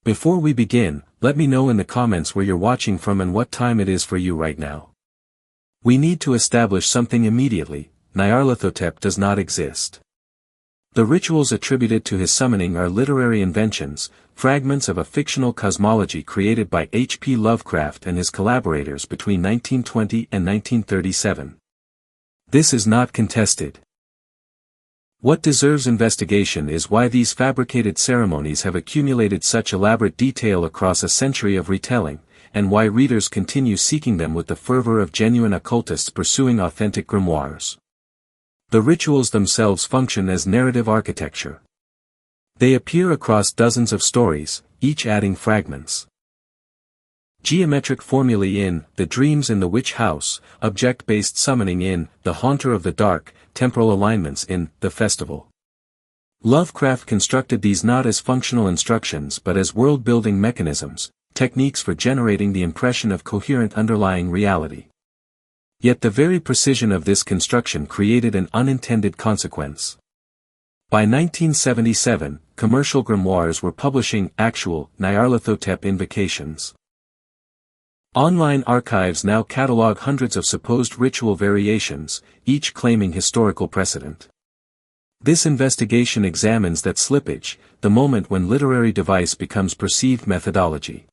Before we begin, let me know in the comments where you're watching from and what time it is for you right now. We need to establish something immediately: Nyarlathotep does not exist. The rituals attributed to his summoning are literary inventions, fragments of a fictional cosmology created by H.P. Lovecraft and his collaborators between 1920 and 1937. This is not contested. What deserves investigation is why these fabricated ceremonies have accumulated such elaborate detail across a century of retelling, and why readers continue seeking them with the fervor of genuine occultists pursuing authentic grimoires. The rituals themselves function as narrative architecture. They appear across dozens of stories, each adding fragments. Geometric formulae in The Dreams in the Witch House, object-based summoning in The Haunter of the Dark, temporal alignments in The Festival. Lovecraft constructed these not as functional instructions but as world-building mechanisms, techniques for generating the impression of coherent underlying reality. Yet the very precision of this construction created an unintended consequence. By 1977, commercial grimoires were publishing actual Nyarlathotep invocations. Online archives now catalog hundreds of supposed ritual variations, each claiming historical precedent. This investigation examines that slippage, the moment when literary device becomes perceived methodology.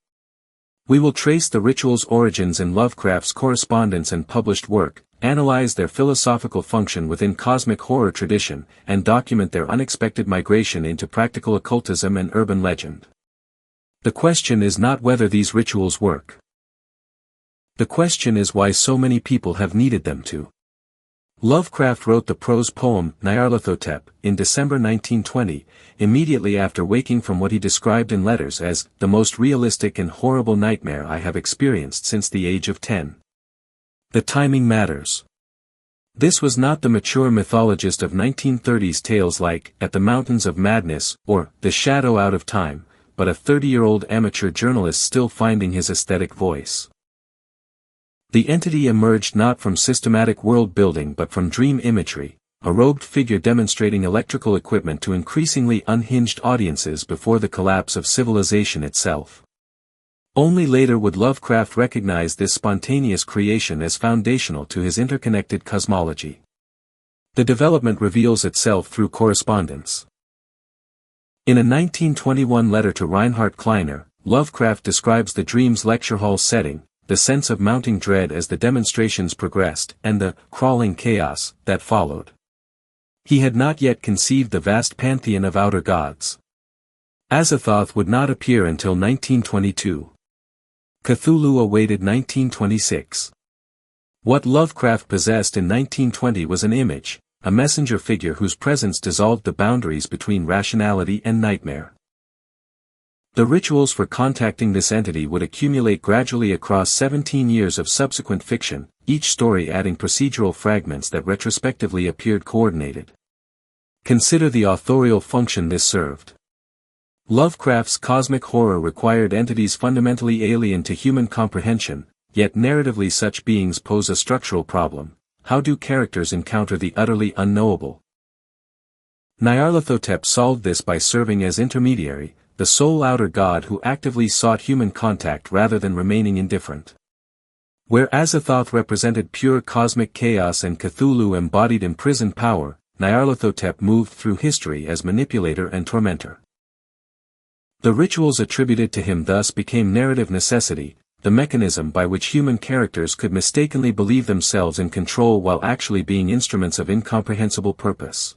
We will trace the ritual's origins in Lovecraft's correspondence and published work, analyze their philosophical function within cosmic horror tradition, and document their unexpected migration into practical occultism and urban legend. The question is not whether these rituals work. The question is why so many people have needed them to. Lovecraft wrote the prose poem Nyarlathotep in December 1920, immediately after waking from what he described in letters as the most realistic and horrible nightmare I have experienced since the age of 10. The timing matters. This was not the mature mythologist of 1930s tales like At the Mountains of Madness or The Shadow Out of Time, but a 30-year-old amateur journalist still finding his aesthetic voice. The entity emerged not from systematic world-building but from dream imagery, a robed figure demonstrating electrical equipment to increasingly unhinged audiences before the collapse of civilization itself. Only later would Lovecraft recognize this spontaneous creation as foundational to his interconnected cosmology. The development reveals itself through correspondence. In a 1921 letter to Reinhard Kleiner, Lovecraft describes the dream's lecture hall setting, the sense of mounting dread as the demonstrations progressed, and the crawling chaos that followed. He had not yet conceived the vast pantheon of outer gods. Azathoth would not appear until 1922. Cthulhu awaited 1926. What Lovecraft possessed in 1920 was an image, a messenger figure whose presence dissolved the boundaries between rationality and nightmare. The rituals for contacting this entity would accumulate gradually across 17 years of subsequent fiction, each story adding procedural fragments that retrospectively appeared coordinated. Consider the authorial function this served. Lovecraft's cosmic horror required entities fundamentally alien to human comprehension, yet narratively such beings pose a structural problem: how do characters encounter the utterly unknowable? Nyarlathotep solved this by serving as intermediary, the sole outer god who actively sought human contact rather than remaining indifferent. Where Azathoth represented pure cosmic chaos and Cthulhu embodied imprisoned power, Nyarlathotep moved through history as manipulator and tormentor. The rituals attributed to him thus became narrative necessity, the mechanism by which human characters could mistakenly believe themselves in control while actually being instruments of incomprehensible purpose.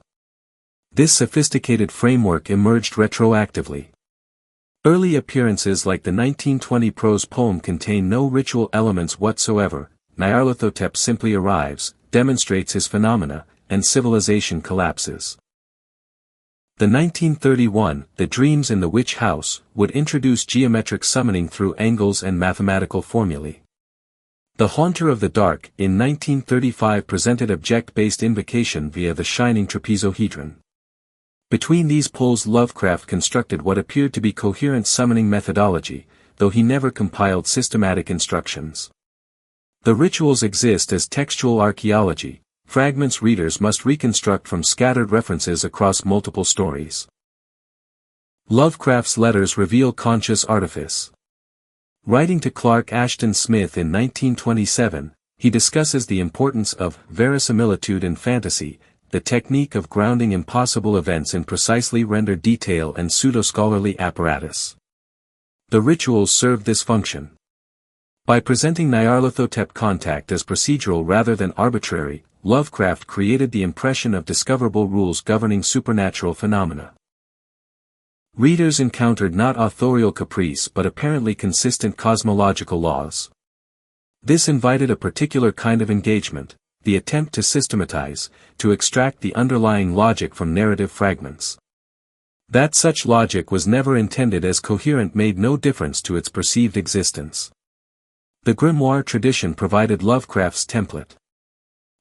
This sophisticated framework emerged retroactively. Early appearances like the 1920 prose poem contain no ritual elements whatsoever. Nyarlathotep simply arrives, demonstrates his phenomena, and civilization collapses. The 1931 The Dreams in the Witch House would introduce geometric summoning through angles and mathematical formulae. The Haunter of the Dark in 1935 presented object-based invocation via the shining trapezohedron. Between these poles Lovecraft constructed what appeared to be coherent summoning methodology, though he never compiled systematic instructions. The rituals exist as textual archaeology, fragments readers must reconstruct from scattered references across multiple stories. Lovecraft's letters reveal conscious artifice. Writing to Clark Ashton Smith in 1927, he discusses the importance of verisimilitude in fantasy, the technique of grounding impossible events in precisely rendered detail and pseudo-scholarly apparatus. The rituals served this function. By presenting Nyarlathotep contact as procedural rather than arbitrary, Lovecraft created the impression of discoverable rules governing supernatural phenomena. Readers encountered not authorial caprice but apparently consistent cosmological laws. This invited a particular kind of engagement, the attempt to systematize, to extract the underlying logic from narrative fragments. That such logic was never intended as coherent made no difference to its perceived existence. The grimoire tradition provided Lovecraft's template.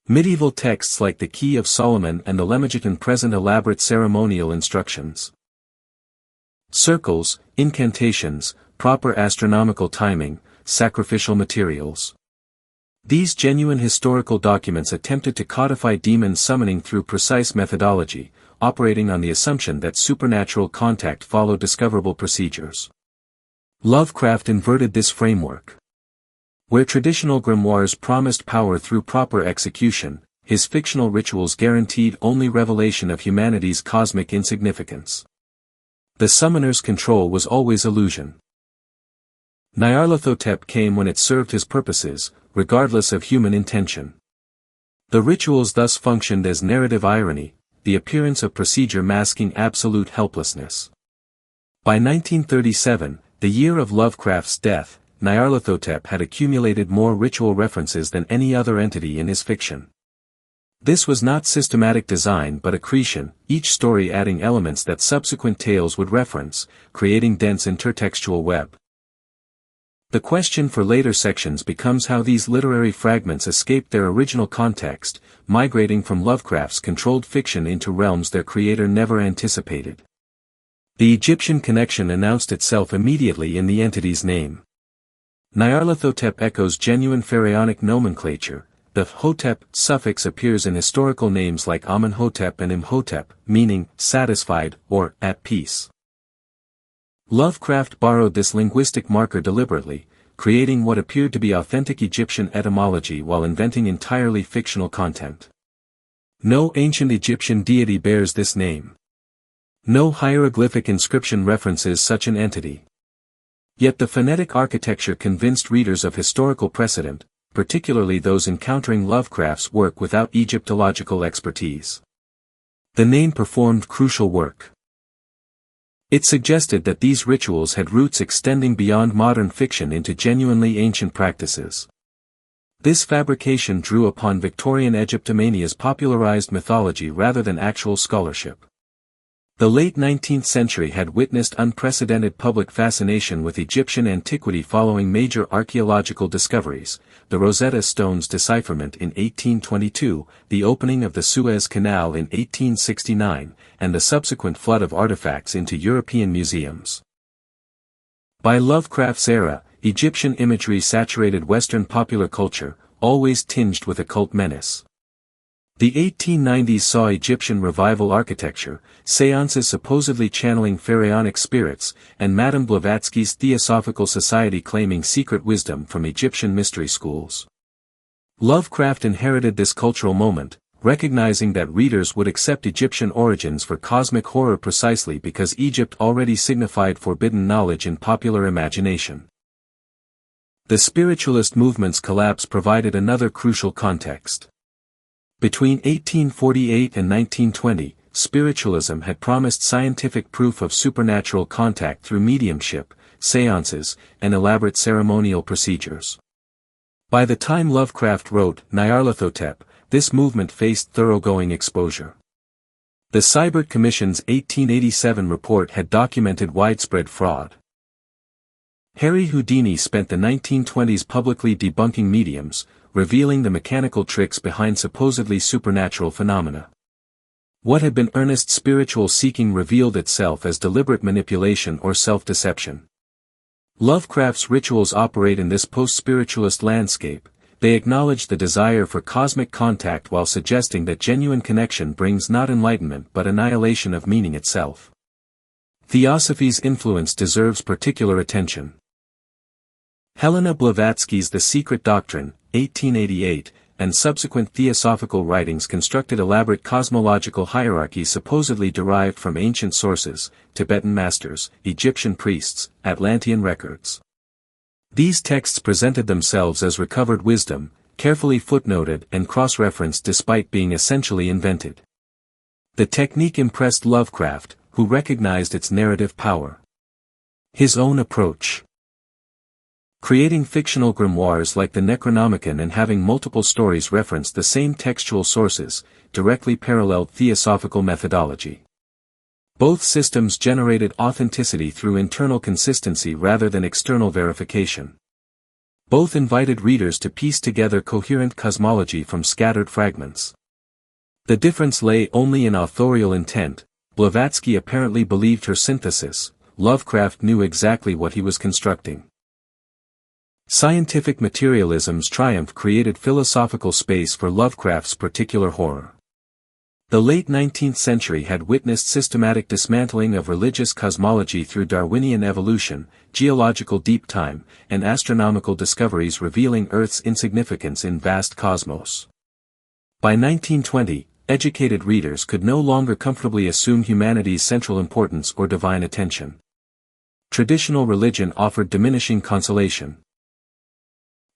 Medieval texts like the Key of Solomon and the Lemegeton present elaborate ceremonial instructions. Circles, incantations, proper astronomical timing, sacrificial materials. These genuine historical documents attempted to codify demon summoning through precise methodology, operating on the assumption that supernatural contact followed discoverable procedures. Lovecraft inverted this framework. Where traditional grimoires promised power through proper execution, his fictional rituals guaranteed only revelation of humanity's cosmic insignificance. The summoner's control was always illusion. Nyarlathotep came when it served his purposes, regardless of human intention. The rituals thus functioned as narrative irony, the appearance of procedure masking absolute helplessness. By 1937, the year of Lovecraft's death, Nyarlathotep had accumulated more ritual references than any other entity in his fiction. This was not systematic design but accretion, each story adding elements that subsequent tales would reference, creating dense intertextual web. The question for later sections becomes how these literary fragments escaped their original context, migrating from Lovecraft's controlled fiction into realms their creator never anticipated. The Egyptian connection announced itself immediately in the entity's name. Nyarlathotep echoes genuine pharaonic nomenclature. The Hotep suffix appears in historical names like Amenhotep and Imhotep, meaning satisfied or at peace. Lovecraft borrowed this linguistic marker deliberately, creating what appeared to be authentic Egyptian etymology while inventing entirely fictional content. No ancient Egyptian deity bears this name. No hieroglyphic inscription references such an entity. Yet the phonetic architecture convinced readers of historical precedent, particularly those encountering Lovecraft's work without Egyptological expertise. The name performed crucial work. It suggested that these rituals had roots extending beyond modern fiction into genuinely ancient practices. This fabrication drew upon Victorian Egyptomania's popularized mythology rather than actual scholarship. The late 19th century had witnessed unprecedented public fascination with Egyptian antiquity following major archaeological discoveries, the Rosetta Stone's decipherment in 1822, the opening of the Suez Canal in 1869, and the subsequent flood of artifacts into European museums. By Lovecraft's era, Egyptian imagery saturated Western popular culture, always tinged with occult menace. The 1890s saw Egyptian revival architecture, seances supposedly channeling pharaonic spirits, and Madame Blavatsky's Theosophical Society claiming secret wisdom from Egyptian mystery schools. Lovecraft inherited this cultural moment, recognizing that readers would accept Egyptian origins for cosmic horror precisely because Egypt already signified forbidden knowledge in popular imagination. The spiritualist movement's collapse provided another crucial context. Between 1848 and 1920, spiritualism had promised scientific proof of supernatural contact through mediumship, seances, and elaborate ceremonial procedures. By the time Lovecraft wrote Nyarlathotep, this movement faced thoroughgoing exposure. The Seibert Commission's 1887 report had documented widespread fraud. Harry Houdini spent the 1920s publicly debunking mediums, revealing the mechanical tricks behind supposedly supernatural phenomena. What had been earnest spiritual seeking revealed itself as deliberate manipulation or self-deception. Lovecraft's rituals operate in this post-spiritualist landscape. They acknowledge the desire for cosmic contact while suggesting that genuine connection brings not enlightenment but annihilation of meaning itself. Theosophy's influence deserves particular attention. Helena Blavatsky's The Secret Doctrine, 1888, and subsequent theosophical writings constructed elaborate cosmological hierarchies supposedly derived from ancient sources, Tibetan masters, Egyptian priests, Atlantean records. These texts presented themselves as recovered wisdom, carefully footnoted and cross-referenced despite being essentially invented. The technique impressed Lovecraft, who recognized its narrative power. His own approach, creating fictional grimoires like the Necronomicon and having multiple stories reference the same textual sources, directly paralleled theosophical methodology. Both systems generated authenticity through internal consistency rather than external verification. Both invited readers to piece together coherent cosmology from scattered fragments. The difference lay only in authorial intent. Blavatsky apparently believed her synthesis, Lovecraft knew exactly what he was constructing. Scientific materialism's triumph created philosophical space for Lovecraft's particular horror. The late 19th century had witnessed systematic dismantling of religious cosmology through Darwinian evolution, geological deep time, and astronomical discoveries revealing Earth's insignificance in vast cosmos. By 1920, educated readers could no longer comfortably assume humanity's central importance or divine attention. Traditional religion offered diminishing consolation.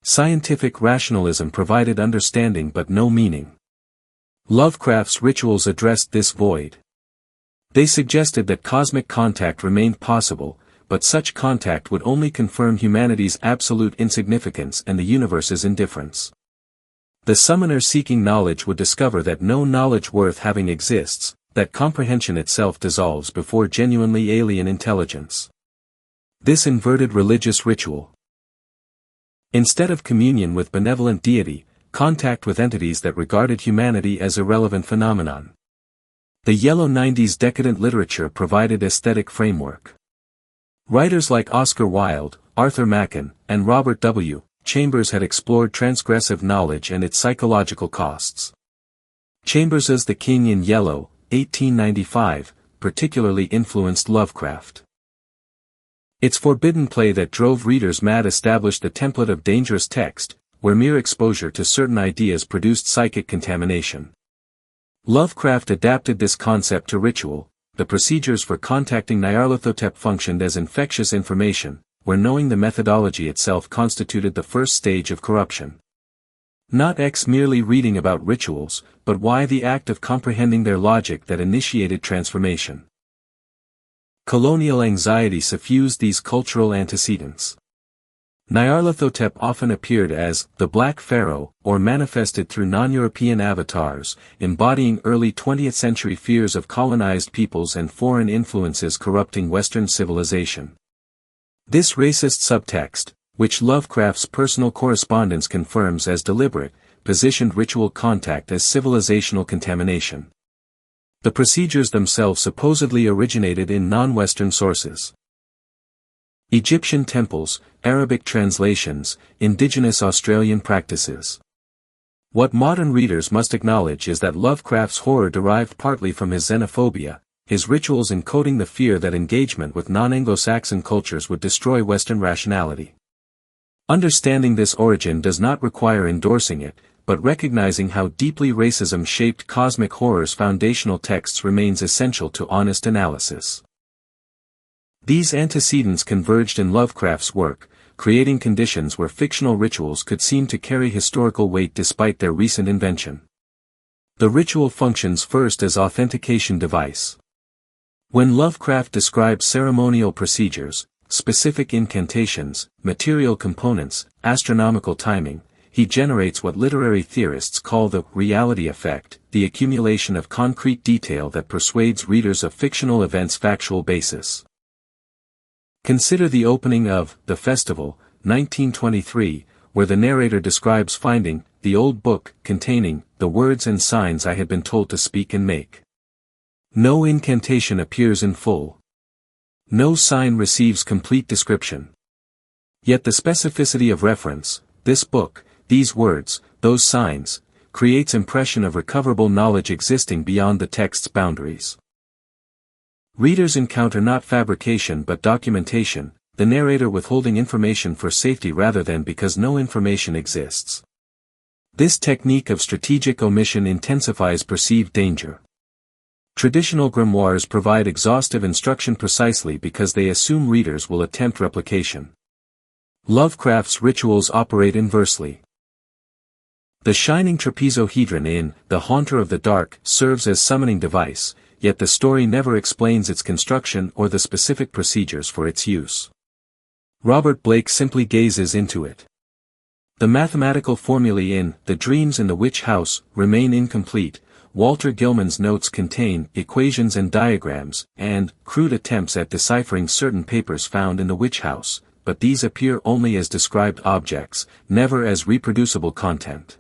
Scientific rationalism provided understanding but no meaning. Lovecraft's rituals addressed this void. They suggested that cosmic contact remained possible, but such contact would only confirm humanity's absolute insignificance and the universe's indifference. The summoner seeking knowledge would discover that no knowledge worth having exists, that comprehension itself dissolves before genuinely alien intelligence. This inverted religious ritual. Instead of communion with benevolent deity, contact with entities that regarded humanity as irrelevant phenomenon. The Yellow 90s decadent literature provided aesthetic framework. Writers like Oscar Wilde, Arthur Machen, and Robert W. Chambers had explored transgressive knowledge and its psychological costs. Chambers's The King in Yellow, 1895, particularly influenced Lovecraft. Its forbidden play that drove readers mad established the template of dangerous text, where mere exposure to certain ideas produced psychic contamination. Lovecraft adapted this concept to ritual. The procedures for contacting Nyarlathotep functioned as infectious information, where knowing the methodology itself constituted the first stage of corruption. Not merely reading about rituals, but why the act of comprehending their logic that initiated transformation. Colonial anxiety suffused these cultural antecedents. Nyarlathotep often appeared as the Black Pharaoh, or manifested through non-European avatars, embodying early 20th century fears of colonized peoples and foreign influences corrupting Western civilization. This racist subtext, which Lovecraft's personal correspondence confirms as deliberate, positioned ritual contact as civilizational contamination. The procedures themselves supposedly originated in non-Western sources. Egyptian temples, Arabic translations, indigenous Australian practices. What modern readers must acknowledge is that Lovecraft's horror derived partly from his xenophobia, his rituals encoding the fear that engagement with non-Anglo-Saxon cultures would destroy Western rationality. Understanding this origin does not require endorsing it, but recognizing how deeply racism shaped cosmic horror's foundational texts remains essential to honest analysis. These antecedents converged in Lovecraft's work, creating conditions where fictional rituals could seem to carry historical weight despite their recent invention. The ritual functions first as authentication device. When Lovecraft describes ceremonial procedures, specific incantations, material components, astronomical timing, he generates what literary theorists call the reality effect, the accumulation of concrete detail that persuades readers of fictional events' factual basis. Consider the opening of The Festival, 1923, where the narrator describes finding the old book containing the words and signs I had been told to speak and make. No incantation appears in full. No sign receives complete description. Yet the specificity of reference, this book, these words, those signs, creates impression of recoverable knowledge existing beyond the text's boundaries. Readers encounter not fabrication but documentation, the narrator withholding information for safety rather than because no information exists. This technique of strategic omission intensifies perceived danger. Traditional grimoires provide exhaustive instruction precisely because they assume readers will attempt replication. Lovecraft's rituals operate inversely. The shining trapezohedron in The Haunter of the Dark serves as summoning device, yet the story never explains its construction or the specific procedures for its use. Robert Blake simply gazes into it. The mathematical formulae in The Dreams in the Witch House remain incomplete. Walter Gilman's notes contain equations and diagrams, and crude attempts at deciphering certain papers found in the witch house, but these appear only as described objects, never as reproducible content.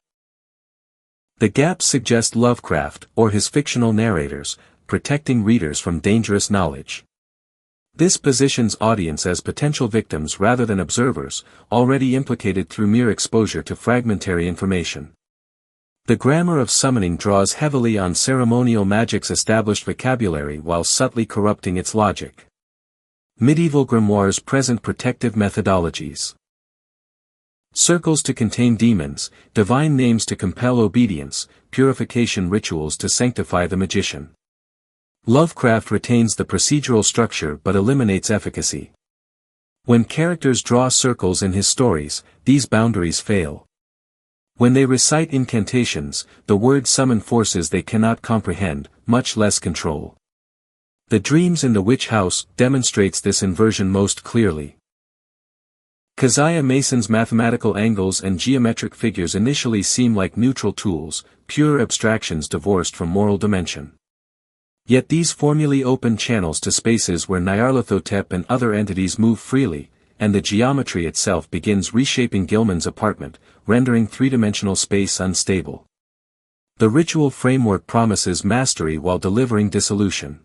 The gaps suggest Lovecraft, or his fictional narrators, protecting readers from dangerous knowledge. This positions audience as potential victims rather than observers, already implicated through mere exposure to fragmentary information. The grammar of summoning draws heavily on ceremonial magic's established vocabulary while subtly corrupting its logic. Medieval grimoires present protective methodologies. Circles to contain demons, divine names to compel obedience, purification rituals to sanctify the magician. Lovecraft retains the procedural structure but eliminates efficacy. When characters draw circles in his stories, these boundaries fail. When they recite incantations, the words summon forces they cannot comprehend, much less control. The Dreams in the Witch House demonstrates this inversion most clearly. Keziah Mason's mathematical angles and geometric figures initially seem like neutral tools, pure abstractions divorced from moral dimension. Yet these formulae open channels to spaces where Nyarlathotep and other entities move freely, and the geometry itself begins reshaping Gilman's apartment, rendering three-dimensional space unstable. The ritual framework promises mastery while delivering dissolution.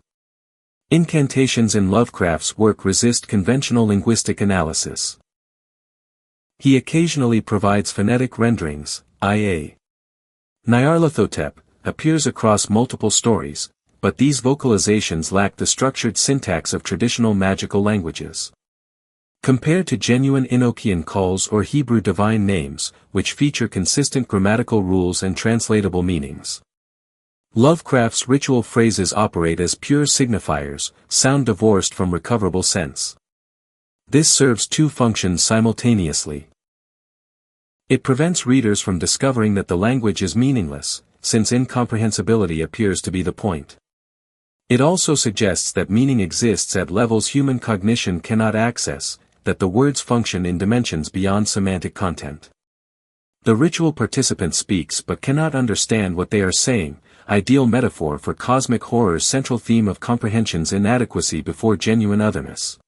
Incantations in Lovecraft's work resist conventional linguistic analysis. He occasionally provides phonetic renderings, i.e. Nyarlathotep appears across multiple stories, but these vocalizations lack the structured syntax of traditional magical languages. Compared to genuine Enochian calls or Hebrew divine names, which feature consistent grammatical rules and translatable meanings. Lovecraft's ritual phrases operate as pure signifiers, sound divorced from recoverable sense. This serves two functions simultaneously. It prevents readers from discovering that the language is meaningless, since incomprehensibility appears to be the point. It also suggests that meaning exists at levels human cognition cannot access, that the words function in dimensions beyond semantic content. The ritual participant speaks but cannot understand what they are saying, ideal metaphor for cosmic horror's central theme of comprehension's inadequacy before genuine otherness.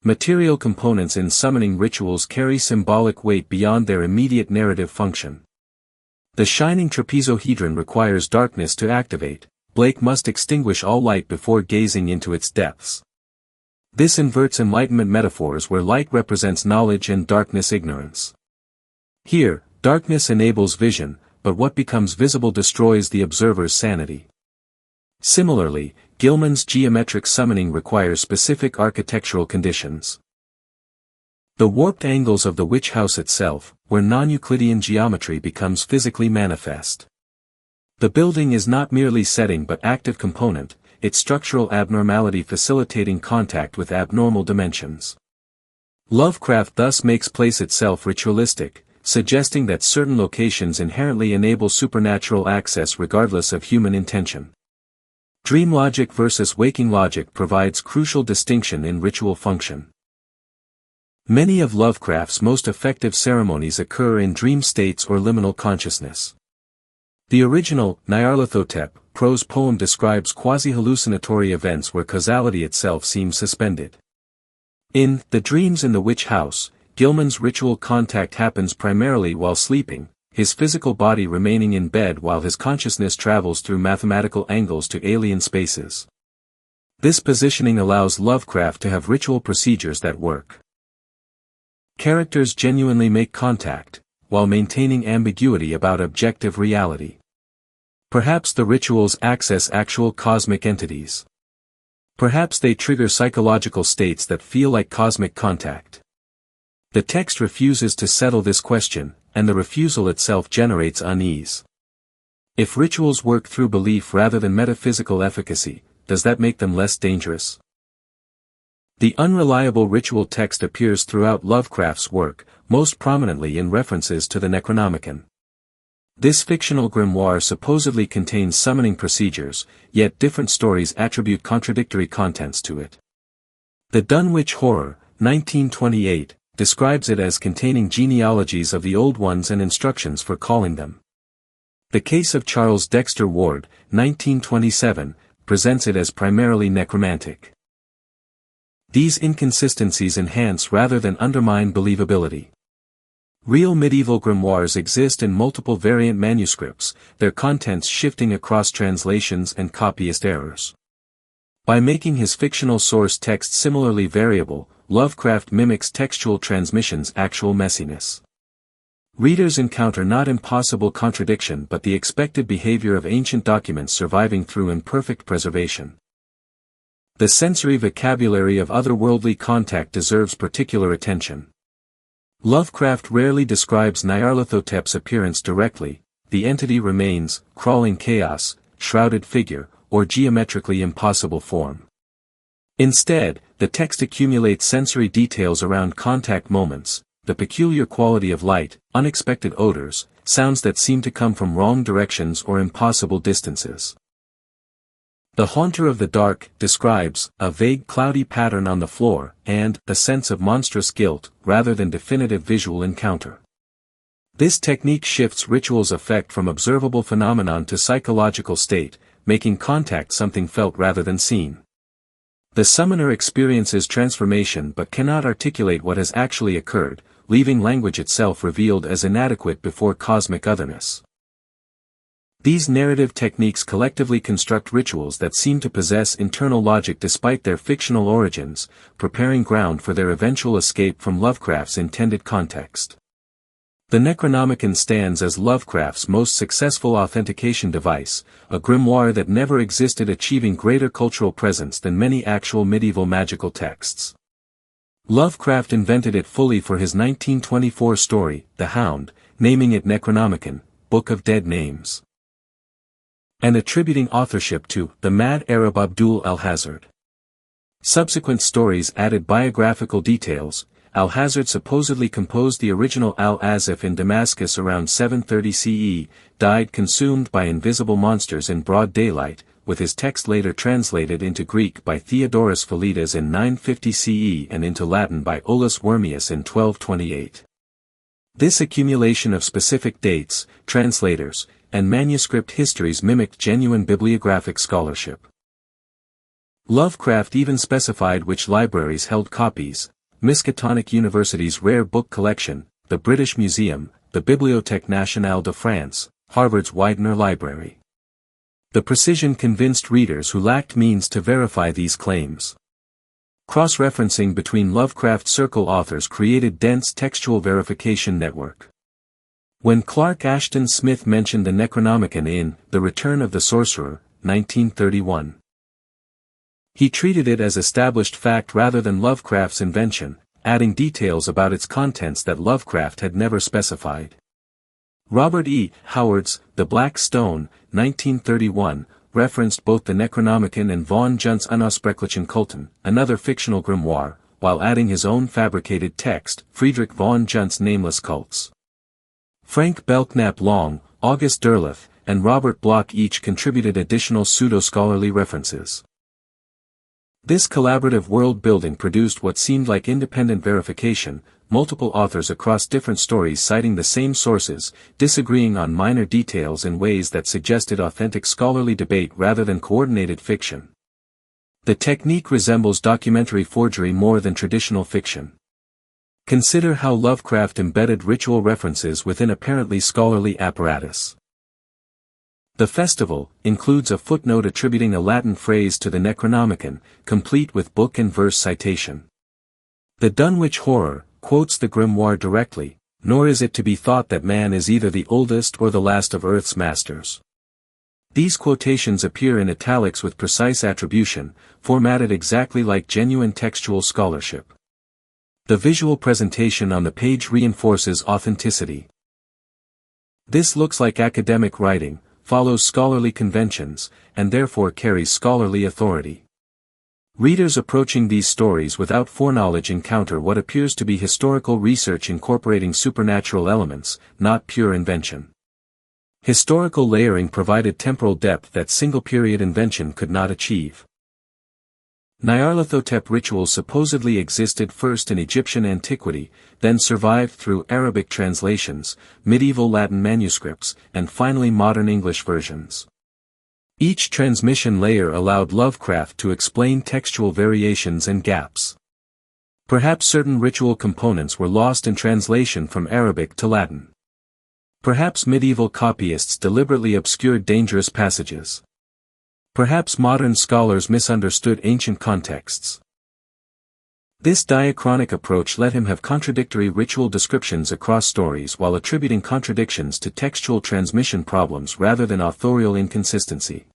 Material components in summoning rituals carry symbolic weight beyond their immediate narrative function. The shining trapezohedron requires darkness to activate. Blake must extinguish all light before gazing into its depths. This inverts Enlightenment metaphors where light represents knowledge and darkness ignorance. Here, darkness enables vision, but what becomes visible destroys the observer's sanity. Similarly, Gilman's geometric summoning requires specific architectural conditions. The warped angles of the witch house itself, where non-Euclidean geometry becomes physically manifest. The building is not merely setting but active component, its structural abnormality facilitating contact with abnormal dimensions. Lovecraft thus makes place itself ritualistic, suggesting that certain locations inherently enable supernatural access regardless of human intention. Dream logic versus waking logic provides crucial distinction in ritual function. Many of Lovecraft's most effective ceremonies occur in dream states or liminal consciousness. The original, Nyarlathotep, prose poem describes quasi-hallucinatory events where causality itself seems suspended. In The Dreams in the Witch House, Gilman's ritual contact happens primarily while sleeping, his physical body remaining in bed while his consciousness travels through mathematical angles to alien spaces. This positioning allows Lovecraft to have ritual procedures that work. Characters genuinely make contact, while maintaining ambiguity about objective reality. Perhaps the rituals access actual cosmic entities. Perhaps they trigger psychological states that feel like cosmic contact. The text refuses to settle this question, and the refusal itself generates unease. If rituals work through belief rather than metaphysical efficacy, does that make them less dangerous? The unreliable ritual text appears throughout Lovecraft's work, most prominently in references to the Necronomicon. This fictional grimoire supposedly contains summoning procedures, yet different stories attribute contradictory contents to it. The Dunwich Horror, 1928, describes it as containing genealogies of the old ones and instructions for calling them. The Case of Charles Dexter Ward, 1927, presents it as primarily necromantic. These inconsistencies enhance rather than undermine believability. Real medieval grimoires exist in multiple variant manuscripts, their contents shifting across translations and copyist errors. By making his fictional source text similarly variable, Lovecraft mimics textual transmission's actual messiness. Readers encounter not impossible contradiction but the expected behavior of ancient documents surviving through imperfect preservation. The sensory vocabulary of otherworldly contact deserves particular attention. Lovecraft rarely describes Nyarlathotep's appearance directly. The entity remains, crawling chaos, shrouded figure, or geometrically impossible form. Instead, the text accumulates sensory details around contact moments, the peculiar quality of light, unexpected odors, sounds that seem to come from wrong directions or impossible distances. The Haunter of the Dark describes a vague cloudy pattern on the floor and a sense of monstrous guilt rather than definitive visual encounter. This technique shifts ritual's effect from observable phenomenon to psychological state, making contact something felt rather than seen. The summoner experiences transformation but cannot articulate what has actually occurred, leaving language itself revealed as inadequate before cosmic otherness. These narrative techniques collectively construct rituals that seem to possess internal logic despite their fictional origins, preparing ground for their eventual escape from Lovecraft's intended context. The Necronomicon stands as Lovecraft's most successful authentication device, a grimoire that never existed, achieving greater cultural presence than many actual medieval magical texts. Lovecraft invented it fully for his 1924 story, The Hound, naming it Necronomicon, Book of Dead Names, and attributing authorship to the mad Arab Abdul al-Hazard. Subsequent stories added biographical details. Al-Hazard supposedly composed the original Al-Azif in Damascus around 730 CE, died consumed by invisible monsters in broad daylight, with his text later translated into Greek by Theodorus Philetas in 950 CE and into Latin by Olaus Wormius in 1228. This accumulation of specific dates, translators, and manuscript histories mimicked genuine bibliographic scholarship. Lovecraft even specified which libraries held copies: Miskatonic University's rare book collection, the British Museum, the Bibliothèque Nationale de France, Harvard's Widener Library. The precision convinced readers who lacked means to verify these claims. Cross-referencing between Lovecraft Circle authors created dense textual verification network. When Clark Ashton Smith mentioned the Necronomicon in The Return of the Sorcerer, 1931, he treated it as established fact rather than Lovecraft's invention, adding details about its contents that Lovecraft had never specified. Robert E. Howard's The Black Stone, 1931, referenced both the Necronomicon and von Junt's Unspeakable Kulten, another fictional grimoire, while adding his own fabricated text, Friedrich von Junt's Nameless Cults. Frank Belknap Long, August Derleth, and Robert Bloch each contributed additional pseudo-scholarly references. This collaborative world-building produced what seemed like independent verification, multiple authors across different stories citing the same sources, disagreeing on minor details in ways that suggested authentic scholarly debate rather than coordinated fiction. The technique resembles documentary forgery more than traditional fiction. Consider how Lovecraft embedded ritual references within apparently scholarly apparatus. The festival includes a footnote attributing a Latin phrase to the Necronomicon, complete with book and verse citation. The Dunwich Horror quotes the grimoire directly, nor is it to be thought that man is either the oldest or the last of Earth's masters. These quotations appear in italics with precise attribution, formatted exactly like genuine textual scholarship. The visual presentation on the page reinforces authenticity. This looks like academic writing, follows scholarly conventions, and therefore carries scholarly authority. Readers approaching these stories without foreknowledge encounter what appears to be historical research incorporating supernatural elements, not pure invention. Historical layering provided temporal depth that single-period invention could not achieve. Nyarlathotep rituals supposedly existed first in Egyptian antiquity, then survived through Arabic translations, medieval Latin manuscripts, and finally modern English versions. Each transmission layer allowed Lovecraft to explain textual variations and gaps. Perhaps certain ritual components were lost in translation from Arabic to Latin. Perhaps medieval copyists deliberately obscured dangerous passages. Perhaps modern scholars misunderstood ancient contexts. This diachronic approach let him have contradictory ritual descriptions across stories while attributing contradictions to textual transmission problems rather than authorial inconsistency.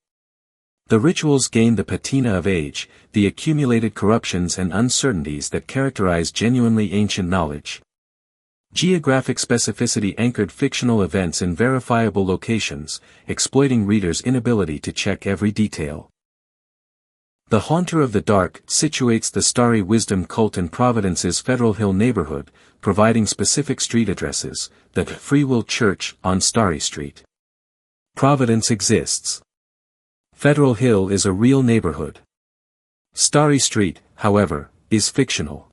The rituals gained the patina of age, the accumulated corruptions and uncertainties that characterize genuinely ancient knowledge. Geographic specificity anchored fictional events in verifiable locations, exploiting readers' inability to check every detail. The Haunter of the Dark situates the Starry Wisdom cult in Providence's Federal Hill neighborhood, providing specific street addresses, the Free Will Church on Starry Street. Providence exists. Federal Hill is a real neighborhood. Starry Street, however, is fictional.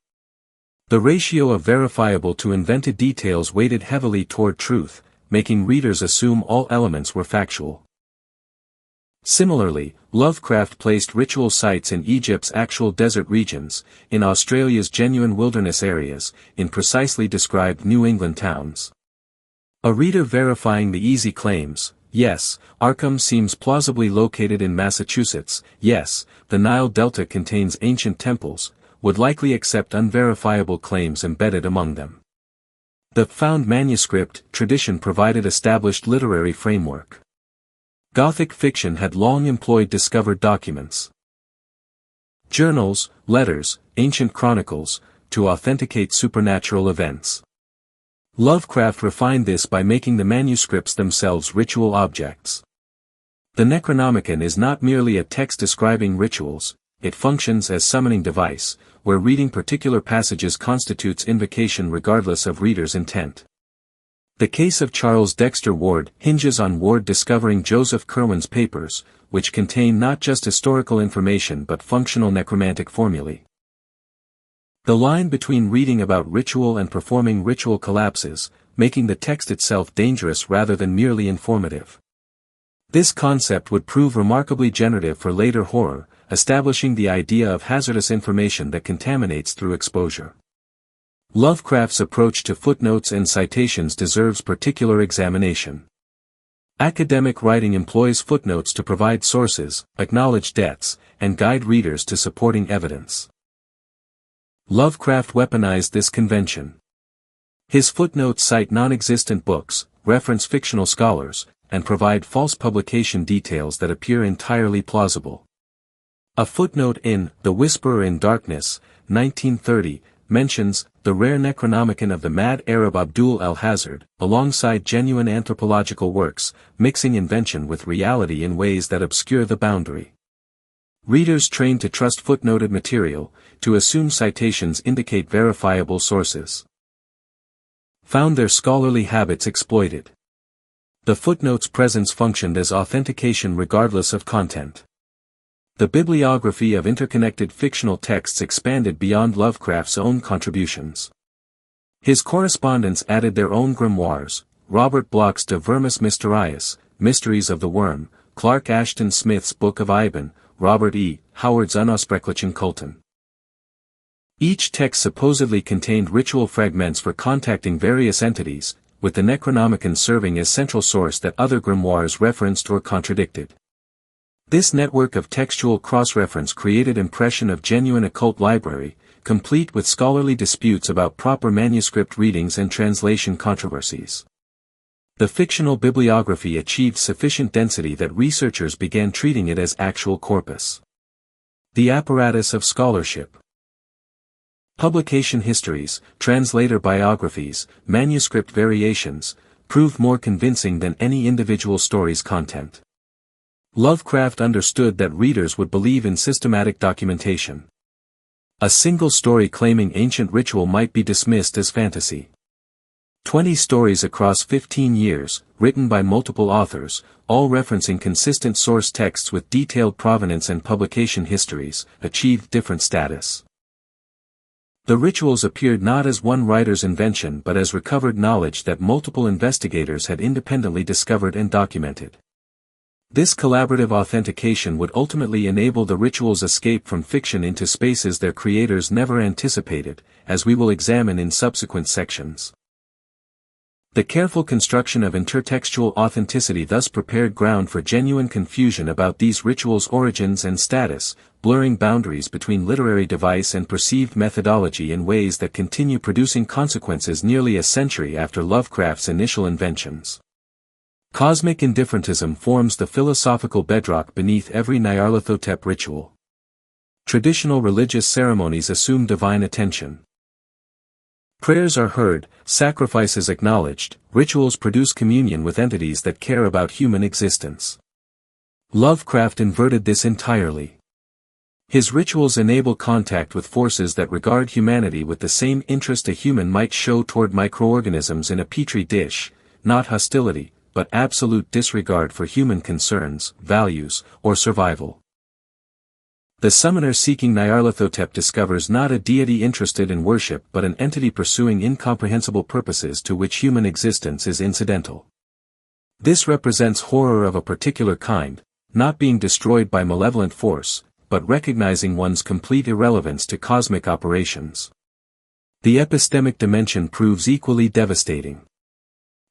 The ratio of verifiable to invented details weighted heavily toward truth, making readers assume all elements were factual. Similarly, Lovecraft placed ritual sites in Egypt's actual desert regions, in Australia's genuine wilderness areas, in precisely described New England towns. A reader verifying the easy claims, yes, Arkham seems plausibly located in Massachusetts, yes, the Nile Delta contains ancient temples, would likely accept unverifiable claims embedded among them. The found manuscript tradition provided established literary framework. Gothic fiction had long employed discovered documents, journals, letters, ancient chronicles, to authenticate supernatural events. Lovecraft refined this by making the manuscripts themselves ritual objects. The Necronomicon is not merely a text describing rituals, it functions as summoning device, where reading particular passages constitutes invocation regardless of reader's intent. The case of Charles Dexter Ward hinges on Ward discovering Joseph Curwen's papers, which contain not just historical information but functional necromantic formulae. The line between reading about ritual and performing ritual collapses, making the text itself dangerous rather than merely informative. This concept would prove remarkably generative for later horror, establishing the idea of hazardous information that contaminates through exposure. Lovecraft's approach to footnotes and citations deserves particular examination. Academic writing employs footnotes to provide sources, acknowledge debts, and guide readers to supporting evidence. Lovecraft weaponized this convention. His footnotes cite non-existent books, reference fictional scholars, and provide false publication details that appear entirely plausible. A footnote in The Whisperer in Darkness, 1930, mentions the rare Necronomicon of the mad Arab Abdul al-Hazard, alongside genuine anthropological works, mixing invention with reality in ways that obscure the boundary. Readers trained to trust footnoted material, to assume citations indicate verifiable sources, found their scholarly habits exploited. The footnote's presence functioned as authentication regardless of content. The bibliography of interconnected fictional texts expanded beyond Lovecraft's own contributions. His correspondents added their own grimoires, Robert Bloch's De Vermis Mysteriis, Mysteries of the Worm, Clark Ashton Smith's Book of Iban, Robert E. Howard's Unspeakable Culten. Each text supposedly contained ritual fragments for contacting various entities, with the Necronomicon serving as central source that other grimoires referenced or contradicted. This network of textual cross-reference created impression of genuine occult library, complete with scholarly disputes about proper manuscript readings and translation controversies. The fictional bibliography achieved sufficient density that researchers began treating it as actual corpus. The apparatus of scholarship. Publication histories, translator biographies, manuscript variations, proved more convincing than any individual story's content. Lovecraft understood that readers would believe in systematic documentation. A single story claiming ancient ritual might be dismissed as fantasy. 20 stories across 15 years, written by multiple authors, all referencing consistent source texts with detailed provenance and publication histories, achieved different status. The rituals appeared not as one writer's invention but as recovered knowledge that multiple investigators had independently discovered and documented. This collaborative authentication would ultimately enable the ritual's escape from fiction into spaces their creators never anticipated, as we will examine in subsequent sections. The careful construction of intertextual authenticity thus prepared ground for genuine confusion about these rituals' origins and status, blurring boundaries between literary device and perceived methodology in ways that continue producing consequences nearly a century after Lovecraft's initial inventions. Cosmic indifferentism forms the philosophical bedrock beneath every Nyarlathotep ritual. Traditional religious ceremonies assume divine attention. Prayers are heard, sacrifices acknowledged, rituals produce communion with entities that care about human existence. Lovecraft inverted this entirely. His rituals enable contact with forces that regard humanity with the same interest a human might show toward microorganisms in a petri dish, not hostility, but absolute disregard for human concerns, values, or survival. The summoner seeking Nyarlathotep discovers not a deity interested in worship but an entity pursuing incomprehensible purposes to which human existence is incidental. This represents horror of a particular kind, not being destroyed by malevolent force, but recognizing one's complete irrelevance to cosmic operations. The epistemic dimension proves equally devastating.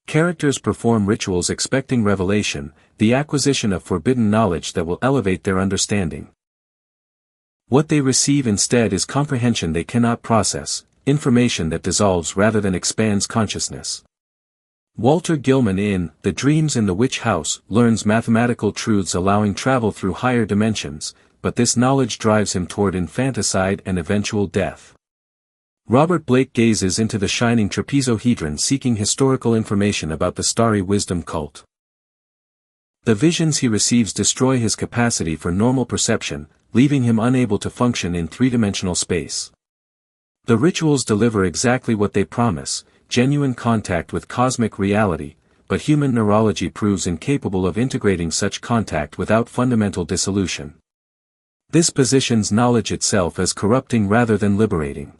Characters perform rituals expecting revelation, the acquisition of forbidden knowledge that will elevate their understanding. What they receive instead is comprehension they cannot process, information that dissolves rather than expands consciousness. Walter Gilman in The Dreams in the Witch House learns mathematical truths allowing travel through higher dimensions, but this knowledge drives him toward infanticide and eventual death. Robert Blake gazes into the shining trapezohedron seeking historical information about the starry wisdom cult. The visions he receives destroy his capacity for normal perception, leaving him unable to function in three-dimensional space. The rituals deliver exactly what they promise, genuine contact with cosmic reality, but human neurology proves incapable of integrating such contact without fundamental dissolution. This positions knowledge itself as corrupting rather than liberating.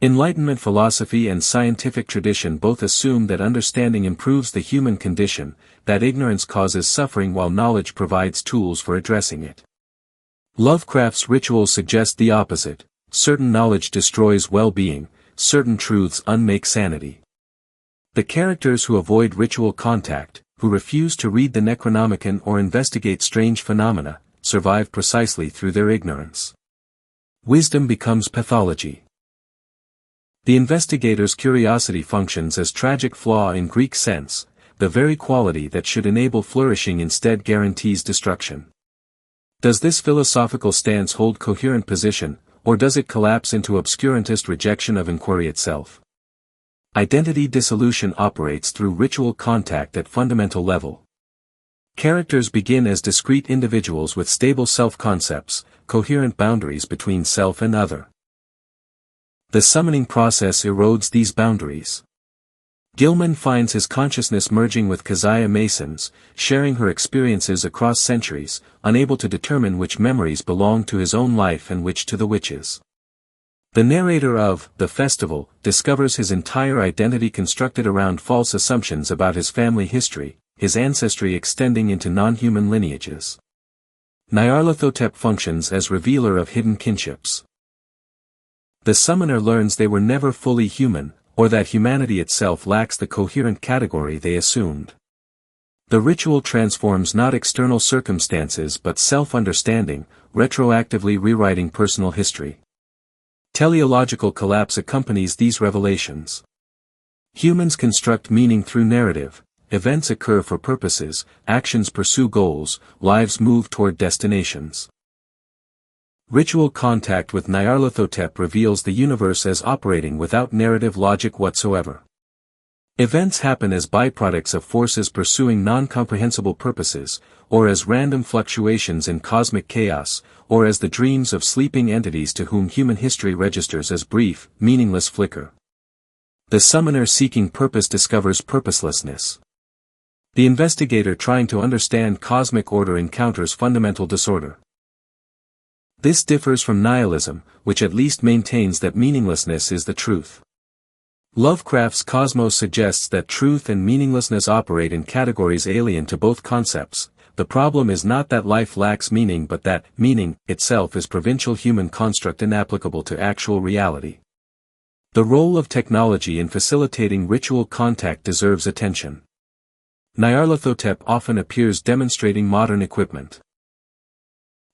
Enlightenment philosophy and scientific tradition both assume that understanding improves the human condition, that ignorance causes suffering while knowledge provides tools for addressing it. Lovecraft's rituals suggest the opposite: certain knowledge destroys well-being, certain truths unmake sanity. The characters who avoid ritual contact, who refuse to read the Necronomicon or investigate strange phenomena, survive precisely through their ignorance. Wisdom becomes pathology. The investigator's curiosity functions as tragic flaw in Greek sense, the very quality that should enable flourishing instead guarantees destruction. Does this philosophical stance hold coherent position, or does it collapse into obscurantist rejection of inquiry itself? Identity dissolution operates through ritual contact at fundamental level. Characters begin as discrete individuals with stable self-concepts, coherent boundaries between self and other. The summoning process erodes these boundaries. Gilman finds his consciousness merging with Keziah Mason's, sharing her experiences across centuries, unable to determine which memories belong to his own life and which to the witches. The narrator of The Festival discovers his entire identity constructed around false assumptions about his family history, his ancestry extending into non-human lineages. Nyarlathotep functions as revealer of hidden kinships. The summoner learns they were never fully human, or that humanity itself lacks the coherent category they assumed. The ritual transforms not external circumstances but self-understanding, retroactively rewriting personal history. Teleological collapse accompanies these revelations. Humans construct meaning through narrative, events occur for purposes, actions pursue goals, lives move toward destinations. Ritual contact with Nyarlathotep reveals the universe as operating without narrative logic whatsoever. Events happen as byproducts of forces pursuing non-comprehensible purposes, or as random fluctuations in cosmic chaos, or as the dreams of sleeping entities to whom human history registers as brief, meaningless flicker. The summoner seeking purpose discovers purposelessness. The investigator trying to understand cosmic order encounters fundamental disorder. This differs from nihilism, which at least maintains that meaninglessness is the truth. Lovecraft's cosmos suggests that truth and meaninglessness operate in categories alien to both concepts. The problem is not that life lacks meaning but that meaning itself is provincial human construct inapplicable to actual reality. The role of technology in facilitating ritual contact deserves attention. Nyarlathotep often appears demonstrating modern equipment.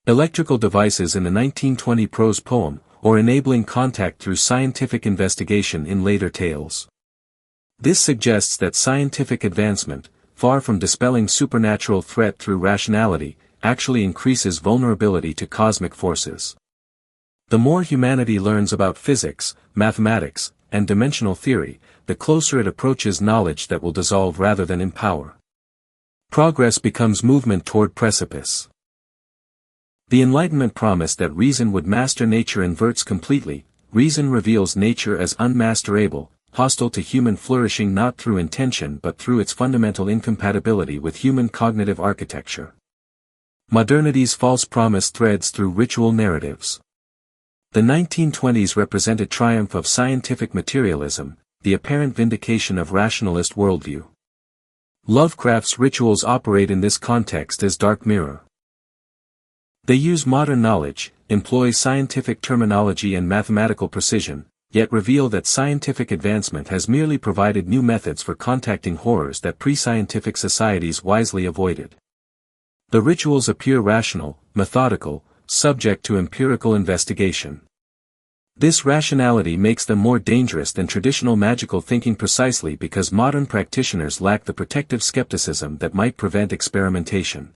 Electrical devices in the 1920 prose poem, or enabling contact through scientific investigation in later tales. This suggests that scientific advancement, far from dispelling supernatural threat through rationality, actually increases vulnerability to cosmic forces. The more humanity learns about physics, mathematics, and dimensional theory, the closer it approaches knowledge that will dissolve rather than empower. Progress becomes movement toward precipice. The Enlightenment promised that reason would master nature inverts completely. Reason reveals nature as unmasterable, hostile to human flourishing not through intention but through its fundamental incompatibility with human cognitive architecture. Modernity's false promise threads through ritual narratives. The 1920s represented triumph of scientific materialism, the apparent vindication of rationalist worldview. Lovecraft's rituals operate in this context as dark mirror. They use modern knowledge, employ scientific terminology and mathematical precision, yet reveal that scientific advancement has merely provided new methods for contacting horrors that pre-scientific societies wisely avoided. The rituals appear rational, methodical, subject to empirical investigation. This rationality makes them more dangerous than traditional magical thinking precisely because modern practitioners lack the protective skepticism that might prevent experimentation.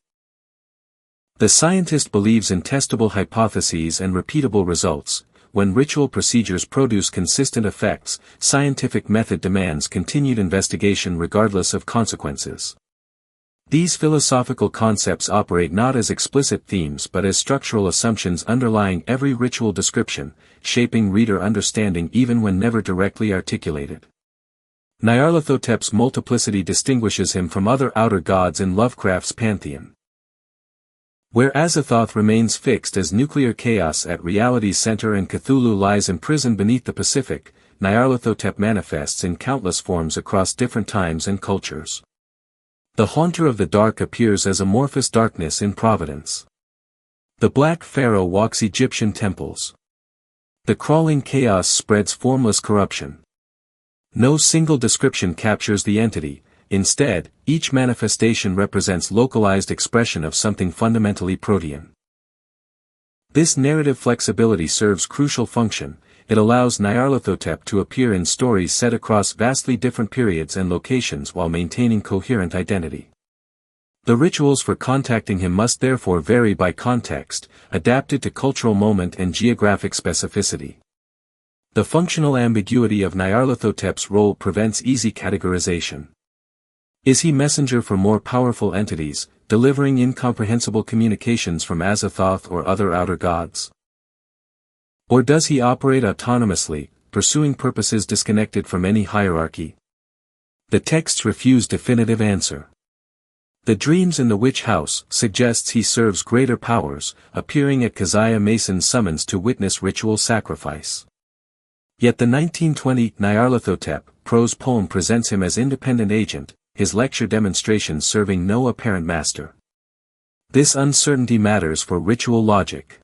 The scientist believes in testable hypotheses and repeatable results. When ritual procedures produce consistent effects, scientific method demands continued investigation regardless of consequences. These philosophical concepts operate not as explicit themes but as structural assumptions underlying every ritual description, shaping reader understanding even when never directly articulated. Nyarlathotep's multiplicity distinguishes him from other outer gods in Lovecraft's pantheon. Where Azathoth remains fixed as nuclear chaos at reality's center and Cthulhu lies imprisoned beneath the Pacific, Nyarlathotep manifests in countless forms across different times and cultures. The Haunter of the Dark appears as amorphous darkness in Providence. The Black Pharaoh walks Egyptian temples. The crawling chaos spreads formless corruption. No single description captures the entity. Instead, each manifestation represents localized expression of something fundamentally protean. This narrative flexibility serves crucial function. It allows Nyarlathotep to appear in stories set across vastly different periods and locations while maintaining coherent identity. The rituals for contacting him must therefore vary by context, adapted to cultural moment and geographic specificity. The functional ambiguity of Nyarlathotep's role prevents easy categorization. Is he messenger for more powerful entities, delivering incomprehensible communications from Azathoth or other outer gods? Or does he operate autonomously, pursuing purposes disconnected from any hierarchy? The texts refuse definitive answer. The Dreams in the Witch House suggests he serves greater powers, appearing at Keziah Mason's summons to witness ritual sacrifice. Yet the 1920 Nyarlathotep prose poem presents him as independent agent, his lecture demonstrations serving no apparent master. This uncertainty matters for ritual logic.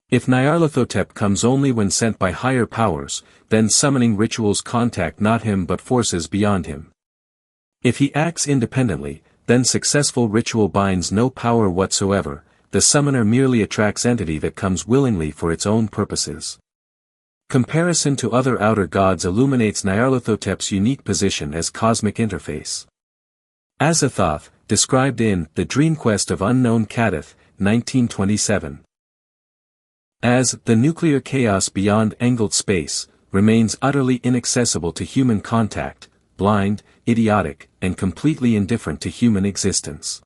If Nyarlathotep comes only when sent by higher powers, then summoning rituals contact not him but forces beyond him. If he acts independently, then successful ritual binds no power whatsoever, the summoner merely attracts entity that comes willingly for its own purposes. Comparison to other outer gods illuminates Nyarlathotep's unique position as cosmic interface. Azathoth, described in The Dream Quest of Unknown Kadath, 1927. As the nuclear chaos beyond angled space, remains utterly inaccessible to human contact, blind, idiotic, and completely indifferent to human existence.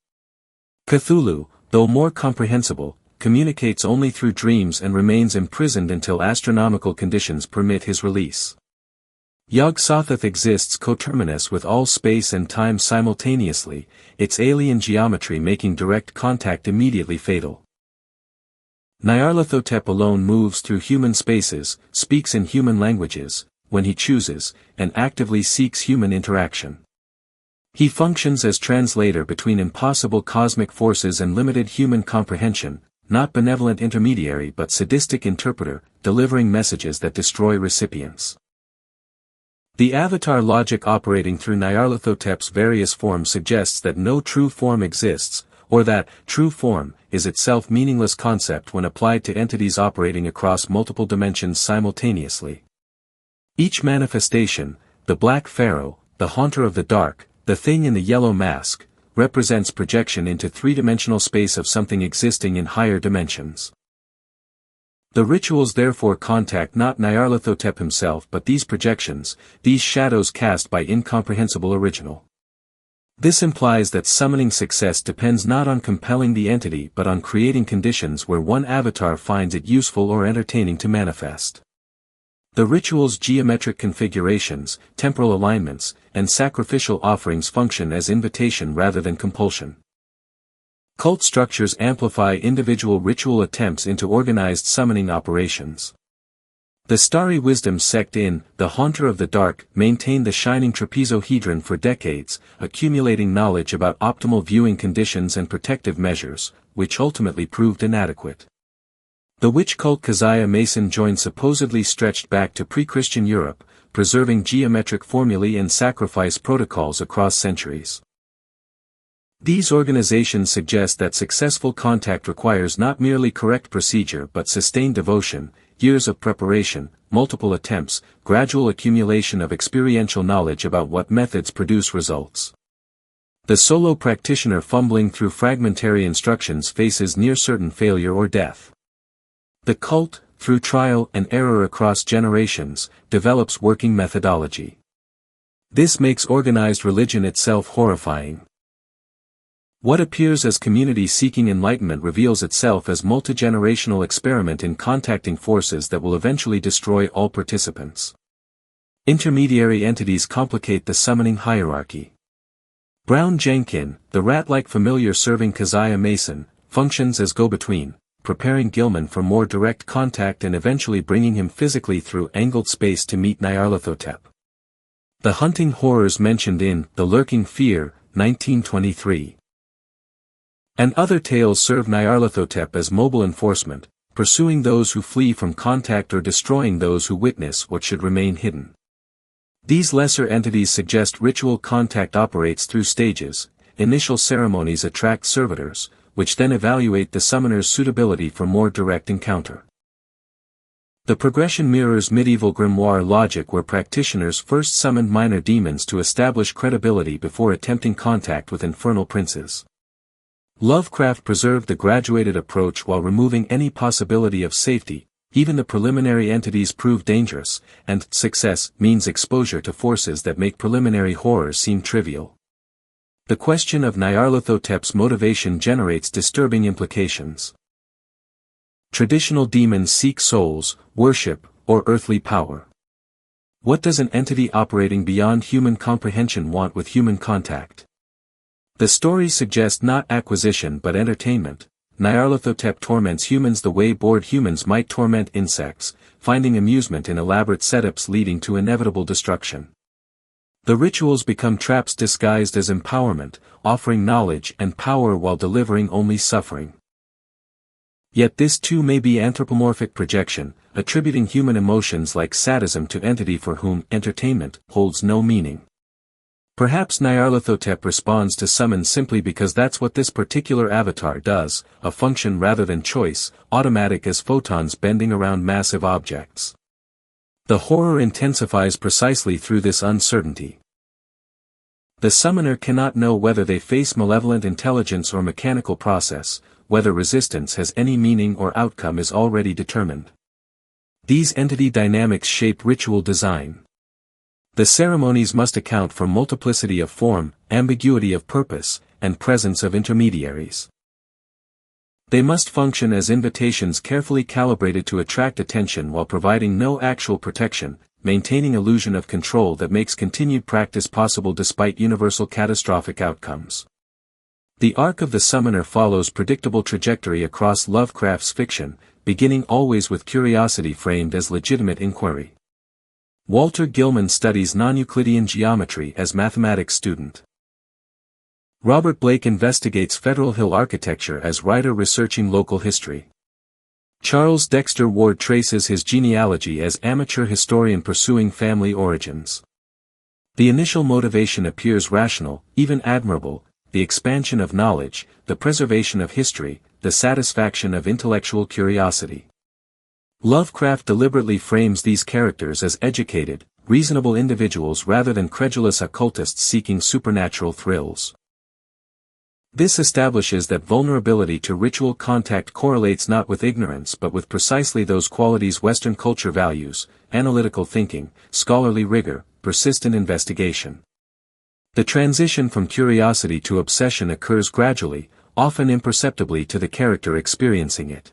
Cthulhu, though more comprehensible, communicates only through dreams and remains imprisoned until astronomical conditions permit his release. Yog-Sothoth exists coterminous with all space and time simultaneously, its alien geometry making direct contact immediately fatal. Nyarlathotep alone moves through human spaces, speaks in human languages, when he chooses, and actively seeks human interaction. He functions as translator between impossible cosmic forces and limited human comprehension, not benevolent intermediary but sadistic interpreter, delivering messages that destroy recipients. The avatar logic operating through Nyarlathotep's various forms suggests that no true form exists, or that true form is itself meaningless concept when applied to entities operating across multiple dimensions simultaneously. Each manifestation, the Black Pharaoh, the Haunter of the Dark, the Thing in the Yellow Mask, represents projection into three-dimensional space of something existing in higher dimensions. The rituals therefore contact not Nyarlathotep himself but these projections, these shadows cast by incomprehensible original. This implies that summoning success depends not on compelling the entity but on creating conditions where one avatar finds it useful or entertaining to manifest. The ritual's geometric configurations, temporal alignments, and sacrificial offerings function as invitation rather than compulsion. Cult structures amplify individual ritual attempts into organized summoning operations. The Starry Wisdom sect in The Haunter of the Dark maintained the shining trapezohedron for decades, accumulating knowledge about optimal viewing conditions and protective measures, which ultimately proved inadequate. The witch cult Keziah Mason joined supposedly stretched back to pre-Christian Europe, preserving geometric formulae and sacrifice protocols across centuries. These organizations suggest that successful contact requires not merely correct procedure but sustained devotion, years of preparation, multiple attempts, gradual accumulation of experiential knowledge about what methods produce results. The solo practitioner fumbling through fragmentary instructions faces near-certain failure or death. The cult, through trial and error across generations, develops working methodology. This makes organized religion itself horrifying. What appears as community seeking enlightenment reveals itself as multi-generational experiment in contacting forces that will eventually destroy all participants. Intermediary entities complicate the summoning hierarchy. Brown Jenkin, the rat-like familiar serving Keziah Mason, functions as go-between, preparing Gilman for more direct contact and eventually bringing him physically through angled space to meet Nyarlathotep. The hunting horrors mentioned in The Lurking Fear, 1923. And other tales serve Nyarlathotep as mobile enforcement, pursuing those who flee from contact or destroying those who witness what should remain hidden. These lesser entities suggest ritual contact operates through stages. Initial ceremonies attract servitors, which then evaluate the summoner's suitability for more direct encounter. The progression mirrors medieval grimoire logic where practitioners first summoned minor demons to establish credibility before attempting contact with infernal princes. Lovecraft preserved the graduated approach while removing any possibility of safety. Even the preliminary entities prove dangerous, and success means exposure to forces that make preliminary horrors seem trivial. The question of Nyarlathotep's motivation generates disturbing implications. Traditional demons seek souls, worship, or earthly power. What does an entity operating beyond human comprehension want with human contact? The stories suggest not acquisition but entertainment. Nyarlathotep torments humans the way bored humans might torment insects, finding amusement in elaborate setups leading to inevitable destruction. The rituals become traps disguised as empowerment, offering knowledge and power while delivering only suffering. Yet this too may be anthropomorphic projection, attributing human emotions like sadism to entity for whom entertainment holds no meaning. Perhaps Nyarlathotep responds to summons simply because that's what this particular avatar does, a function rather than choice, automatic as photons bending around massive objects. The horror intensifies precisely through this uncertainty. The summoner cannot know whether they face malevolent intelligence or mechanical process, whether resistance has any meaning or outcome is already determined. These entity dynamics shape ritual design. The ceremonies must account for multiplicity of form, ambiguity of purpose, and presence of intermediaries. They must function as invitations carefully calibrated to attract attention while providing no actual protection, maintaining illusion of control that makes continued practice possible despite universal catastrophic outcomes. The arc of the summoner follows predictable trajectory across Lovecraft's fiction, beginning always with curiosity framed as legitimate inquiry. Walter Gilman studies non-Euclidean geometry as mathematics student. Robert Blake investigates Federal Hill architecture as writer researching local history. Charles Dexter Ward traces his genealogy as amateur historian pursuing family origins. The initial motivation appears rational, even admirable, the expansion of knowledge, the preservation of history, the satisfaction of intellectual curiosity. Lovecraft deliberately frames these characters as educated, reasonable individuals rather than credulous occultists seeking supernatural thrills. This establishes that vulnerability to ritual contact correlates not with ignorance but with precisely those qualities Western culture values: analytical thinking, scholarly rigor, persistent investigation. The transition from curiosity to obsession occurs gradually, often imperceptibly to the character experiencing it.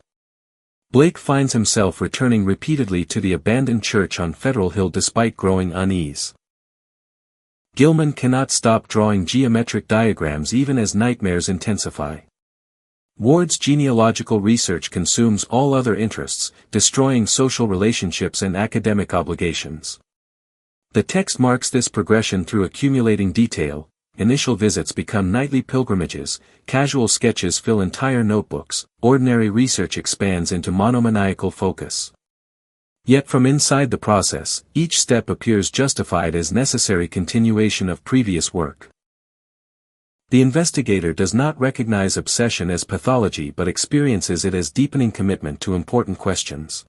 Blake finds himself returning repeatedly to the abandoned church on Federal Hill despite growing unease. Gilman cannot stop drawing geometric diagrams even as nightmares intensify. Ward's genealogical research consumes all other interests, destroying social relationships and academic obligations. The text marks this progression through accumulating detail. Initial visits become nightly pilgrimages, casual sketches fill entire notebooks, ordinary research expands into monomaniacal focus. Yet from inside the process, each step appears justified as necessary continuation of previous work. The investigator does not recognize obsession as pathology but experiences it as deepening commitment to important questions.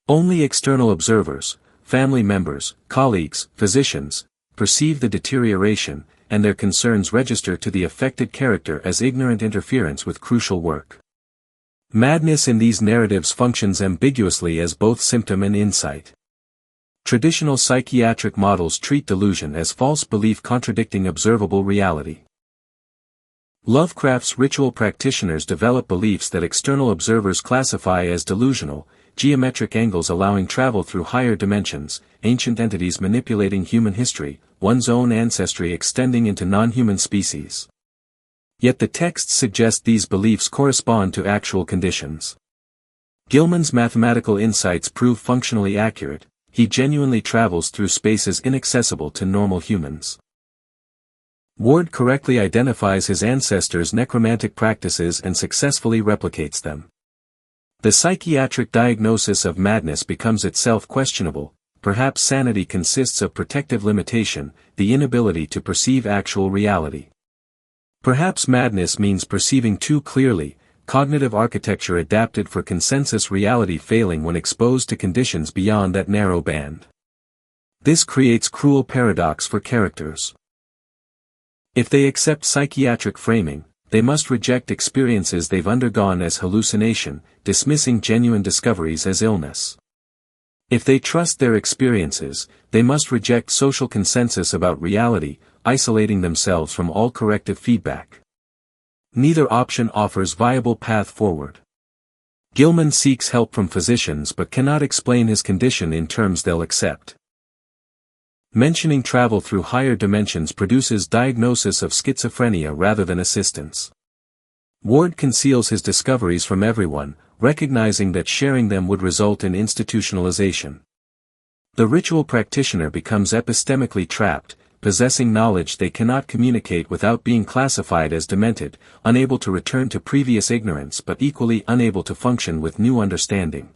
Only external observers, family members, colleagues, physicians, perceive the deterioration, and their concerns register to the affected character as ignorant interference with crucial work. Madness in these narratives functions ambiguously as both symptom and insight. Traditional psychiatric models treat delusion as false belief contradicting observable reality. Lovecraft's ritual practitioners develop beliefs that external observers classify as delusional: geometric angles allowing travel through higher dimensions, ancient entities manipulating human history, one's own ancestry extending into non-human species. Yet the texts suggest these beliefs correspond to actual conditions. Gilman's mathematical insights prove functionally accurate: he genuinely travels through spaces inaccessible to normal humans. Ward correctly identifies his ancestors' necromantic practices and successfully replicates them. The psychiatric diagnosis of madness becomes itself questionable. Perhaps sanity consists of protective limitation, the inability to perceive actual reality. Perhaps madness means perceiving too clearly, cognitive architecture adapted for consensus reality failing when exposed to conditions beyond that narrow band. This creates cruel paradox for characters. If they accept psychiatric framing, they must reject experiences they've undergone as hallucination, dismissing genuine discoveries as illness. If they trust their experiences, they must reject social consensus about reality, isolating themselves from all corrective feedback. Neither option offers viable path forward. Gilman seeks help from physicians but cannot explain his condition in terms they'll accept. Mentioning travel through higher dimensions produces diagnosis of schizophrenia rather than assistance. Ward conceals his discoveries from everyone, recognizing that sharing them would result in institutionalization. The ritual practitioner becomes epistemically trapped, possessing knowledge they cannot communicate without being classified as demented, unable to return to previous ignorance but equally unable to function with new understanding.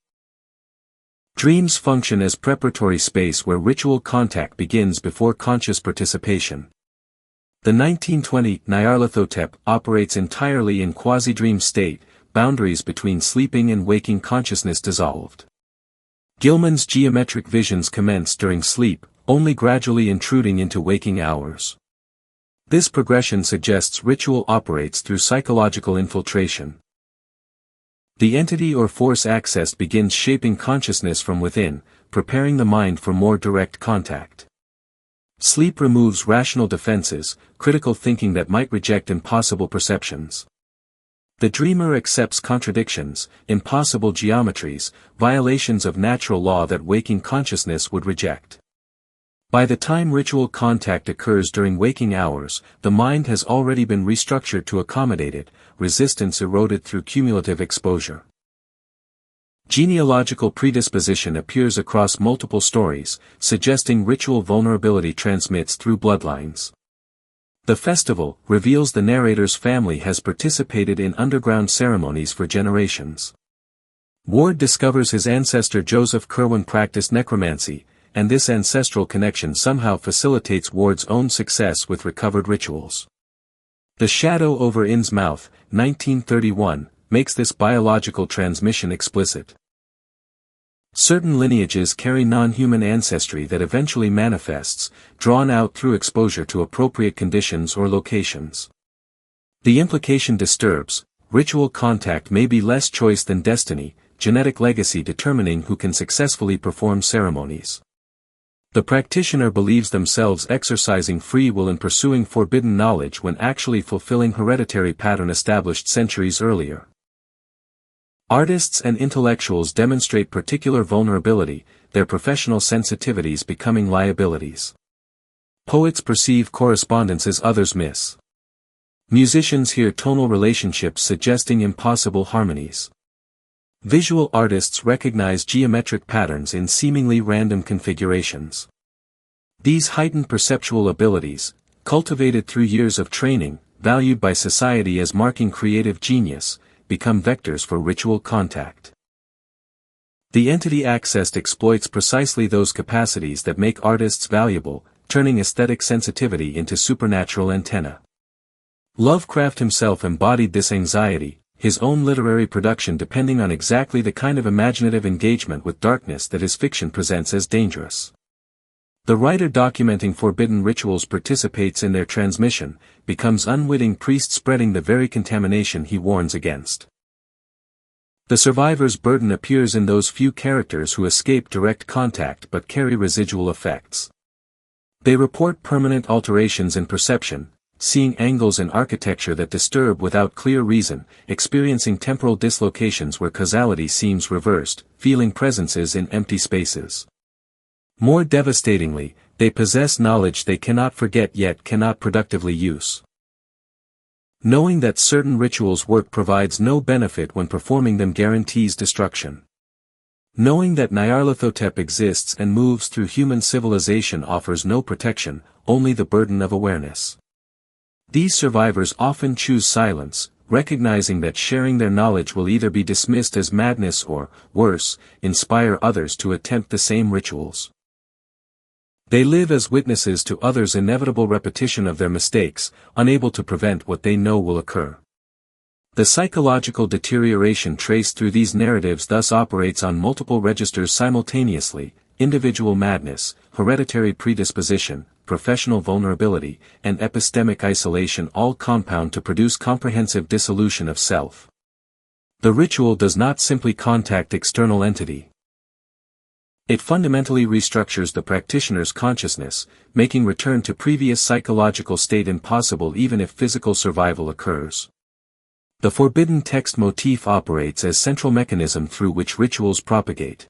Dreams function as preparatory space where ritual contact begins before conscious participation. The 1920 Nyarlathotep operates entirely in quasi-dream state, boundaries between sleeping and waking consciousness dissolved. Gilman's geometric visions commence during sleep, only gradually intruding into waking hours. This progression suggests ritual operates through psychological infiltration. The entity or force accessed begins shaping consciousness from within, preparing the mind for more direct contact. Sleep removes rational defenses, critical thinking that might reject impossible perceptions. The dreamer accepts contradictions, impossible geometries, violations of natural law that waking consciousness would reject. By the time ritual contact occurs during waking hours, the mind has already been restructured to accommodate it, resistance eroded through cumulative exposure. Genealogical predisposition appears across multiple stories, suggesting ritual vulnerability transmits through bloodlines. The festival reveals the narrator's family has participated in underground ceremonies for generations. Ward discovers his ancestor Joseph Kerwin practiced necromancy, and this ancestral connection somehow facilitates Ward's own success with recovered rituals. The Shadow over Innsmouth, 1931, makes this biological transmission explicit. Certain lineages carry non-human ancestry that eventually manifests, drawn out through exposure to appropriate conditions or locations. The implication disturbs: ritual contact may be less choice than destiny, genetic legacy determining who can successfully perform ceremonies. The practitioner believes themselves exercising free will in pursuing forbidden knowledge when actually fulfilling hereditary pattern established centuries earlier. Artists and intellectuals demonstrate particular vulnerability, their professional sensitivities becoming liabilities. Poets perceive correspondences others miss. Musicians hear tonal relationships suggesting impossible harmonies. Visual artists recognize geometric patterns in seemingly random configurations. These heightened perceptual abilities, cultivated through years of training, valued by society as marking creative genius, become vectors for ritual contact. The entity accessed exploits precisely those capacities that make artists valuable, turning aesthetic sensitivity into supernatural antenna. Lovecraft himself embodied this anxiety, his own literary production depending on exactly the kind of imaginative engagement with darkness that his fiction presents as dangerous. The writer documenting forbidden rituals participates in their transmission, becomes unwitting priest spreading the very contamination he warns against. The survivor's burden appears in those few characters who escape direct contact but carry residual effects. They report permanent alterations in perception, seeing angles in architecture that disturb without clear reason, experiencing temporal dislocations where causality seems reversed, feeling presences in empty spaces. More devastatingly, they possess knowledge they cannot forget yet cannot productively use. Knowing that certain rituals work provides no benefit when performing them guarantees destruction. Knowing that Nyarlathotep exists and moves through human civilization offers no protection, only the burden of awareness. These survivors often choose silence, recognizing that sharing their knowledge will either be dismissed as madness or, worse, inspire others to attempt the same rituals. They live as witnesses to others' inevitable repetition of their mistakes, unable to prevent what they know will occur. The psychological deterioration traced through these narratives thus operates on multiple registers simultaneously: individual madness, hereditary predisposition, professional vulnerability, and epistemic isolation, all compound to produce comprehensive dissolution of self. The ritual does not simply contact external entity. It fundamentally restructures the practitioner's consciousness, making return to previous psychological state impossible even if physical survival occurs. The forbidden text motif operates as central mechanism through which rituals propagate.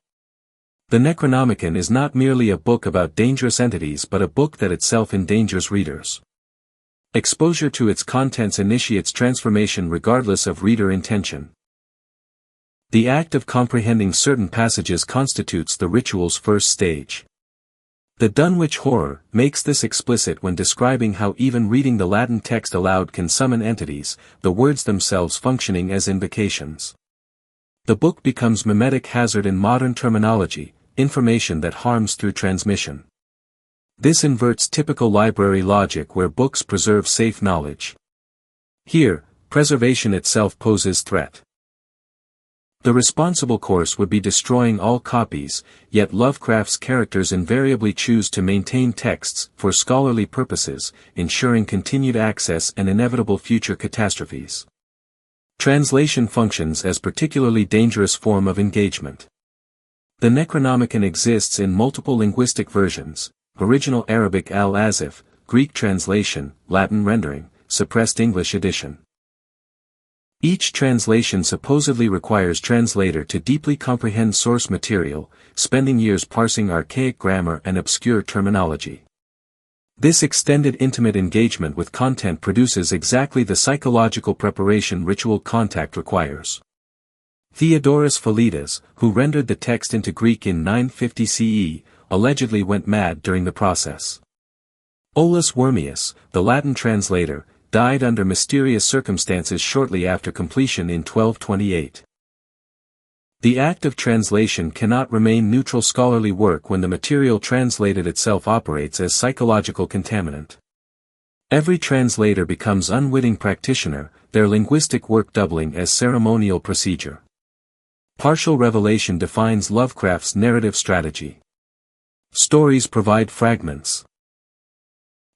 The Necronomicon is not merely a book about dangerous entities but a book that itself endangers readers. Exposure to its contents initiates transformation regardless of reader intention. The act of comprehending certain passages constitutes the ritual's first stage. The Dunwich Horror makes this explicit when describing how even reading the Latin text aloud can summon entities, the words themselves functioning as invocations. The book becomes mimetic hazard in modern terminology, information that harms through transmission. This inverts typical library logic where books preserve safe knowledge. Here, preservation itself poses threat. The responsible course would be destroying all copies, yet Lovecraft's characters invariably choose to maintain texts for scholarly purposes, ensuring continued access and inevitable future catastrophes. Translation functions as particularly dangerous form of engagement. The Necronomicon exists in multiple linguistic versions: original Arabic al-Azif, Greek translation, Latin rendering, suppressed English edition. Each translation supposedly requires translator to deeply comprehend source material, spending years parsing archaic grammar and obscure terminology. This extended intimate engagement with content produces exactly the psychological preparation ritual contact requires. Theodorus Philidas, who rendered the text into Greek in 950 CE, allegedly went mad during the process. Olaus Wormius, the Latin translator, died under mysterious circumstances shortly after completion in 1228. The act of translation cannot remain neutral scholarly work when the material translated itself operates as psychological contaminant. Every translator becomes unwitting practitioner, their linguistic work doubling as ceremonial procedure. Partial revelation defines Lovecraft's narrative strategy. Stories provide fragments.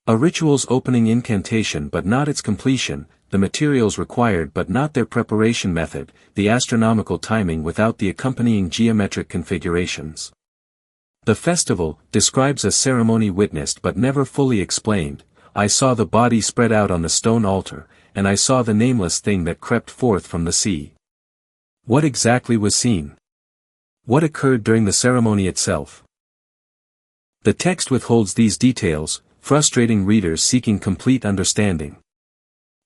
A ritual's opening incantation but not its completion, the materials required but not their preparation method, the astronomical timing without the accompanying geometric configurations. The festival describes a ceremony witnessed but never fully explained. I saw the body spread out on the stone altar, and I saw the nameless thing that crept forth from the sea. What exactly was seen? What occurred during the ceremony itself? The text withholds these details, frustrating readers seeking complete understanding.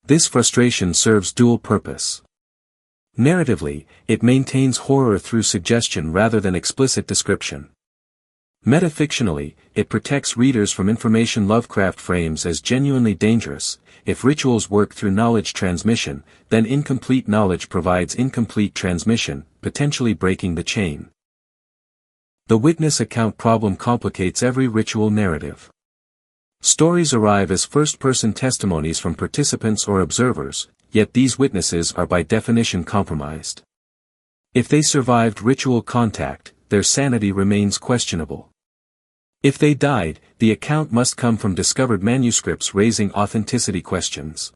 This frustration serves dual purpose. Narratively, it maintains horror through suggestion rather than explicit description. Metafictionally, it protects readers from information Lovecraft frames as genuinely dangerous. If rituals work through knowledge transmission, then incomplete knowledge provides incomplete transmission, potentially breaking the chain. The witness account problem complicates every ritual narrative. Stories arrive as first-person testimonies from participants or observers, yet these witnesses are by definition compromised. If they survived ritual contact, their sanity remains questionable. If they died, the account must come from discovered manuscripts raising authenticity questions.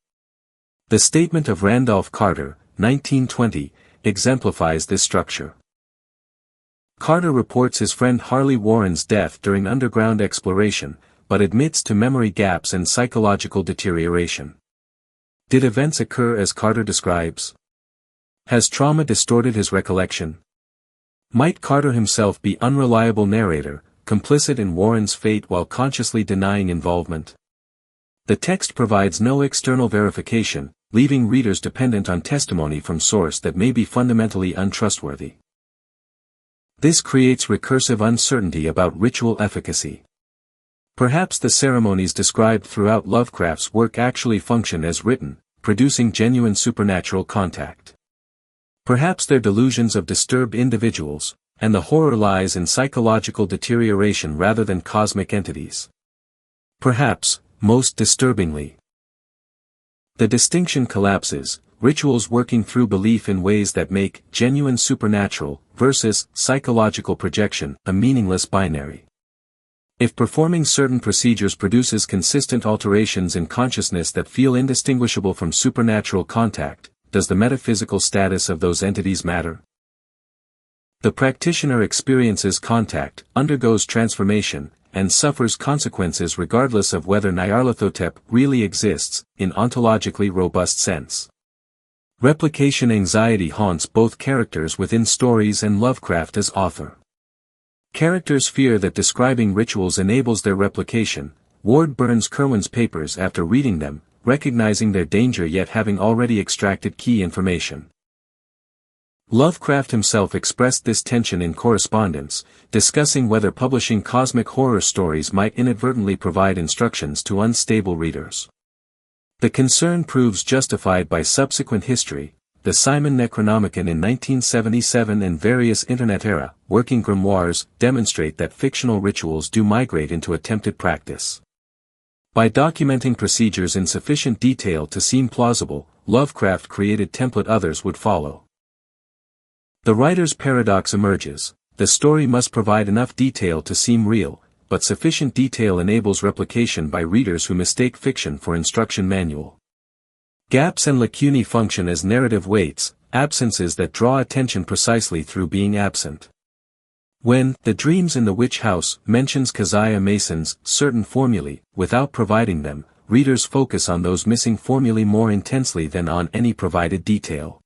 The statement of Randolph Carter, 1920, exemplifies this structure. Carter reports his friend Harley Warren's death during underground exploration, but admits to memory gaps and psychological deterioration. Did events occur as Carter describes? Has trauma distorted his recollection? Might Carter himself be unreliable narrator, complicit in Warren's fate while consciously denying involvement? The text provides no external verification, leaving readers dependent on testimony from source that may be fundamentally untrustworthy. This creates recursive uncertainty about ritual efficacy. Perhaps the ceremonies described throughout Lovecraft's work actually function as written, producing genuine supernatural contact. Perhaps they're delusions of disturbed individuals, and the horror lies in psychological deterioration rather than cosmic entities. Perhaps, most disturbingly, the distinction collapses, rituals working through belief in ways that make genuine supernatural versus psychological projection a meaningless binary. If performing certain procedures produces consistent alterations in consciousness that feel indistinguishable from supernatural contact, does the metaphysical status of those entities matter? The practitioner experiences contact, undergoes transformation, and suffers consequences regardless of whether Nyarlathotep really exists, in ontologically robust sense. Replication anxiety haunts both characters within stories and Lovecraft as author. Characters fear that describing rituals enables their replication. Ward burns Kerwin's papers after reading them, recognizing their danger yet having already extracted key information. Lovecraft himself expressed this tension in correspondence, discussing whether publishing cosmic horror stories might inadvertently provide instructions to unstable readers. The concern proves justified by subsequent history. The Simon Necronomicon in 1977 and various Internet-era working grimoires demonstrate that fictional rituals do migrate into attempted practice. By documenting procedures in sufficient detail to seem plausible, Lovecraft created template others would follow. The writer's paradox emerges: the story must provide enough detail to seem real, but sufficient detail enables replication by readers who mistake fiction for instruction manual. Gaps and lacunae function as narrative weights, absences that draw attention precisely through being absent. When The Dreams in the Witch House mentions Keziah Mason's certain formulae, without providing them, readers focus on those missing formulae more intensely than on any provided detail.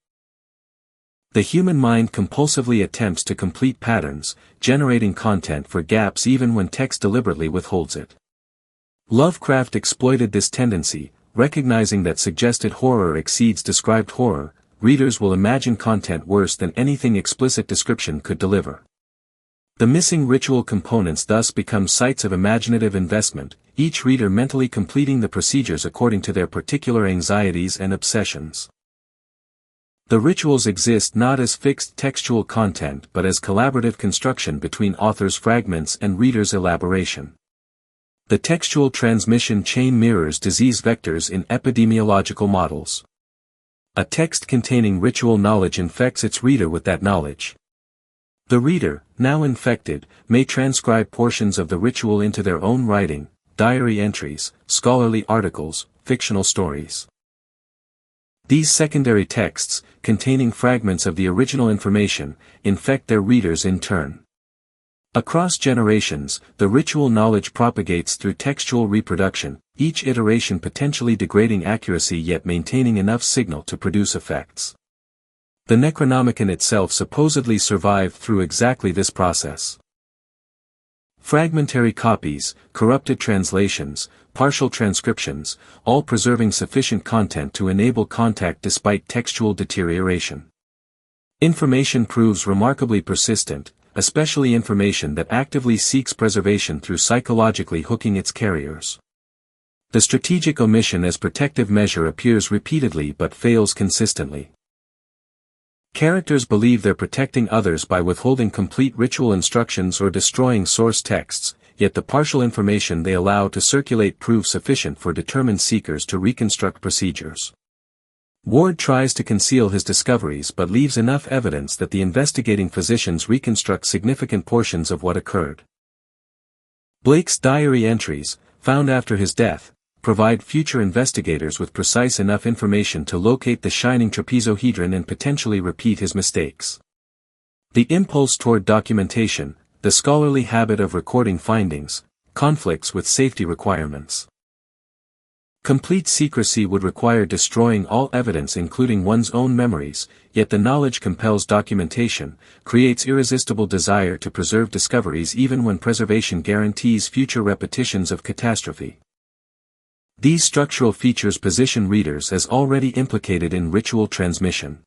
The human mind compulsively attempts to complete patterns, generating content for gaps even when text deliberately withholds it. Lovecraft exploited this tendency, recognizing that suggested horror exceeds described horror. Readers will imagine content worse than anything explicit description could deliver. The missing ritual components thus become sites of imaginative investment, each reader mentally completing the procedures according to their particular anxieties and obsessions. The rituals exist not as fixed textual content but as collaborative construction between author's fragments and reader's elaboration. The textual transmission chain mirrors disease vectors in epidemiological models. A text containing ritual knowledge infects its reader with that knowledge. The reader, now infected, may transcribe portions of the ritual into their own writing, diary entries, scholarly articles, fictional stories. These secondary texts, containing fragments of the original information, infect their readers in turn. Across generations, the ritual knowledge propagates through textual reproduction, each iteration potentially degrading accuracy yet maintaining enough signal to produce effects. The Necronomicon itself supposedly survived through exactly this process. Fragmentary copies, corrupted translations, partial transcriptions, all preserving sufficient content to enable contact despite textual deterioration. Information proves remarkably persistent, especially information that actively seeks preservation through psychologically hooking its carriers. The strategic omission as protective measure appears repeatedly but fails consistently. Characters believe they're protecting others by withholding complete ritual instructions or destroying source texts, yet the partial information they allow to circulate proves sufficient for determined seekers to reconstruct procedures. Ward tries to conceal his discoveries but leaves enough evidence that the investigating physicians reconstruct significant portions of what occurred. Blake's diary entries, found after his death, provide future investigators with precise enough information to locate the shining trapezohedron and potentially repeat his mistakes. The impulse toward documentation, the scholarly habit of recording findings, conflicts with safety requirements. Complete secrecy would require destroying all evidence including one's own memories, yet the knowledge compels documentation, creates irresistible desire to preserve discoveries even when preservation guarantees future repetitions of catastrophe. These structural features position readers as already implicated in ritual transmission.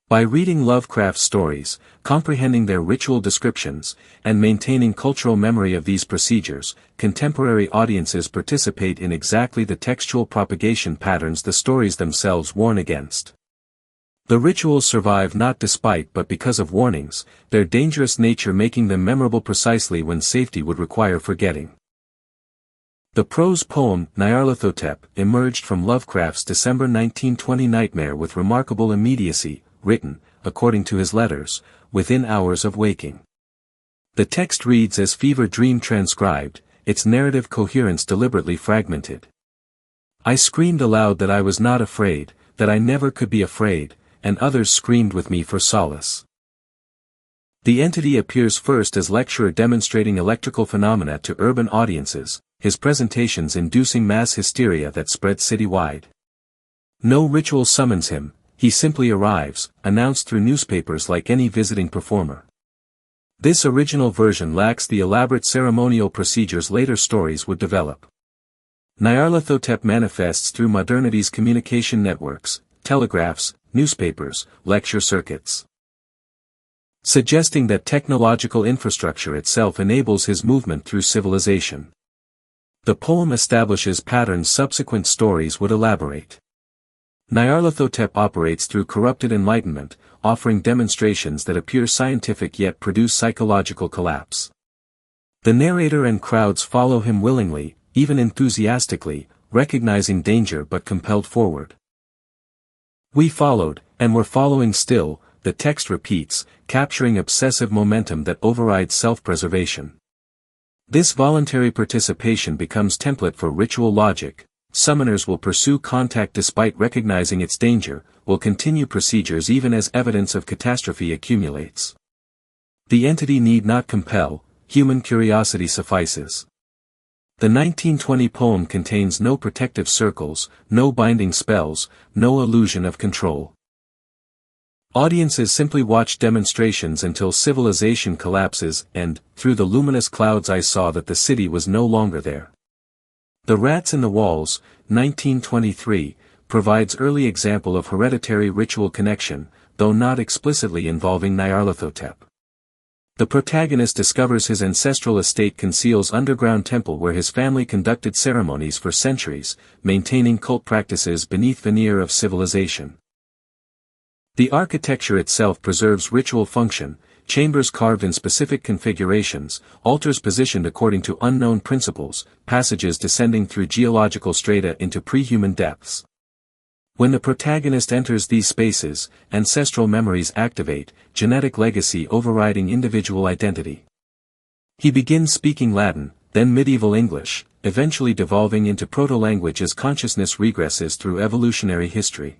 By reading Lovecraft's stories, comprehending their ritual descriptions, and maintaining cultural memory of these procedures, contemporary audiences participate in exactly the textual propagation patterns the stories themselves warn against. The rituals survive not despite but because of warnings, their dangerous nature making them memorable precisely when safety would require forgetting. The prose poem, Nyarlathotep, emerged from Lovecraft's December 1920 nightmare with remarkable immediacy, written, according to his letters, within hours of waking. The text reads as fever dream transcribed, its narrative coherence deliberately fragmented. I screamed aloud that I was not afraid, that I never could be afraid, and others screamed with me for solace. The entity appears first as lecturer demonstrating electrical phenomena to urban audiences, his presentations inducing mass hysteria that spreads citywide. No ritual summons him, he simply arrives, announced through newspapers like any visiting performer. This original version lacks the elaborate ceremonial procedures later stories would develop. Nyarlathotep manifests through modernity's communication networks, telegraphs, newspapers, lecture circuits. Suggesting that technological infrastructure itself enables his movement through civilization. The poem establishes patterns subsequent stories would elaborate. Nyarlathotep operates through corrupted enlightenment, offering demonstrations that appear scientific yet produce psychological collapse. The narrator and crowds follow him willingly, even enthusiastically, recognizing danger but compelled forward. We followed, and were following still, the text repeats, capturing obsessive momentum that overrides self-preservation. This voluntary participation becomes template for ritual logic. Summoners will pursue contact despite recognizing its danger, will continue procedures even as evidence of catastrophe accumulates. The entity need not compel, human curiosity suffices. The 1920 poem contains no protective circles, no binding spells, no illusion of control. Audiences simply watch demonstrations until civilization collapses and, through the luminous clouds I saw that the city was no longer there. The Rats in the Walls, 1923, provides early example of hereditary ritual connection, though not explicitly involving Nyarlathotep. The protagonist discovers his ancestral estate conceals underground temple where his family conducted ceremonies for centuries, maintaining cult practices beneath veneer of civilization. The architecture itself preserves ritual function, chambers carved in specific configurations, altars positioned according to unknown principles, passages descending through geological strata into pre-human depths. When the protagonist enters these spaces, ancestral memories activate, genetic legacy overriding individual identity. He begins speaking Latin, then medieval English, eventually devolving into proto-language as consciousness regresses through evolutionary history.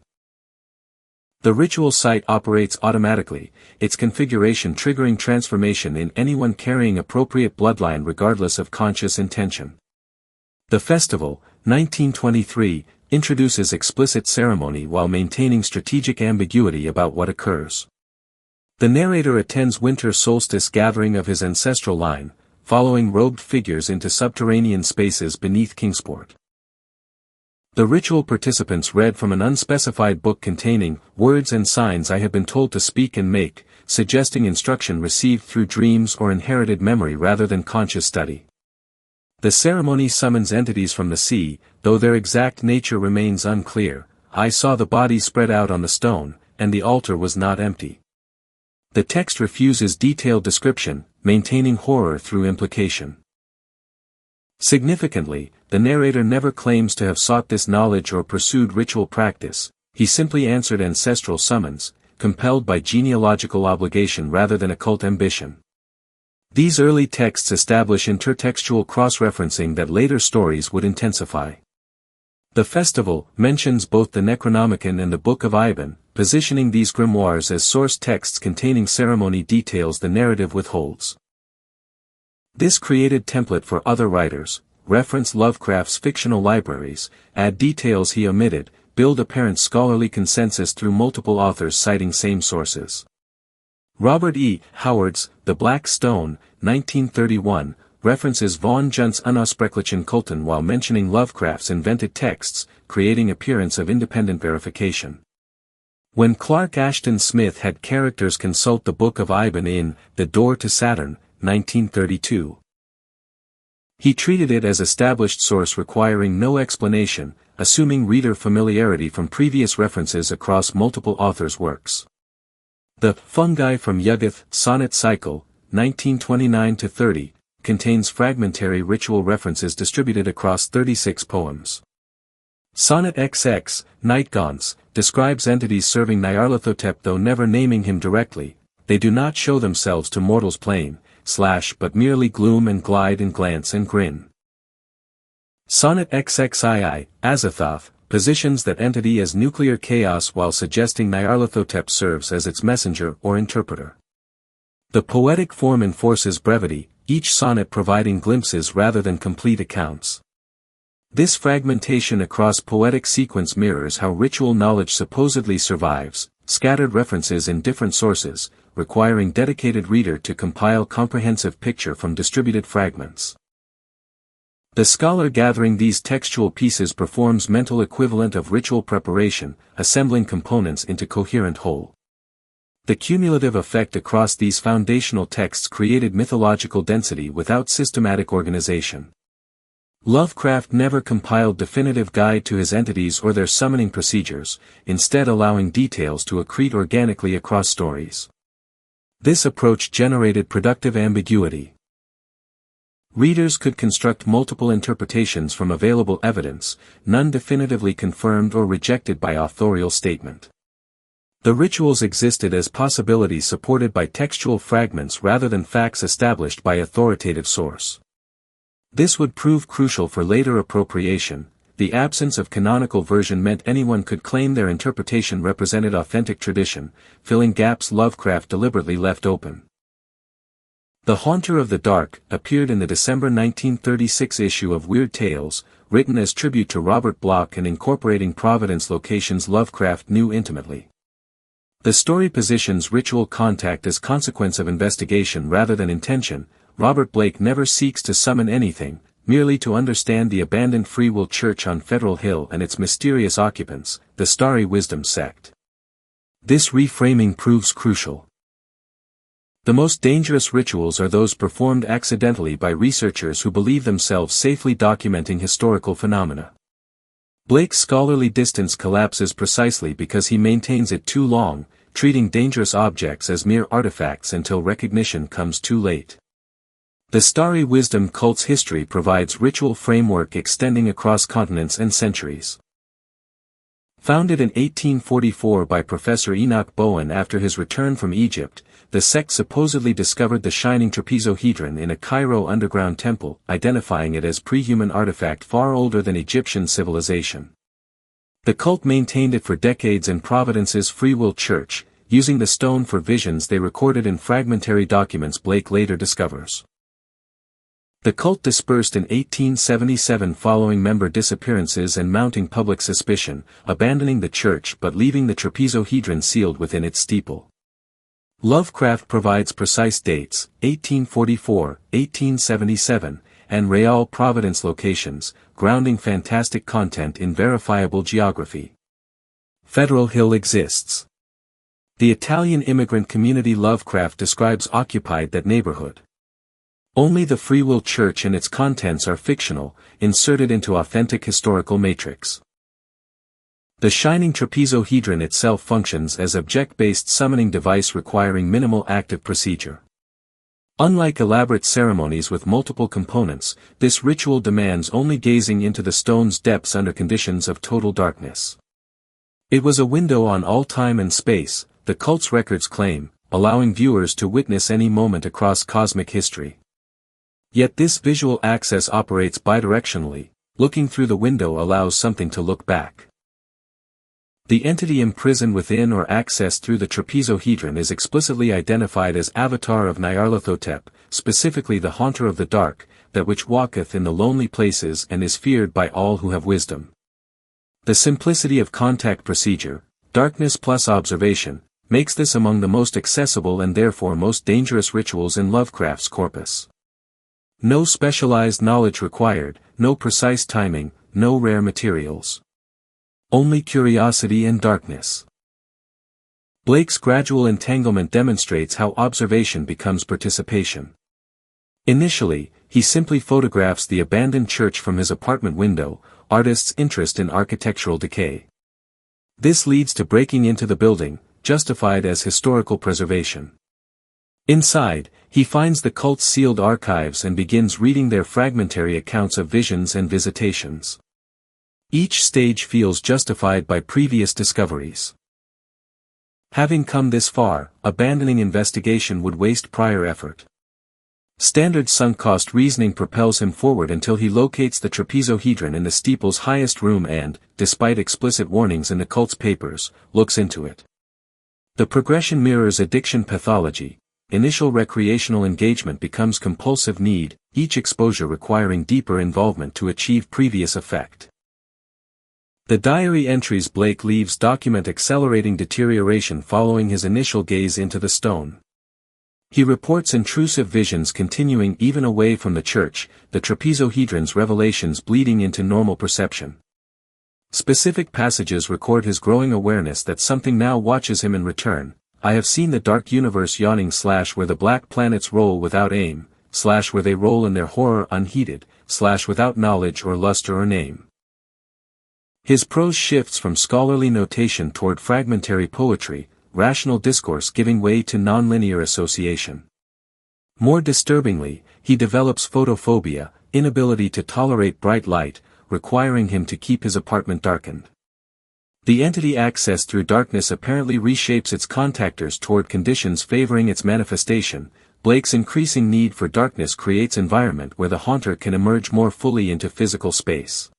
The ritual site operates automatically, its configuration triggering transformation in anyone carrying appropriate bloodline regardless of conscious intention. The festival, 1923, introduces explicit ceremony while maintaining strategic ambiguity about what occurs. The narrator attends winter solstice gathering of his ancestral line, following robed figures into subterranean spaces beneath Kingsport. The ritual participants read from an unspecified book containing words and signs I have been told to speak and make, suggesting instruction received through dreams or inherited memory rather than conscious study. The ceremony summons entities from the sea, though their exact nature remains unclear. I saw the body spread out on the stone, and the altar was not empty. The text refuses detailed description, maintaining horror through implication. Significantly, the narrator never claims to have sought this knowledge or pursued ritual practice, he simply answered ancestral summons, compelled by genealogical obligation rather than occult ambition. These early texts establish intertextual cross-referencing that later stories would intensify. The festival mentions both the Necronomicon and the Book of Iban, positioning these grimoires as source texts containing ceremony details the narrative withholds. This created template for other writers, reference Lovecraft's fictional libraries, add details he omitted, build apparent scholarly consensus through multiple authors citing same sources. Robert E. Howard's The Black Stone, 1931, references von Junt's Unspeakable Kulten while mentioning Lovecraft's invented texts, creating appearance of independent verification. When Clark Ashton Smith had characters consult the Book of Iban in The Door to Saturn, 1932. He treated it as established source requiring no explanation, assuming reader familiarity from previous references across multiple authors' works. The Fungi from Yuggoth Sonnet Cycle, 1929-30, contains fragmentary ritual references distributed across 36 poems. Sonnet XX, Night Gaunts, describes entities serving Nyarlathotep though never naming him directly, they do not show themselves to mortals plain, but merely gloom and glide and glance and grin. Sonnet XXII, Azathoth, positions that entity as nuclear chaos while suggesting Nyarlathotep serves as its messenger or interpreter. The poetic form enforces brevity, each sonnet providing glimpses rather than complete accounts. This fragmentation across poetic sequence mirrors how ritual knowledge supposedly survives, scattered references in different sources, requiring dedicated reader to compile comprehensive picture from distributed fragments. The scholar gathering these textual pieces performs mental equivalent of ritual preparation, assembling components into coherent whole. The cumulative effect across these foundational texts created mythological density without systematic organization. Lovecraft never compiled definitive guide to his entities or their summoning procedures, instead allowing details to accrete organically across stories. This approach generated productive ambiguity. Readers could construct multiple interpretations from available evidence, none definitively confirmed or rejected by authorial statement. The rituals existed as possibilities supported by textual fragments rather than facts established by authoritative source. This would prove crucial for later appropriation. The absence of canonical version meant anyone could claim their interpretation represented authentic tradition, filling gaps Lovecraft deliberately left open. The Haunter of the Dark appeared in the December 1936 issue of Weird Tales, written as tribute to Robert Bloch and incorporating Providence locations Lovecraft knew intimately. The story positions ritual contact as consequence of investigation rather than intention. Robert Blake never seeks to summon anything, merely to understand the abandoned Free Will Church on Federal Hill and its mysterious occupants, the Starry Wisdom sect. This reframing proves crucial. The most dangerous rituals are those performed accidentally by researchers who believe themselves safely documenting historical phenomena. Blake's scholarly distance collapses precisely because he maintains it too long, treating dangerous objects as mere artifacts until recognition comes too late. The Starry Wisdom cult's history provides ritual framework extending across continents and centuries. Founded in 1844 by Professor Enoch Bowen after his return from Egypt, the sect supposedly discovered the shining trapezohedron in a Cairo underground temple, identifying it as pre-human artifact far older than Egyptian civilization. The cult maintained it for decades in Providence's Free Will Church, using the stone for visions they recorded in fragmentary documents Blake later discovers. The cult dispersed in 1877 following member disappearances and mounting public suspicion, abandoning the church but leaving the trapezohedron sealed within its steeple. Lovecraft provides precise dates, 1844, 1877, and Real Providence locations, grounding fantastic content in verifiable geography. Federal Hill exists. The Italian immigrant community Lovecraft describes occupied that neighborhood. Only the Free Will Church and its contents are fictional, inserted into authentic historical matrix. The shining trapezohedron itself functions as object-based summoning device requiring minimal active procedure. Unlike elaborate ceremonies with multiple components, this ritual demands only gazing into the stone's depths under conditions of total darkness. It was a window on all time and space, the cult's records claim, allowing viewers to witness any moment across cosmic history. Yet this visual access operates bidirectionally, looking through the window allows something to look back. The entity imprisoned within or accessed through the trapezohedron is explicitly identified as Avatar of Nyarlathotep, specifically the Haunter of the Dark, that which walketh in the lonely places and is feared by all who have wisdom. The simplicity of contact procedure, darkness plus observation, makes this among the most accessible and therefore most dangerous rituals in Lovecraft's corpus. No specialized knowledge required, no precise timing, no rare materials. Only curiosity and darkness. Blake's gradual entanglement demonstrates how observation becomes participation. Initially, he simply photographs the abandoned church from his apartment window, artist's interest in architectural decay. This leads to breaking into the building, justified as historical preservation. Inside, he finds the cult's sealed archives and begins reading their fragmentary accounts of visions and visitations. Each stage feels justified by previous discoveries. Having come this far, abandoning investigation would waste prior effort. Standard sunk cost reasoning propels him forward until he locates the trapezohedron in the steeple's highest room and, despite explicit warnings in the cult's papers, looks into it. The progression mirrors addiction pathology. Initial recreational engagement becomes compulsive need, each exposure requiring deeper involvement to achieve previous effect. The diary entries Blake leaves document accelerating deterioration following his initial gaze into the stone. He reports intrusive visions continuing even away from the church, the trapezohedron's revelations bleeding into normal perception. Specific passages record his growing awareness that something now watches him in return. I have seen the dark universe yawning / where the black planets roll without aim, / where they roll in their horror unheeded, / without knowledge or luster or name. His prose shifts from scholarly notation toward fragmentary poetry, rational discourse giving way to nonlinear association. More disturbingly, he develops photophobia, inability to tolerate bright light, requiring him to keep his apartment darkened. The entity accessed through darkness apparently reshapes its contactors toward conditions favoring its manifestation. Blake's increasing need for darkness creates an environment where the haunter can emerge more fully into physical space.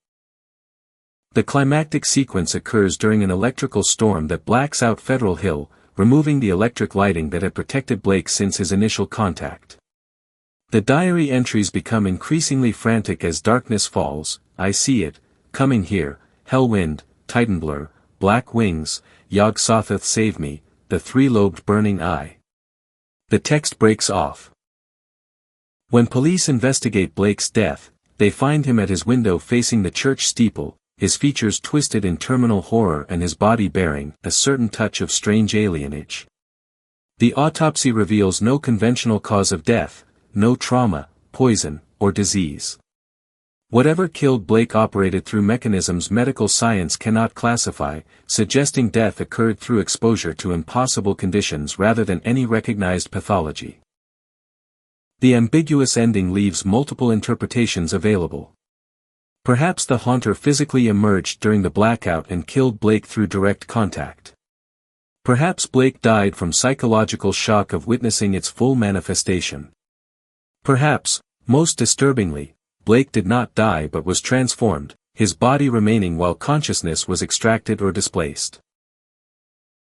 The climactic sequence occurs during an electrical storm that blacks out Federal Hill, removing the electric lighting that had protected Blake since his initial contact. The diary entries become increasingly frantic as darkness falls. I see it, coming here, Hellwind, Titanblur, Black Wings, Yog-Sothoth save me, the three-lobed burning eye. The text breaks off. When police investigate Blake's death, they find him at his window facing the church steeple, his features twisted in terminal horror and his body bearing a certain touch of strange alienage. The autopsy reveals no conventional cause of death, no trauma, poison, or disease. Whatever killed Blake operated through mechanisms medical science cannot classify, suggesting death occurred through exposure to impossible conditions rather than any recognized pathology. The ambiguous ending leaves multiple interpretations available. Perhaps the haunter physically emerged during the blackout and killed Blake through direct contact. Perhaps Blake died from psychological shock of witnessing its full manifestation. Perhaps, most disturbingly, Blake did not die but was transformed, his body remaining while consciousness was extracted or displaced.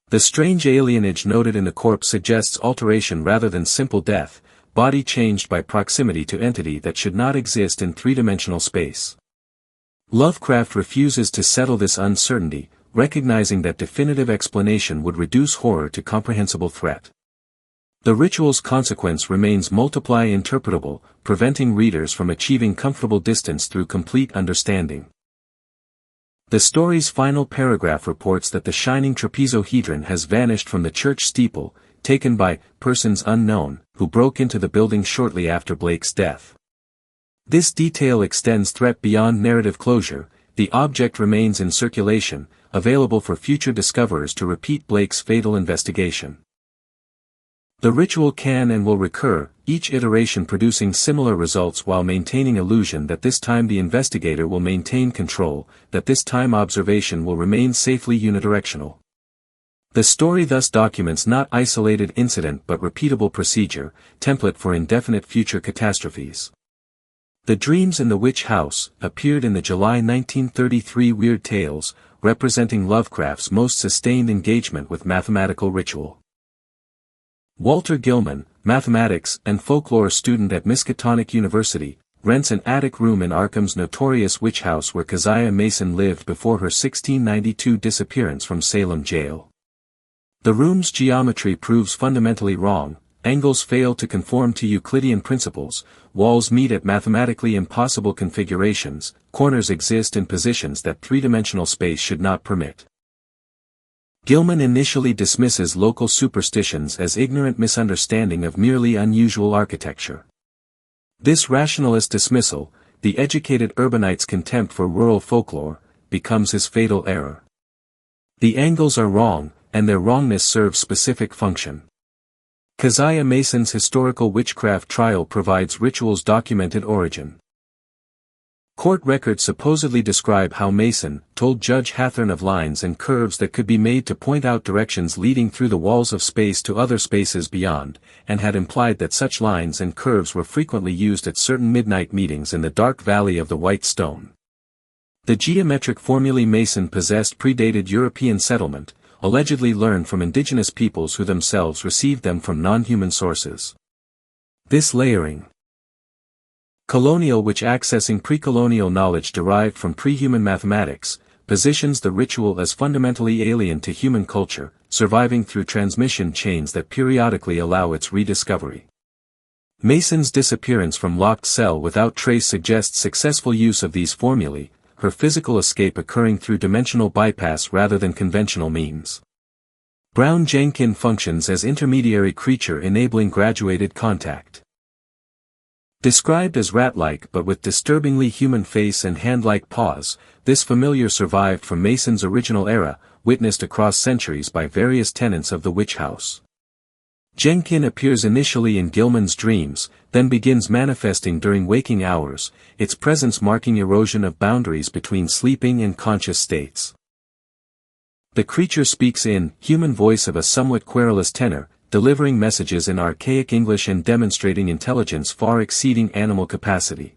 The strange alienage noted in the corpse suggests alteration rather than simple death, body changed by proximity to entity that should not exist in three-dimensional space. Lovecraft refuses to settle this uncertainty, recognizing that definitive explanation would reduce horror to comprehensible threat. The ritual's consequence remains multiply interpretable, preventing readers from achieving comfortable distance through complete understanding. The story's final paragraph reports that the shining trapezohedron has vanished from the church steeple, taken by persons unknown, who broke into the building shortly after Blake's death. This detail extends threat beyond narrative closure. The object remains in circulation, available for future discoverers to repeat Blake's fatal investigation. The ritual can and will recur, each iteration producing similar results while maintaining illusion that this time the investigator will maintain control, that this time observation will remain safely unidirectional. The story thus documents not isolated incident but repeatable procedure, template for indefinite future catastrophes. The Dreams in the Witch House appeared in the July 1933 Weird Tales, representing Lovecraft's most sustained engagement with mathematical ritual. Walter Gilman, mathematics and folklore student at Miskatonic University, rents an attic room in Arkham's notorious witch house where Keziah Mason lived before her 1692 disappearance from Salem jail. The room's geometry proves fundamentally wrong, angles fail to conform to Euclidean principles, walls meet at mathematically impossible configurations, corners exist in positions that three-dimensional space should not permit. Gilman initially dismisses local superstitions as ignorant misunderstanding of merely unusual architecture. This rationalist dismissal, the educated urbanite's contempt for rural folklore, becomes his fatal error. The angles are wrong, and their wrongness serves specific function. Keziah Mason's historical witchcraft trial provides ritual's documented origin. Court records supposedly describe how Mason told Judge Hathorne of lines and curves that could be made to point out directions leading through the walls of space to other spaces beyond, and had implied that such lines and curves were frequently used at certain midnight meetings in the dark valley of the White Stone. The geometric formulae Mason possessed predated European settlement, allegedly learned from indigenous peoples who themselves received them from non-human sources. This layering, colonial which accessing pre-colonial knowledge derived from pre-human mathematics, positions the ritual as fundamentally alien to human culture, surviving through transmission chains that periodically allow its rediscovery. Mason's disappearance from locked cell without trace suggests successful use of these formulae, her physical escape occurring through dimensional bypass rather than conventional means. Brown-Jenkin functions as intermediary creature enabling graduated contact. Described as rat-like but with disturbingly human face and hand-like paws, this familiar survived from Mason's original era, witnessed across centuries by various tenants of the witch house. Jenkin appears initially in Gilman's dreams, then begins manifesting during waking hours, its presence marking erosion of boundaries between sleeping and conscious states. The creature speaks in human voice of a somewhat querulous tenor, delivering messages in archaic English and demonstrating intelligence far exceeding animal capacity.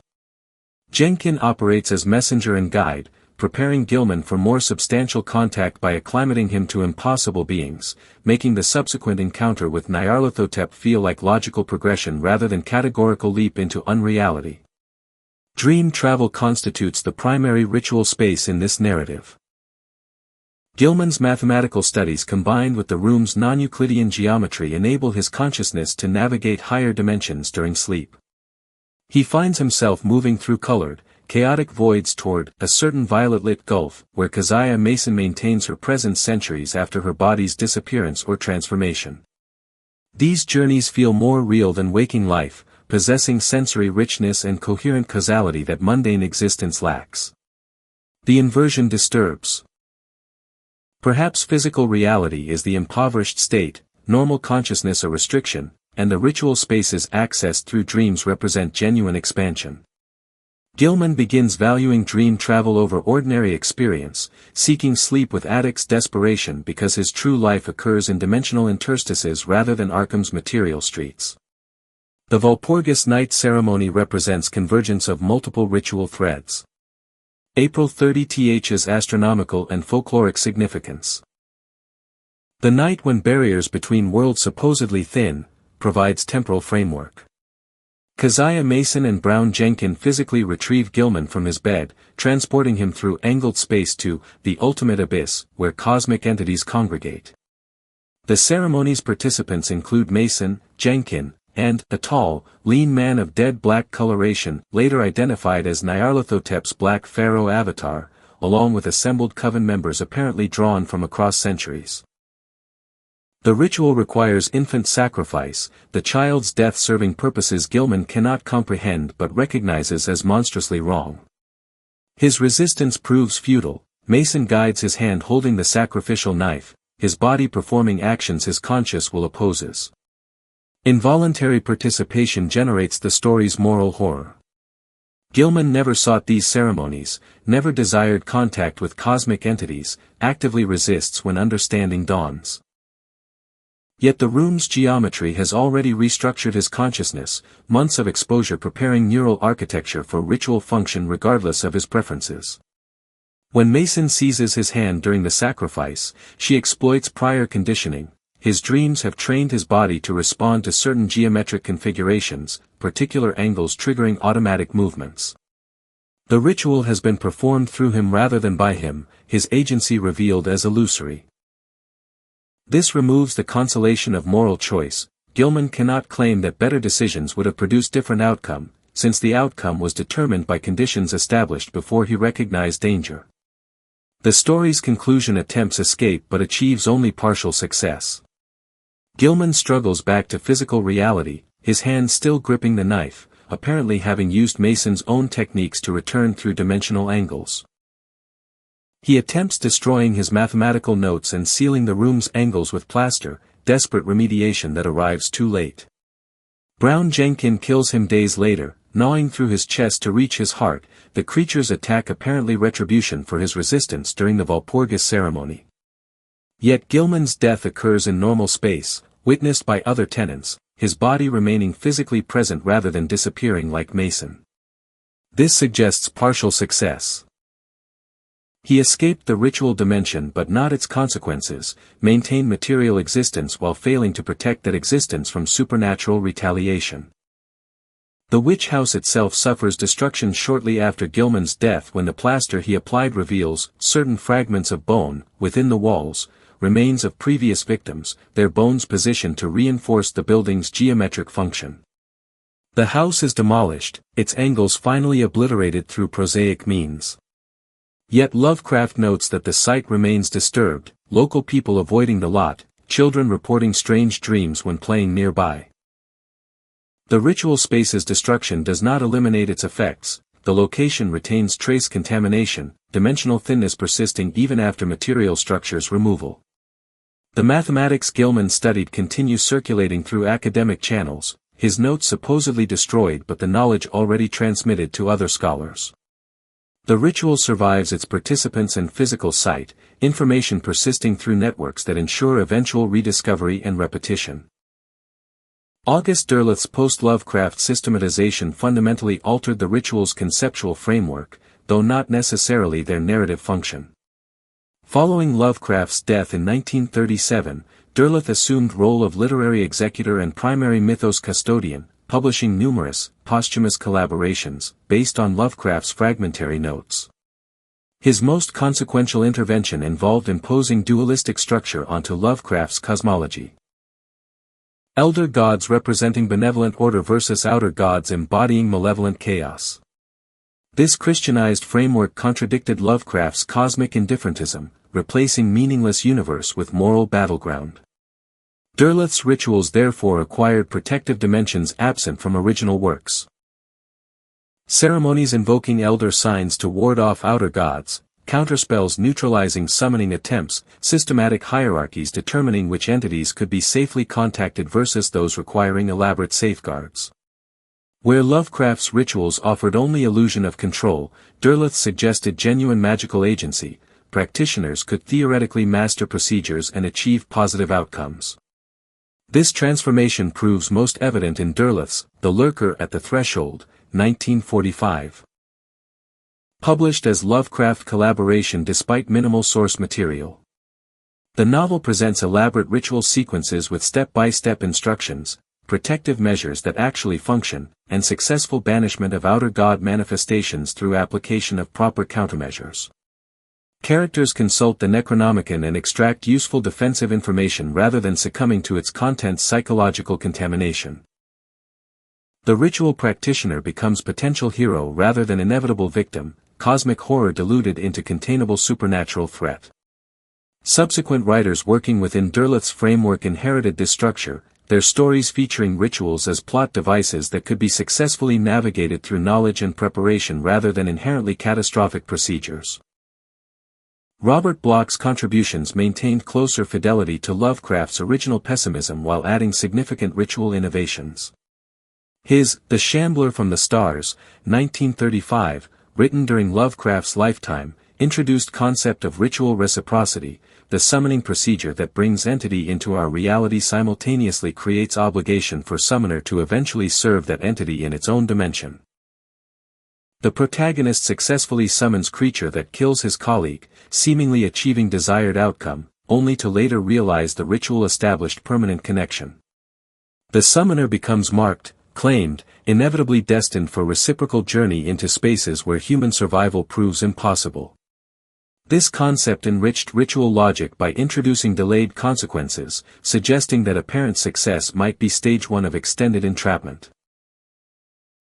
Jenkin operates as messenger and guide, preparing Gilman for more substantial contact by acclimating him to impossible beings, making the subsequent encounter with Nyarlathotep feel like logical progression rather than categorical leap into unreality. Dream travel constitutes the primary ritual space in this narrative. Gilman's mathematical studies combined with the room's non-Euclidean geometry enable his consciousness to navigate higher dimensions during sleep. He finds himself moving through colored, chaotic voids toward a certain violet-lit gulf, where Keziah Mason maintains her presence centuries after her body's disappearance or transformation. These journeys feel more real than waking life, possessing sensory richness and coherent causality that mundane existence lacks. The inversion disturbs. Perhaps physical reality is the impoverished state, normal consciousness a restriction, and the ritual spaces accessed through dreams represent genuine expansion. Gilman begins valuing dream travel over ordinary experience, seeking sleep with addict's desperation because his true life occurs in dimensional interstices rather than Arkham's material streets. The Walpurgis night ceremony represents convergence of multiple ritual threads. April 30th's astronomical and folkloric significance. The night when barriers between worlds supposedly thin, provides temporal framework. Keziah Mason and Brown Jenkin physically retrieve Gilman from his bed, transporting him through angled space to the ultimate abyss, where cosmic entities congregate. The ceremony's participants include Mason, Jenkin, and a tall, lean man of dead black coloration, later identified as Nyarlathotep's Black Pharaoh avatar, along with assembled coven members apparently drawn from across centuries. The ritual requires infant sacrifice, the child's death serving purposes Gilman cannot comprehend but recognizes as monstrously wrong. His resistance proves futile, Mason guides his hand holding the sacrificial knife, his body performing actions his conscience will opposes. Involuntary participation generates the story's moral horror. Gilman never sought these ceremonies, never desired contact with cosmic entities, actively resists when understanding dawns. Yet the room's geometry has already restructured his consciousness, months of exposure preparing neural architecture for ritual function regardless of his preferences. When Mason seizes his hand during the sacrifice, she exploits prior conditioning. His dreams have trained his body to respond to certain geometric configurations, particular angles triggering automatic movements. The ritual has been performed through him rather than by him, his agency revealed as illusory. This removes the consolation of moral choice. Gilman cannot claim that better decisions would have produced different outcome, since the outcome was determined by conditions established before he recognized danger. The story's conclusion attempts escape but achieves only partial success. Gilman struggles back to physical reality, his hand still gripping the knife, apparently having used Mason's own techniques to return through dimensional angles. He attempts destroying his mathematical notes and sealing the room's angles with plaster, desperate remediation that arrives too late. Brown Jenkin kills him days later, gnawing through his chest to reach his heart, the creature's attack apparently retribution for his resistance during the Walpurgis ceremony. Yet Gilman's death occurs in normal space, witnessed by other tenants, his body remaining physically present rather than disappearing like Mason. This suggests partial success. He escaped the ritual dimension but not its consequences, maintained material existence while failing to protect that existence from supernatural retaliation. The witch house itself suffers destruction shortly after Gilman's death when the plaster he applied reveals certain fragments of bone, within the walls, remains of previous victims, their bones positioned to reinforce the building's geometric function. The house is demolished, its angles finally obliterated through prosaic means. Yet Lovecraft notes that the site remains disturbed, local people avoiding the lot, children reporting strange dreams when playing nearby. The ritual space's destruction does not eliminate its effects, the location retains trace contamination, dimensional thinness persisting even after material structure's removal. The mathematics Gilman studied continue circulating through academic channels, his notes supposedly destroyed but the knowledge already transmitted to other scholars. The ritual survives its participants and physical site, information persisting through networks that ensure eventual rediscovery and repetition. August Derleth's post-Lovecraft systematization fundamentally altered the ritual's conceptual framework, though not necessarily their narrative function. Following Lovecraft's death in 1937, Derleth assumed role of literary executor and primary mythos custodian, publishing numerous, posthumous collaborations, based on Lovecraft's fragmentary notes. His most consequential intervention involved imposing dualistic structure onto Lovecraft's cosmology. Elder gods representing benevolent order versus outer gods embodying malevolent chaos. This Christianized framework contradicted Lovecraft's cosmic indifferentism, replacing meaningless universe with moral battleground. Derleth's rituals therefore acquired protective dimensions absent from original works. Ceremonies invoking elder signs to ward off outer gods, counterspells neutralizing summoning attempts, systematic hierarchies determining which entities could be safely contacted versus those requiring elaborate safeguards. Where Lovecraft's rituals offered only illusion of control, Derleth suggested genuine magical agency. Practitioners could theoretically master procedures and achieve positive outcomes. This transformation proves most evident in Derleth's The Lurker at the Threshold, 1945. Published as Lovecraft collaboration despite minimal source material. The novel presents elaborate ritual sequences with step-by-step instructions, protective measures that actually function, and successful banishment of outer god manifestations through application of proper countermeasures. Characters consult the Necronomicon and extract useful defensive information rather than succumbing to its content's psychological contamination. The ritual practitioner becomes potential hero rather than inevitable victim, cosmic horror diluted into containable supernatural threat. Subsequent writers working within Derleth's framework inherited this structure, their stories featuring rituals as plot devices that could be successfully navigated through knowledge and preparation rather than inherently catastrophic procedures. Robert Bloch's contributions maintained closer fidelity to Lovecraft's original pessimism while adding significant ritual innovations. His The Shambler from the Stars, 1935, written during Lovecraft's lifetime, introduced concept of ritual reciprocity. The summoning procedure that brings entity into our reality simultaneously creates obligation for summoner to eventually serve that entity in its own dimension. The protagonist successfully summons creature that kills his colleague, seemingly achieving desired outcome, only to later realize the ritual established permanent connection. The summoner becomes marked, claimed, inevitably destined for reciprocal journey into spaces where human survival proves impossible. This concept enriched ritual logic by introducing delayed consequences, suggesting that apparent success might be stage 1 of extended entrapment.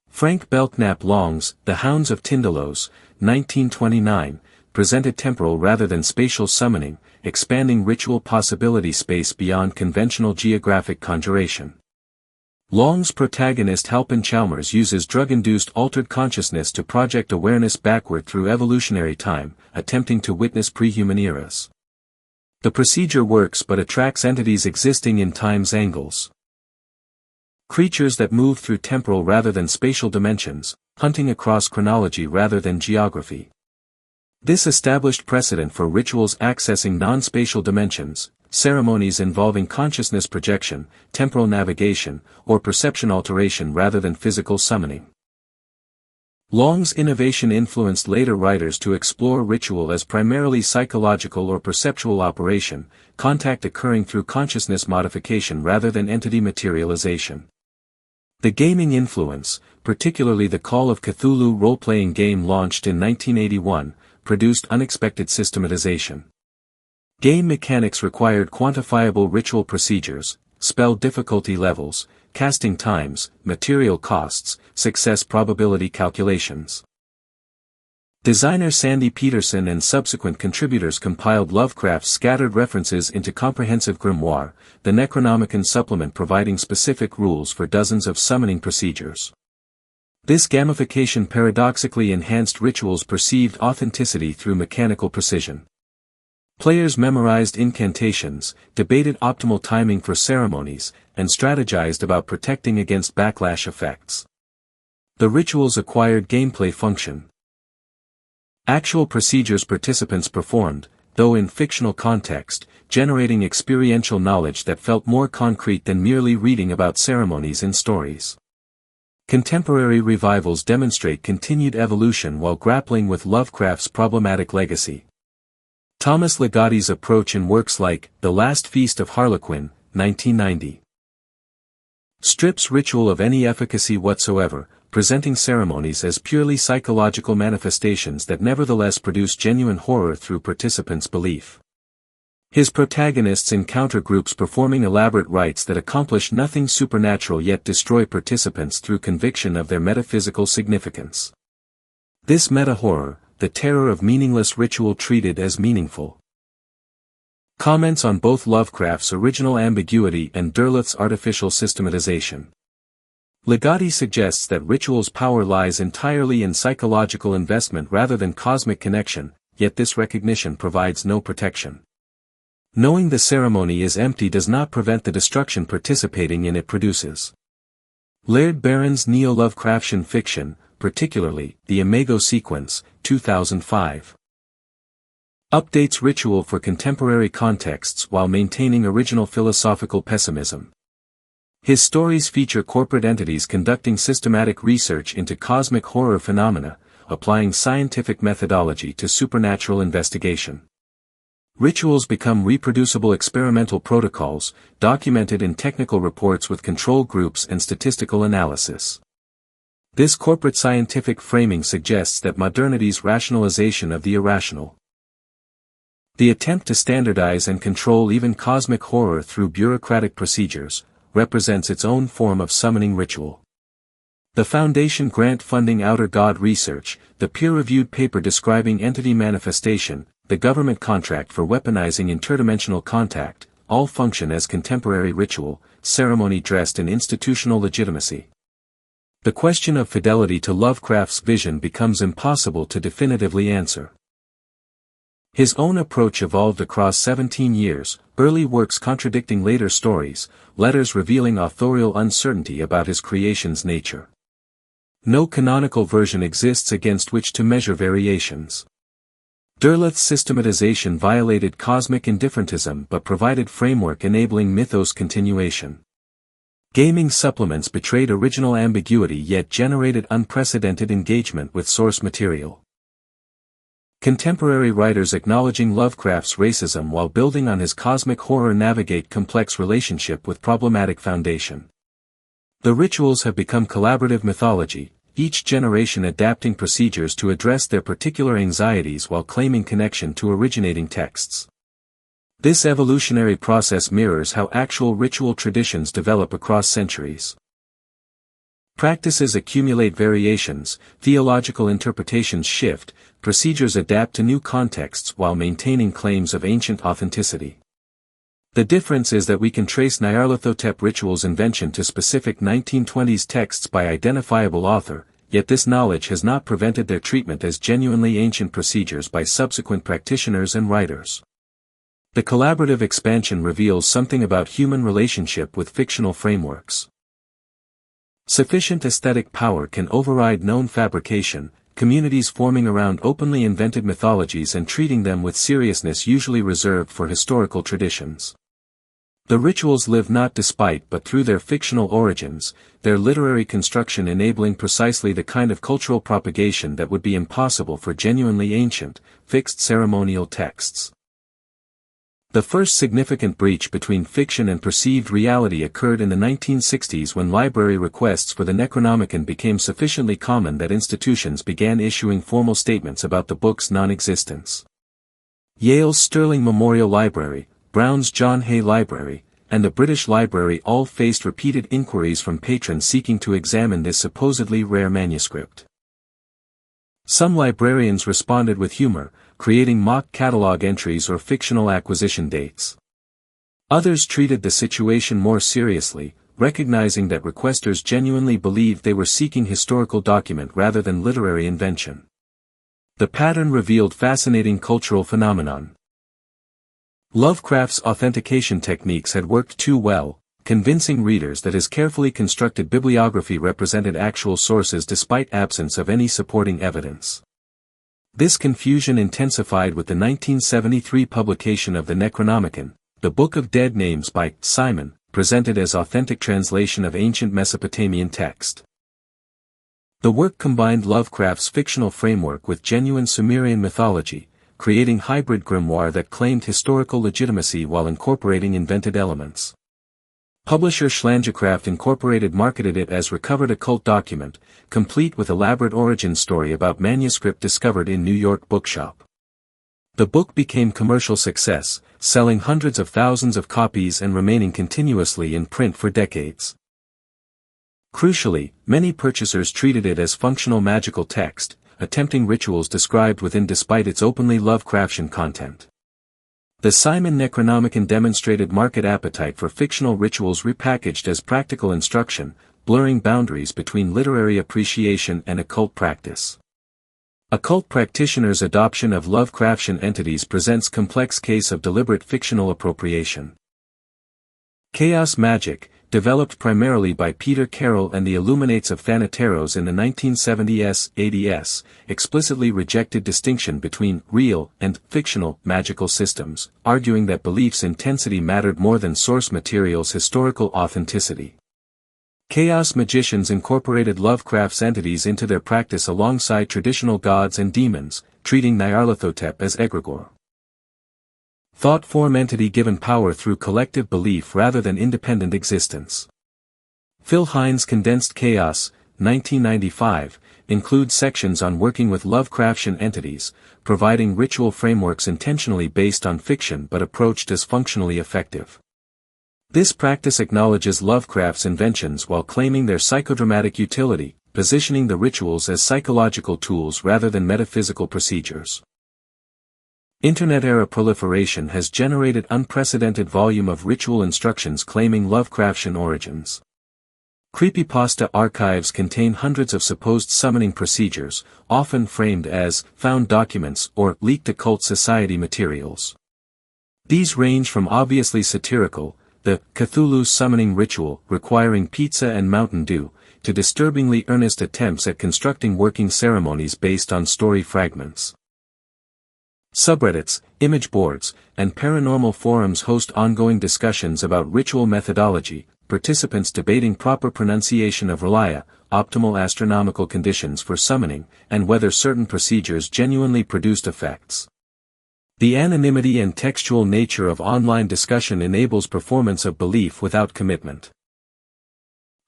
Frank Belknap Long's The Hounds of Tindalos, 1929, presented temporal rather than spatial summoning, expanding ritual possibility space beyond conventional geographic conjuration. Long's protagonist Halpin Chalmers uses drug-induced altered consciousness to project awareness backward through evolutionary time, attempting to witness pre-human eras. The procedure works but attracts entities existing in time's angles. Creatures that move through temporal rather than spatial dimensions, hunting across chronology rather than geography. This established precedent for rituals accessing non-spatial dimensions, ceremonies involving consciousness projection, temporal navigation, or perception alteration rather than physical summoning. Long's innovation influenced later writers to explore ritual as primarily psychological or perceptual operation, contact occurring through consciousness modification rather than entity materialization. The gaming influence, particularly the Call of Cthulhu role-playing game launched in 1981, produced unexpected systematization. Game mechanics required quantifiable ritual procedures, spell difficulty levels, casting times, material costs, success probability calculations. Designer Sandy Peterson and subsequent contributors compiled Lovecraft's scattered references into comprehensive grimoire, the Necronomicon supplement providing specific rules for dozens of summoning procedures. This gamification paradoxically enhanced rituals' perceived authenticity through mechanical precision. Players memorized incantations, debated optimal timing for ceremonies, and strategized about protecting against backlash effects. The rituals acquired gameplay function. Actual procedures participants performed, though in fictional context, generating experiential knowledge that felt more concrete than merely reading about ceremonies in stories. Contemporary revivals demonstrate continued evolution while grappling with Lovecraft's problematic legacy. Thomas Ligotti's approach in works like The Last Feast of Harlequin, 1990, strips ritual of any efficacy whatsoever, presenting ceremonies as purely psychological manifestations that nevertheless produce genuine horror through participants' belief. His protagonists encounter groups performing elaborate rites that accomplish nothing supernatural yet destroy participants through conviction of their metaphysical significance. This meta-horror, the terror of meaningless ritual treated as meaningful. Comments on both Lovecraft's original ambiguity and Derleth's artificial systematization. Ligotti suggests that ritual's power lies entirely in psychological investment rather than cosmic connection, yet this recognition provides no protection. Knowing the ceremony is empty does not prevent the destruction participating in it produces. Laird Barron's neo-Lovecraftian fiction, particularly The Imago Sequence, 2005. Updates ritual for contemporary contexts while maintaining original philosophical pessimism. His stories feature corporate entities conducting systematic research into cosmic horror phenomena, applying scientific methodology to supernatural investigation. Rituals become reproducible experimental protocols, documented in technical reports with control groups and statistical analysis. This corporate scientific framing suggests that modernity's rationalization of the irrational. The attempt to standardize and control even cosmic horror through bureaucratic procedures, represents its own form of summoning ritual. The Foundation grant funding Outer God research, the peer-reviewed paper describing entity manifestation, the government contract for weaponizing interdimensional contact, all function as contemporary ritual, ceremony dressed in institutional legitimacy. The question of fidelity to Lovecraft's vision becomes impossible to definitively answer. His own approach evolved across 17 years, early works contradicting later stories, letters revealing authorial uncertainty about his creation's nature. No canonical version exists against which to measure variations. Derleth's systematization violated cosmic indifferentism but provided framework enabling Mythos continuation. Gaming supplements betrayed original ambiguity yet generated unprecedented engagement with source material. Contemporary writers acknowledging Lovecraft's racism while building on his cosmic horror navigate complex relationship with problematic foundation. The rituals have become collaborative mythology, each generation adapting procedures to address their particular anxieties while claiming connection to originating texts. This evolutionary process mirrors how actual ritual traditions develop across centuries. Practices accumulate variations, theological interpretations shift, procedures adapt to new contexts while maintaining claims of ancient authenticity. The difference is that we can trace Nyarlathotep ritual's invention to specific 1920s texts by identifiable author, yet this knowledge has not prevented their treatment as genuinely ancient procedures by subsequent practitioners and writers. The collaborative expansion reveals something about human relationship with fictional frameworks. Sufficient aesthetic power can override known fabrication, communities forming around openly invented mythologies and treating them with seriousness usually reserved for historical traditions. The rituals live not despite but through their fictional origins, their literary construction enabling precisely the kind of cultural propagation that would be impossible for genuinely ancient, fixed ceremonial texts. The first significant breach between fiction and perceived reality occurred in the 1960s when library requests for the Necronomicon became sufficiently common that institutions began issuing formal statements about the book's non-existence. Yale's Sterling Memorial Library, Brown's John Hay Library, and the British Library all faced repeated inquiries from patrons seeking to examine this supposedly rare manuscript. Some librarians responded with humor, creating mock catalog entries or fictional acquisition dates. Others treated the situation more seriously, recognizing that requesters genuinely believed they were seeking historical document rather than literary invention. The pattern revealed fascinating cultural phenomenon. Lovecraft's authentication techniques had worked too well, convincing readers that his carefully constructed bibliography represented actual sources despite absence of any supporting evidence. This confusion intensified with the 1973 publication of the Necronomicon, the Book of Dead Names by Simon, presented as authentic translation of ancient Mesopotamian text. The work combined Lovecraft's fictional framework with genuine Sumerian mythology, creating hybrid grimoire that claimed historical legitimacy while incorporating invented elements. Publisher Nyarlathotep marketed it as recovered occult document, complete with elaborate origin story about manuscript discovered in New York bookshop. The book became commercial success, selling hundreds of thousands of copies and remaining continuously in print for decades. Crucially, many purchasers treated it as functional magical text, attempting rituals described within despite its openly Lovecraftian content. The Simon Necronomicon demonstrated market appetite for fictional rituals repackaged as practical instruction, blurring boundaries between literary appreciation and occult practice. Occult practitioners' adoption of Lovecraftian entities presents complex case of deliberate fictional appropriation. Chaos magic, developed primarily by Peter Carroll and the Illuminates of Thanateros in the 1970s, explicitly rejected distinction between real and fictional magical systems, arguing that belief's intensity mattered more than source material's historical authenticity. Chaos magicians incorporated Lovecraft's entities into their practice alongside traditional gods and demons, treating Nyarlathotep as egregore. Thought form entity given power through collective belief rather than independent existence. Phil Hines' Condensed Chaos, 1995, includes sections on working with Lovecraftian entities, providing ritual frameworks intentionally based on fiction but approached as functionally effective. This practice acknowledges Lovecraft's inventions while claiming their psychodramatic utility, positioning the rituals as psychological tools rather than metaphysical procedures. Internet-era proliferation has generated unprecedented volume of ritual instructions claiming Lovecraftian origins. Creepypasta archives contain hundreds of supposed summoning procedures, often framed as found documents or leaked occult society materials. These range from obviously satirical, the Cthulhu summoning ritual requiring pizza and Mountain Dew, to disturbingly earnest attempts at constructing working ceremonies based on story fragments. Subreddits, image boards, and paranormal forums host ongoing discussions about ritual methodology, participants debating proper pronunciation of relia, optimal astronomical conditions for summoning, and whether certain procedures genuinely produced effects. The anonymity and textual nature of online discussion enables performance of belief without commitment.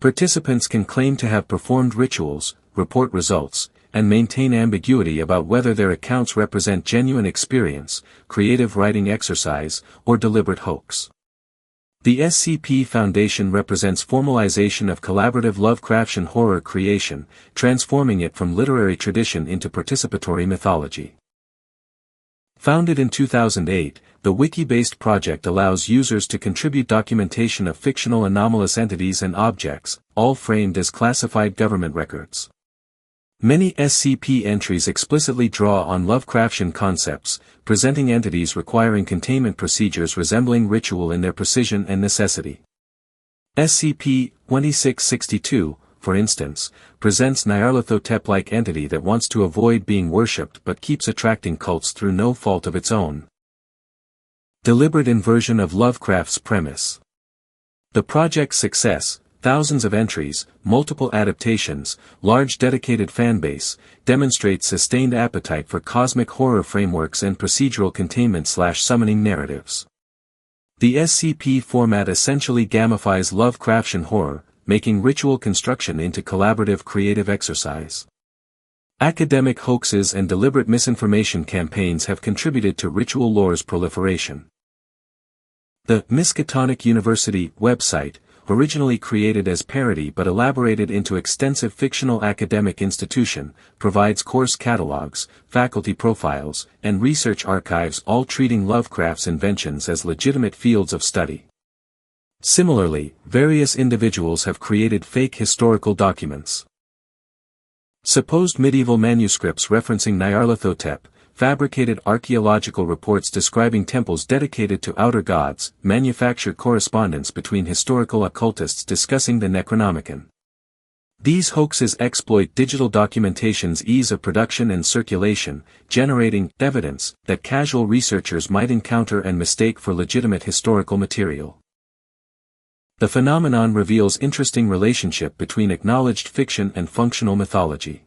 Participants can claim to have performed rituals, report results, and maintain ambiguity about whether their accounts represent genuine experience, creative writing exercise, or deliberate hoax. The SCP Foundation represents formalization of collaborative Lovecraftian horror creation, transforming it from literary tradition into participatory mythology. Founded in 2008, the wiki-based project allows users to contribute documentation of fictional anomalous entities and objects, all framed as classified government records. Many SCP entries explicitly draw on Lovecraftian concepts, presenting entities requiring containment procedures resembling ritual in their precision and necessity. SCP-2662, for instance, presents Nyarlathotep-like entity that wants to avoid being worshipped but keeps attracting cults through no fault of its own. Deliberate inversion of Lovecraft's premise. The project's success, thousands of entries, multiple adaptations, large dedicated fanbase, demonstrates sustained appetite for cosmic horror frameworks and procedural containment/summoning narratives. The SCP format essentially gamifies Lovecraftian horror, making ritual construction into collaborative creative exercise. Academic hoaxes and deliberate misinformation campaigns have contributed to ritual lore's proliferation. The Miskatonic University website, originally created as parody but elaborated into extensive fictional academic institution, provides course catalogs, faculty profiles, and research archives, all treating Lovecraft's inventions as legitimate fields of study. Similarly, various individuals have created fake historical documents. Supposed medieval manuscripts referencing Nyarlathotep, fabricated archaeological reports describing temples dedicated to outer gods, manufactured correspondence between historical occultists discussing the Necronomicon. These hoaxes exploit digital documentation's ease of production and circulation, generating evidence that casual researchers might encounter and mistake for legitimate historical material. The phenomenon reveals interesting relationship between acknowledged fiction and functional mythology.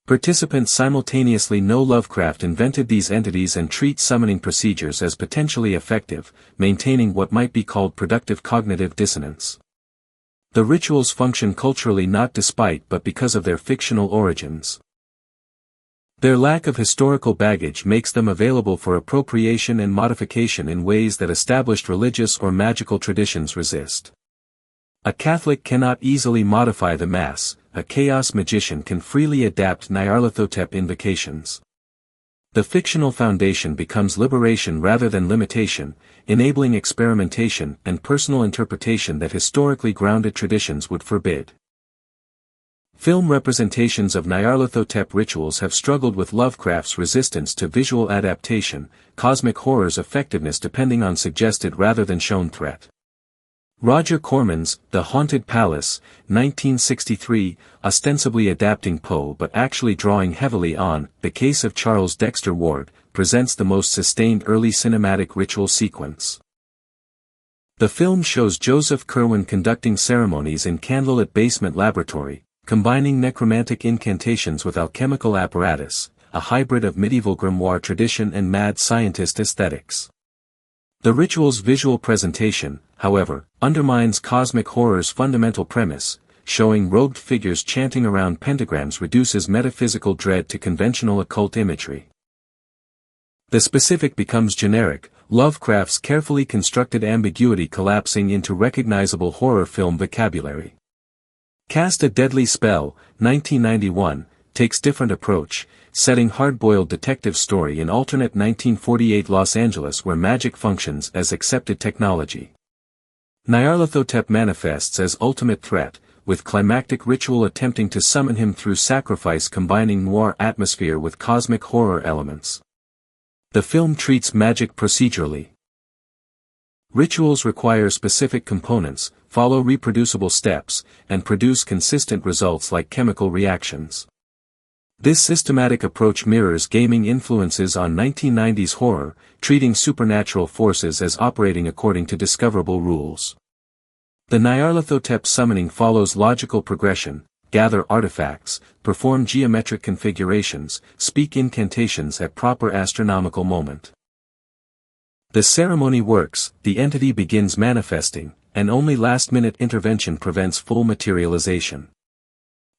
Participants simultaneously know Lovecraft invented these entities and treat summoning procedures as potentially effective, maintaining what might be called productive cognitive dissonance. The rituals function culturally not despite but because of their fictional origins. Their lack of historical baggage makes them available for appropriation and modification in ways that established religious or magical traditions resist. A Catholic cannot easily modify the Mass, a chaos magician can freely adapt Nyarlathotep invocations. The fictional foundation becomes liberation rather than limitation, enabling experimentation and personal interpretation that historically grounded traditions would forbid. Film representations of Nyarlathotep rituals have struggled with Lovecraft's resistance to visual adaptation, cosmic horror's effectiveness depending on suggested rather than shown threat. Roger Corman's The Haunted Palace, 1963, ostensibly adapting Poe but actually drawing heavily on The Case of Charles Dexter Ward, presents the most sustained early cinematic ritual sequence. The film shows Joseph Curwen conducting ceremonies in candlelit basement laboratory, combining necromantic incantations with alchemical apparatus, a hybrid of medieval grimoire tradition and mad scientist aesthetics. The ritual's visual presentation, however, undermines cosmic horror's fundamental premise, showing robed figures chanting around pentagrams reduces metaphysical dread to conventional occult imagery. The specific becomes generic, Lovecraft's carefully constructed ambiguity collapsing into recognizable horror film vocabulary. Cast a Deadly Spell, 1991, takes different approach, setting hard-boiled detective story in alternate 1948 Los Angeles where magic functions as accepted technology. Nyarlathotep manifests as ultimate threat, with climactic ritual attempting to summon him through sacrifice combining noir atmosphere with cosmic horror elements. The film treats magic procedurally. Rituals require specific components, follow reproducible steps, and produce consistent results like chemical reactions. This systematic approach mirrors gaming influences on 1990s horror, treating supernatural forces as operating according to discoverable rules. The Nyarlathotep summoning follows logical progression, gather artifacts, perform geometric configurations, speak incantations at proper astronomical moment. The ceremony works, the entity begins manifesting, and only last-minute intervention prevents full materialization.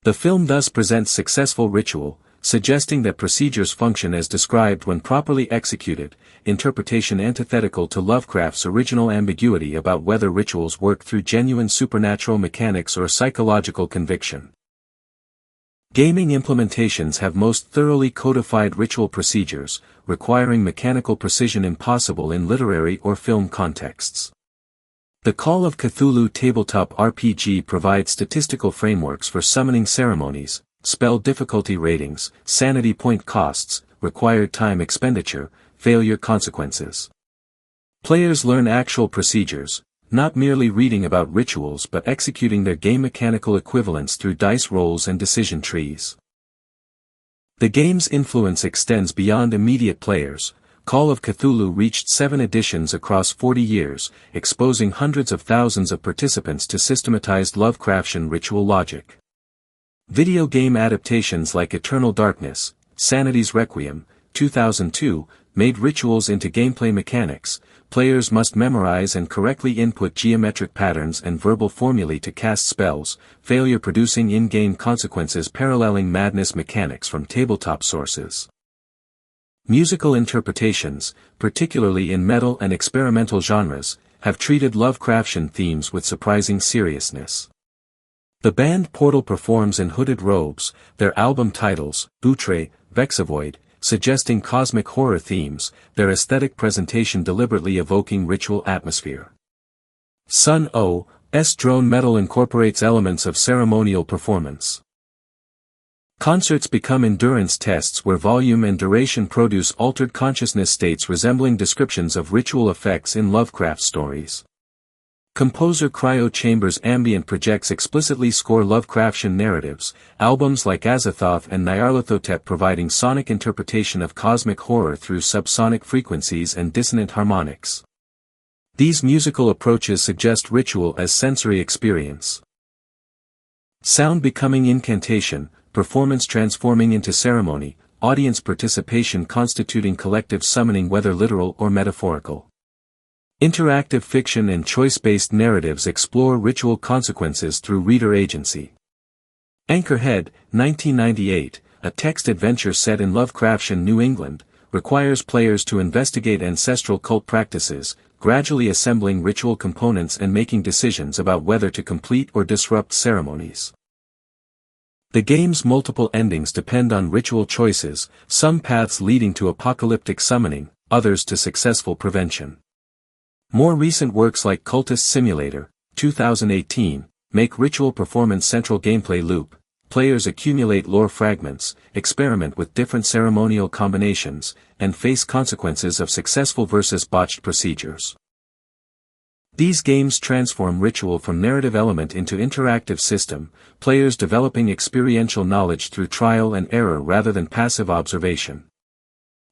The film thus presents successful ritual, suggesting that procedures function as described when properly executed, interpretation antithetical to Lovecraft's original ambiguity about whether rituals work through genuine supernatural mechanics or psychological conviction. Gaming implementations have most thoroughly codified ritual procedures, requiring mechanical precision impossible in literary or film contexts. The Call of Cthulhu tabletop RPG provides statistical frameworks for summoning ceremonies, spell difficulty ratings, sanity point costs, required time expenditure, failure consequences. Players learn actual procedures, not merely reading about rituals but executing their game mechanical equivalents through dice rolls and decision trees. The game's influence extends beyond immediate players. Call of Cthulhu reached 7 editions across 40 years, exposing hundreds of thousands of participants to systematized Lovecraftian ritual logic. Video game adaptations like Eternal Darkness, Sanity's Requiem, 2002, made rituals into gameplay mechanics. Players must memorize and correctly input geometric patterns and verbal formulae to cast spells, failure producing in-game consequences paralleling madness mechanics from tabletop sources. Musical interpretations, particularly in metal and experimental genres, have treated Lovecraftian themes with surprising seriousness. The band Portal performs in hooded robes, their album titles, Outre, Vexavoid, suggesting cosmic horror themes, their aesthetic presentation deliberately evoking ritual atmosphere. Sun O.'s drone metal incorporates elements of ceremonial performance. Concerts become endurance tests where volume and duration produce altered consciousness states resembling descriptions of ritual effects in Lovecraft stories. Composer Cryo Chambers' ambient projects explicitly score Lovecraftian narratives, albums like Azathoth and Nyarlathotep providing sonic interpretation of cosmic horror through subsonic frequencies and dissonant harmonics. These musical approaches suggest ritual as sensory experience. Sound becoming incantation, performance transforming into ceremony, audience participation constituting collective summoning whether literal or metaphorical. Interactive fiction and choice-based narratives explore ritual consequences through reader agency. Anchorhead, 1998, a text adventure set in Lovecraftian New England, requires players to investigate ancestral cult practices, gradually assembling ritual components and making decisions about whether to complete or disrupt ceremonies. The game's multiple endings depend on ritual choices, some paths leading to apocalyptic summoning, others to successful prevention. More recent works like Cultist Simulator, 2018, make ritual performance central gameplay loop. Players accumulate lore fragments, experiment with different ceremonial combinations, and face consequences of successful versus botched procedures. These games transform ritual from narrative element into interactive system, players developing experiential knowledge through trial and error rather than passive observation.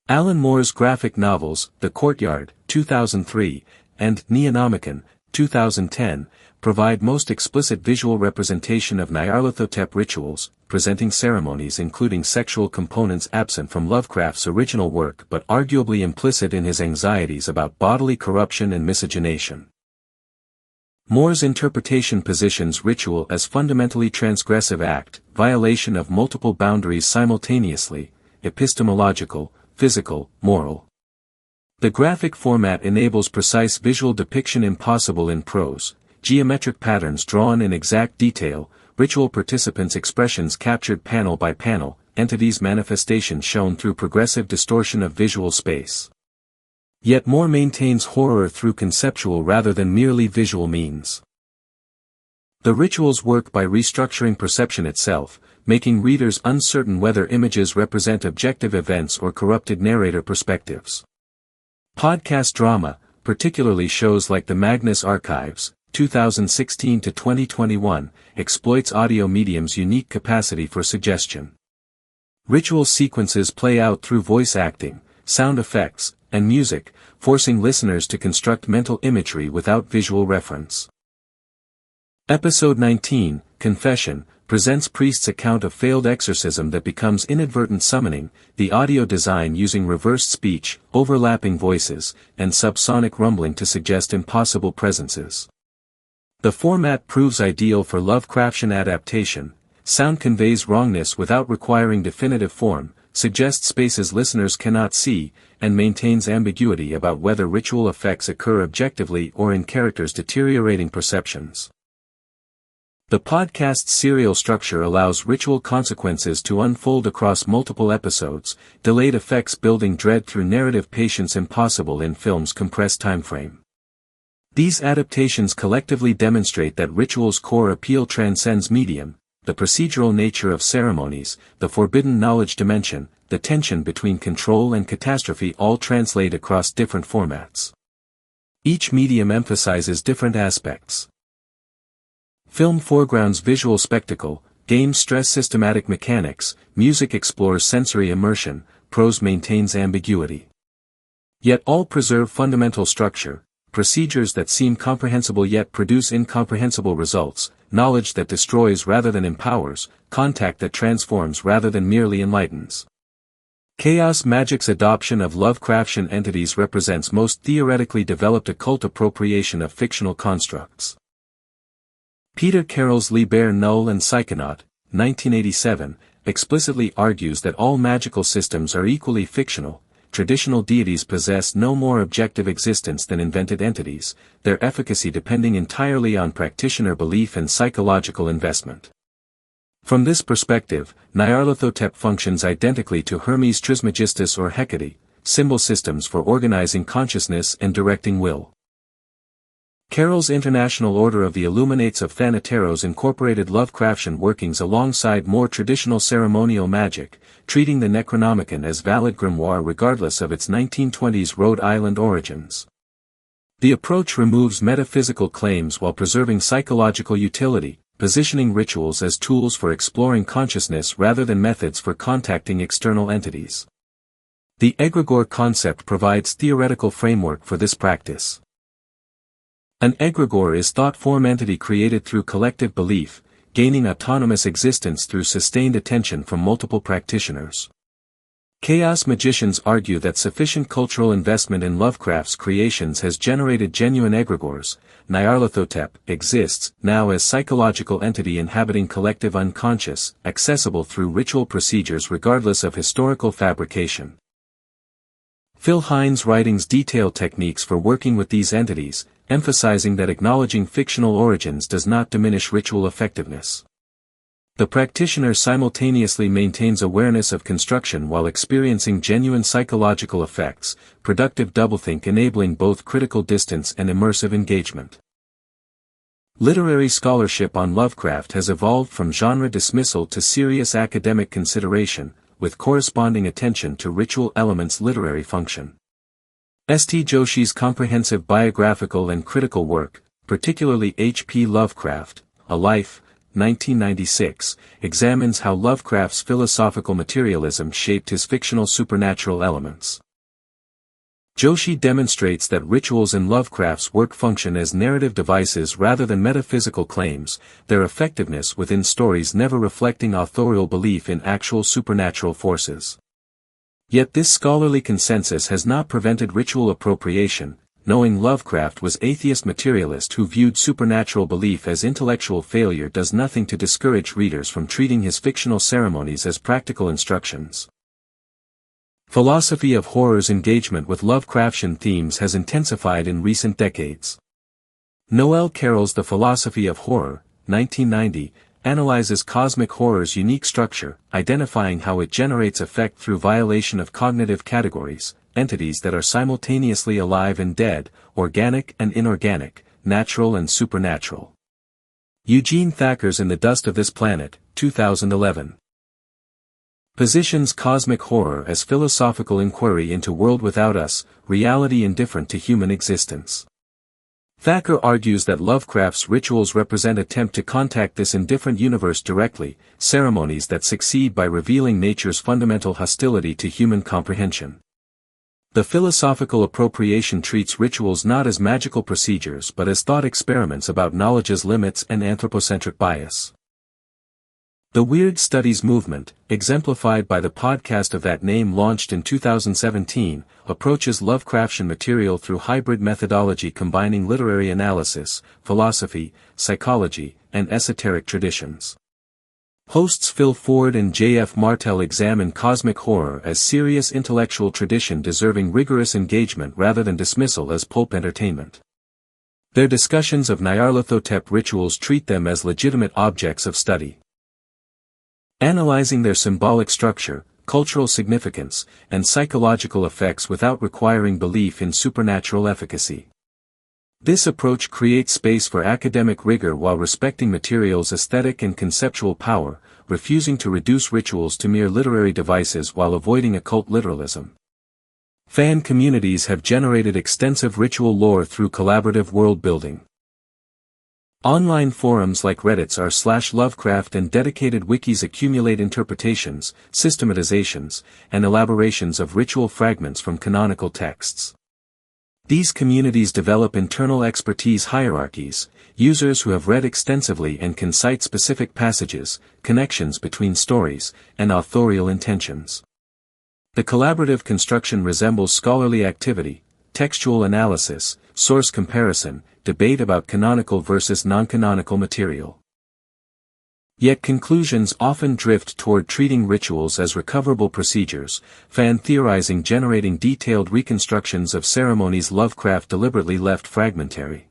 Alan Moore's graphic novels, The Courtyard, 2003, and Neonomicon, 2010, provide most explicit visual representation of Nyarlathotep rituals, presenting ceremonies including sexual components absent from Lovecraft's original work but arguably implicit in his anxieties about bodily corruption and miscegenation. Moore's interpretation positions ritual as fundamentally transgressive act, violation of multiple boundaries simultaneously, epistemological, physical, moral. The graphic format enables precise visual depiction impossible in prose, geometric patterns drawn in exact detail, ritual participants' expressions captured panel by panel, entities' manifestations shown through progressive distortion of visual space. Yet Moore maintains horror through conceptual rather than merely visual means. The rituals work by restructuring perception itself, making readers uncertain whether images represent objective events or corrupted narrator perspectives. Podcast drama, particularly shows like the Magnus Archives, 2016 to 2021, exploits audio medium's unique capacity for suggestion. Ritual sequences play out through voice acting, sound effects, and music, forcing listeners to construct mental imagery without visual reference. Episode 19, Confession, presents priest's account of failed exorcism that becomes inadvertent summoning, the audio design using reversed speech, overlapping voices, and subsonic rumbling to suggest impossible presences. The format proves ideal for Lovecraftian adaptation, sound conveys wrongness without requiring definitive form, suggests spaces listeners cannot see, and maintains ambiguity about whether ritual effects occur objectively or in characters' deteriorating perceptions. The podcast's serial structure allows ritual consequences to unfold across multiple episodes, delayed effects building dread through narrative patience impossible in film's compressed timeframe. These adaptations collectively demonstrate that ritual's core appeal transcends medium, the procedural nature of ceremonies, the forbidden knowledge dimension, the tension between control and catastrophe all translate across different formats. Each medium emphasizes different aspects. Film foregrounds visual spectacle, games stress systematic mechanics, music explores sensory immersion, prose maintains ambiguity. Yet all preserve fundamental structure, procedures that seem comprehensible yet produce incomprehensible results, knowledge that destroys rather than empowers, contact that transforms rather than merely enlightens. Chaos Magic's adoption of Lovecraftian entities represents most theoretically developed occult appropriation of fictional constructs. Peter Carroll's Liber Null and Psychonaut, 1987, explicitly argues that all magical systems are equally fictional. Traditional deities possess no more objective existence than invented entities, their efficacy depending entirely on practitioner belief and psychological investment. From this perspective, Nyarlathotep functions identically to Hermes Trismegistus or Hecate, symbol systems for organizing consciousness and directing will. Carroll's International Order of the Illuminates of Thanateros incorporated Lovecraftian workings alongside more traditional ceremonial magic, treating the Necronomicon as valid grimoire regardless of its 1920s Rhode Island origins. The approach removes metaphysical claims while preserving psychological utility, positioning rituals as tools for exploring consciousness rather than methods for contacting external entities. The egregore concept provides theoretical framework for this practice. An egregore is thought-form entity created through collective belief, gaining autonomous existence through sustained attention from multiple practitioners. Chaos magicians argue that sufficient cultural investment in Lovecraft's creations has generated genuine egregores. Nyarlathotep exists now as psychological entity inhabiting collective unconscious, accessible through ritual procedures regardless of historical fabrication. Phil Hines' writings detail techniques for working with these entities, emphasizing that acknowledging fictional origins does not diminish ritual effectiveness. The practitioner simultaneously maintains awareness of construction while experiencing genuine psychological effects, productive doublethink enabling both critical distance and immersive engagement. Literary scholarship on Lovecraft has evolved from genre dismissal to serious academic consideration, with corresponding attention to ritual elements' literary function. St. Joshi's comprehensive biographical and critical work, particularly H.P. Lovecraft, A Life, 1996, examines how Lovecraft's philosophical materialism shaped his fictional supernatural elements. Joshi demonstrates that rituals in Lovecraft's work function as narrative devices rather than metaphysical claims, their effectiveness within stories never reflecting authorial belief in actual supernatural forces. Yet this scholarly consensus has not prevented ritual appropriation, knowing Lovecraft was atheist materialist who viewed supernatural belief as intellectual failure does nothing to discourage readers from treating his fictional ceremonies as practical instructions. Philosophy of horror's engagement with Lovecraftian themes has intensified in recent decades. Noel Carroll's The Philosophy of Horror, 1990, analyzes cosmic horror's unique structure, identifying how it generates effect through violation of cognitive categories, entities that are simultaneously alive and dead, organic and inorganic, natural and supernatural. Eugene Thacker's In the Dust of This Planet, 2011. Positions cosmic horror as philosophical inquiry into world without us, reality indifferent to human existence. Thacker argues that Lovecraft's rituals represent attempt to contact this indifferent universe directly, ceremonies that succeed by revealing nature's fundamental hostility to human comprehension. The philosophical appropriation treats rituals not as magical procedures but as thought experiments about knowledge's limits and anthropocentric bias. The Weird Studies movement, exemplified by the podcast of that name launched in 2017, approaches Lovecraftian material through hybrid methodology combining literary analysis, philosophy, psychology, and esoteric traditions. Hosts Phil Ford and J.F. Martel examine cosmic horror as serious intellectual tradition deserving rigorous engagement rather than dismissal as pulp entertainment. Their discussions of Nyarlathotep rituals treat them as legitimate objects of study. Analyzing their symbolic structure, cultural significance, and psychological effects without requiring belief in supernatural efficacy. This approach creates space for academic rigor while respecting material's aesthetic and conceptual power, refusing to reduce rituals to mere literary devices while avoiding occult literalism. Fan communities have generated extensive ritual lore through collaborative world building. Online forums like Reddit's r/Lovecraft and dedicated wikis accumulate interpretations, systematizations, and elaborations of ritual fragments from canonical texts. These communities develop internal expertise hierarchies, users who have read extensively and can cite specific passages, connections between stories, and authorial intentions. The collaborative construction resembles scholarly activity, textual analysis, source comparison, debate about canonical versus non-canonical material. Yet conclusions often drift toward treating rituals as recoverable procedures, fan theorizing generating detailed reconstructions of ceremonies Lovecraft deliberately left fragmentary.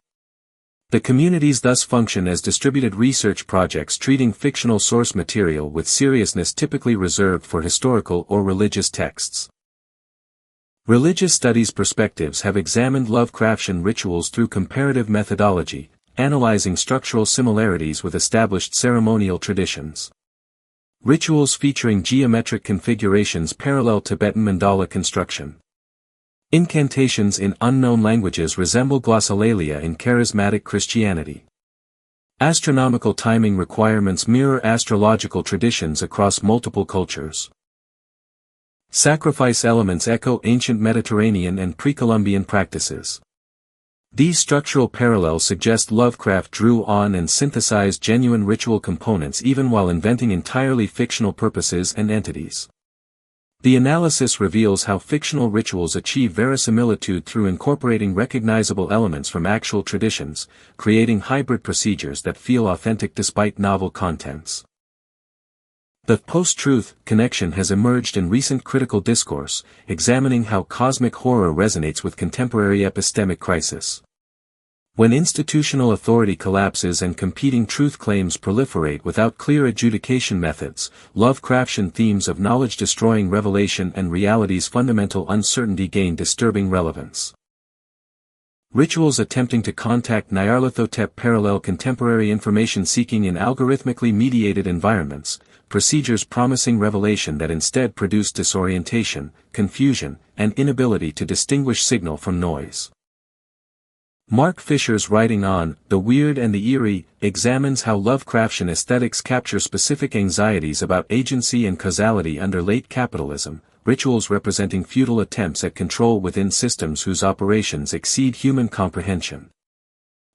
The communities thus function as distributed research projects treating fictional source material with seriousness typically reserved for historical or religious texts. Religious studies perspectives have examined Lovecraftian rituals through comparative methodology, analyzing structural similarities with established ceremonial traditions. Rituals featuring geometric configurations parallel Tibetan mandala construction. Incantations in unknown languages resemble glossolalia in charismatic Christianity. Astronomical timing requirements mirror astrological traditions across multiple cultures. Sacrifice elements echo ancient Mediterranean and pre-Columbian practices. These structural parallels suggest Lovecraft drew on and synthesized genuine ritual components even while inventing entirely fictional purposes and entities. The analysis reveals how fictional rituals achieve verisimilitude through incorporating recognizable elements from actual traditions, creating hybrid procedures that feel authentic despite novel contents. The post-truth connection has emerged in recent critical discourse, examining how cosmic horror resonates with contemporary epistemic crisis. When institutional authority collapses and competing truth claims proliferate without clear adjudication methods, Lovecraftian themes of knowledge-destroying revelation and reality's fundamental uncertainty gain disturbing relevance. Rituals attempting to contact Nyarlathotep parallel contemporary information seeking in algorithmically mediated environments, procedures promising revelation that instead produce disorientation, confusion, and inability to distinguish signal from noise. Mark Fisher's writing on The Weird and the Eerie examines how Lovecraftian aesthetics capture specific anxieties about agency and causality under late capitalism, rituals representing futile attempts at control within systems whose operations exceed human comprehension.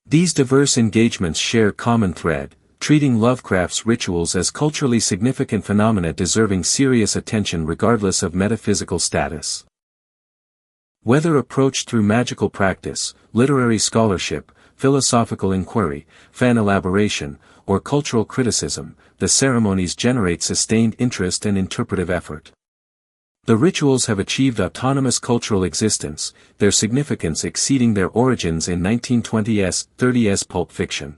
These diverse engagements share common thread, treating Lovecraft's rituals as culturally significant phenomena deserving serious attention regardless of metaphysical status. Whether approached through magical practice, literary scholarship, philosophical inquiry, fan elaboration, or cultural criticism, the ceremonies generate sustained interest and interpretive effort. The rituals have achieved autonomous cultural existence, their significance exceeding their origins in 1920s, 30s pulp fiction.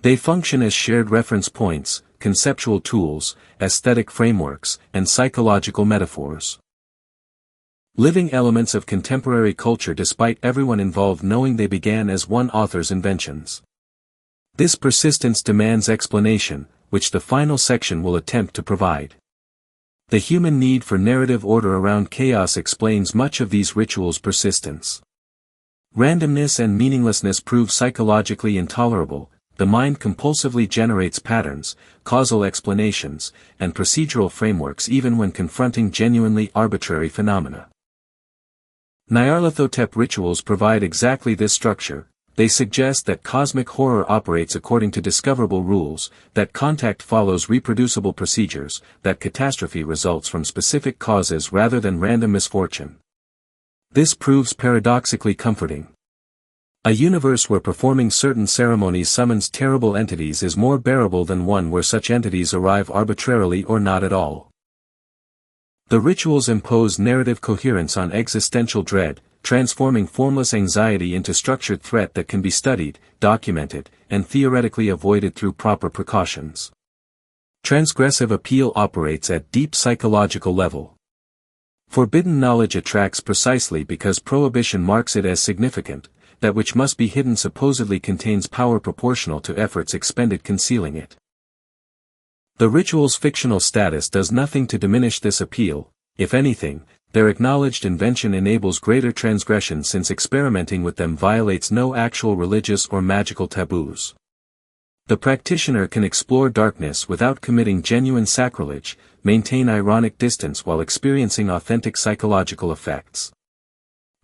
They function as shared reference points, conceptual tools, aesthetic frameworks, and psychological metaphors. Living elements of contemporary culture despite everyone involved knowing they began as one author's inventions. This persistence demands explanation, which the final section will attempt to provide. The human need for narrative order around chaos explains much of these rituals' persistence. Randomness and meaninglessness prove psychologically intolerable. The mind compulsively generates patterns, causal explanations, and procedural frameworks even when confronting genuinely arbitrary phenomena. Nyarlathotep rituals provide exactly this structure. They suggest that cosmic horror operates according to discoverable rules, that contact follows reproducible procedures, that catastrophe results from specific causes rather than random misfortune. This proves paradoxically comforting. A universe where performing certain ceremonies summons terrible entities is more bearable than one where such entities arrive arbitrarily or not at all. The rituals impose narrative coherence on existential dread, transforming formless anxiety into structured threat that can be studied, documented, and theoretically avoided through proper precautions. Transgressive appeal operates at deep psychological level. Forbidden knowledge attracts precisely because prohibition marks it as significant. That which must be hidden supposedly contains power proportional to efforts expended concealing it. The ritual's fictional status does nothing to diminish this appeal. If anything, their acknowledged invention enables greater transgression since experimenting with them violates no actual religious or magical taboos. The practitioner can explore darkness without committing genuine sacrilege, maintain ironic distance while experiencing authentic psychological effects.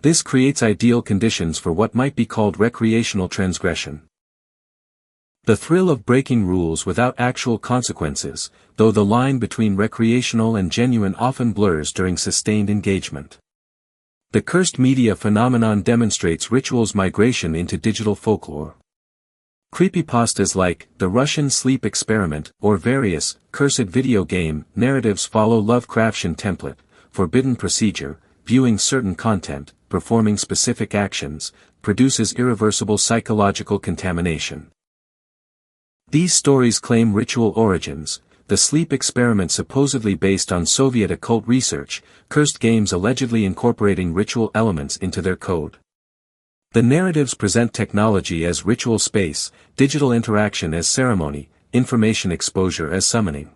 This creates ideal conditions for what might be called recreational transgression. The thrill of breaking rules without actual consequences, though the line between recreational and genuine often blurs during sustained engagement. The cursed media phenomenon demonstrates rituals' migration into digital folklore. Creepypastas like The Russian Sleep Experiment or various cursed video game narratives follow Lovecraftian template, forbidden procedure, viewing certain content, performing specific actions, produces irreversible psychological contamination. These stories claim ritual origins, the sleep experiment supposedly based on Soviet occult research, cursed games allegedly incorporating ritual elements into their code. The narratives present technology as ritual space, digital interaction as ceremony, information exposure as summoning.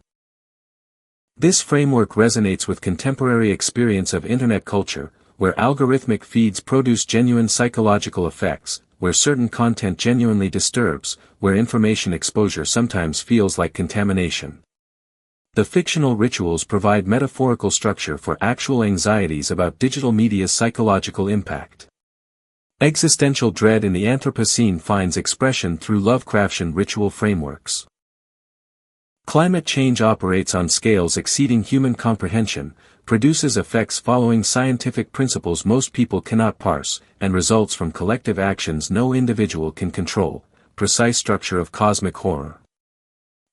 This framework resonates with contemporary experience of internet culture, where algorithmic feeds produce genuine psychological effects, where certain content genuinely disturbs, where information exposure sometimes feels like contamination. The fictional rituals provide metaphorical structure for actual anxieties about digital media's psychological impact. Existential dread in the Anthropocene finds expression through Lovecraftian ritual frameworks. Climate change operates on scales exceeding human comprehension, produces effects following scientific principles most people cannot parse, and results from collective actions no individual can control. Precise structure of cosmic horror.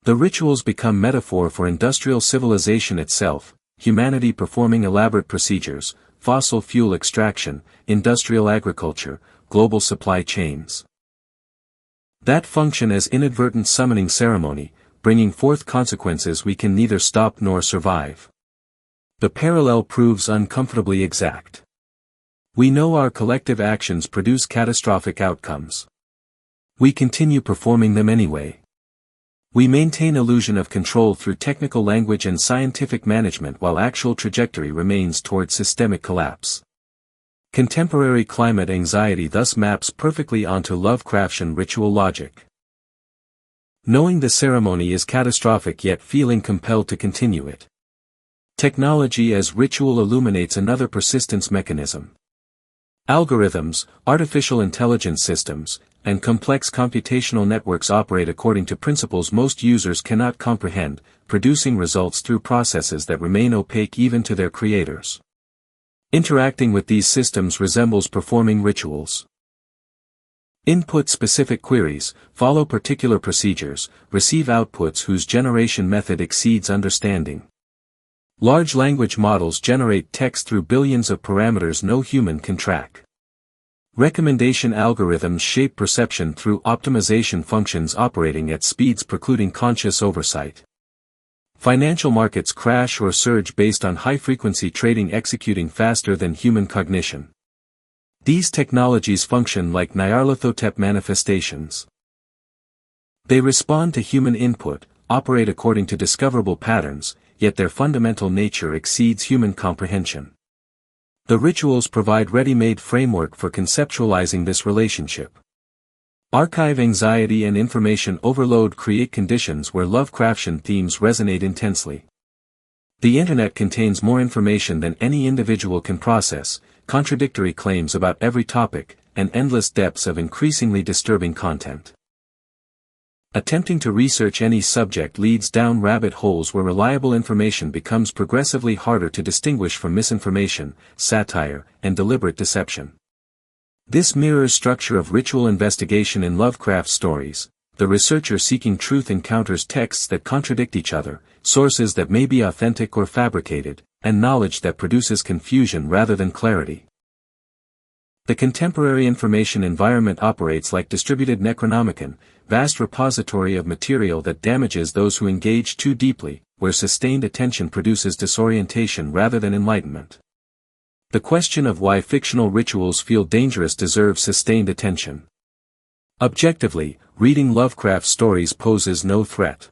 The rituals become metaphor for industrial civilization itself, humanity performing elaborate procedures, fossil fuel extraction, industrial agriculture, global supply chains. That function as inadvertent summoning ceremony, bringing forth consequences we can neither stop nor survive. The parallel proves uncomfortably exact. We know our collective actions produce catastrophic outcomes. We continue performing them anyway. We maintain illusion of control through technical language and scientific management while actual trajectory remains toward systemic collapse. Contemporary climate anxiety thus maps perfectly onto Lovecraftian ritual logic. Knowing the ceremony is catastrophic yet feeling compelled to continue it. Technology as ritual illuminates another persistence mechanism. Algorithms, artificial intelligence systems, and complex computational networks operate according to principles most users cannot comprehend, producing results through processes that remain opaque even to their creators. Interacting with these systems resembles performing rituals. Input specific queries, follow particular procedures, receive outputs whose generation method exceeds understanding. Large language models generate text through billions of parameters no human can track. Recommendation algorithms shape perception through optimization functions operating at speeds precluding conscious oversight. Financial markets crash or surge based on high-frequency trading executing faster than human cognition. These technologies function like Nyarlathotep manifestations. They respond to human input, operate according to discoverable patterns, yet their fundamental nature exceeds human comprehension. The rituals provide ready-made framework for conceptualizing this relationship. Archive anxiety and information overload create conditions where Lovecraftian themes resonate intensely. The Internet contains more information than any individual can process, contradictory claims about every topic, and endless depths of increasingly disturbing content. Attempting to research any subject leads down rabbit holes where reliable information becomes progressively harder to distinguish from misinformation, satire, and deliberate deception. This mirrors structure of ritual investigation in Lovecraft stories. The researcher seeking truth encounters texts that contradict each other, sources that may be authentic or fabricated, and knowledge that produces confusion rather than clarity. The contemporary information environment operates like distributed Necronomicon, vast repository of material that damages those who engage too deeply, where sustained attention produces disorientation rather than enlightenment. The question of why fictional rituals feel dangerous deserves sustained attention. Objectively, reading Lovecraft stories poses no threat.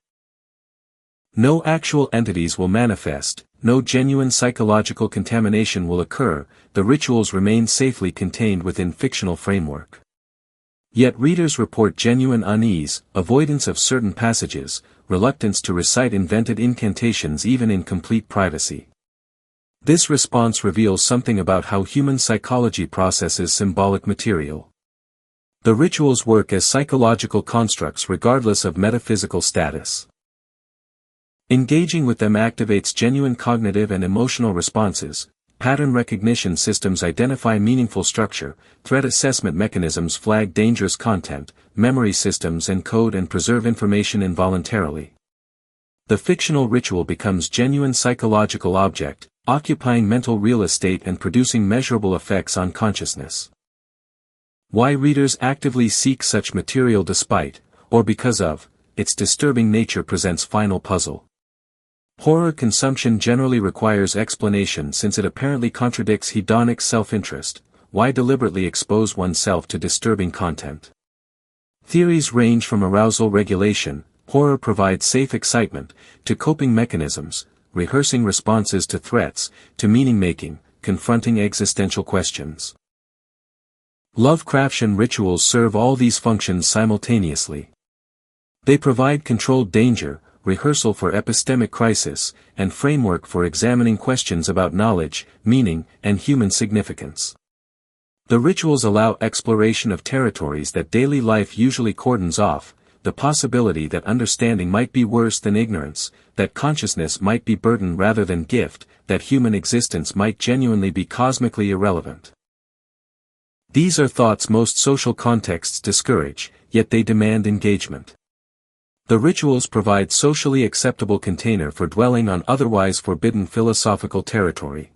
No actual entities will manifest, no genuine psychological contamination will occur, the rituals remain safely contained within fictional framework. Yet readers report genuine unease, avoidance of certain passages, reluctance to recite invented incantations even in complete privacy. This response reveals something about how human psychology processes symbolic material. The rituals work as psychological constructs regardless of metaphysical status. Engaging with them activates genuine cognitive and emotional responses. Pattern recognition systems identify meaningful structure, threat assessment mechanisms flag dangerous content, memory systems encode and preserve information involuntarily. The fictional ritual becomes genuine psychological object, occupying mental real estate and producing measurable effects on consciousness. Why readers actively seek such material despite, or because of, its disturbing nature presents final puzzle. Horror consumption generally requires explanation since it apparently contradicts hedonic self-interest. Why deliberately expose oneself to disturbing content? Theories range from arousal regulation, horror provides safe excitement, to coping mechanisms, rehearsing responses to threats, to meaning-making, confronting existential questions. Lovecraftian rituals serve all these functions simultaneously. They provide controlled danger, rehearsal for epistemic crisis, and framework for examining questions about knowledge, meaning, and human significance. The rituals allow exploration of territories that daily life usually cordons off, the possibility that understanding might be worse than ignorance, that consciousness might be burden rather than gift, that human existence might genuinely be cosmically irrelevant. These are thoughts most social contexts discourage, yet they demand engagement. The rituals provide socially acceptable container for dwelling on otherwise forbidden philosophical territory.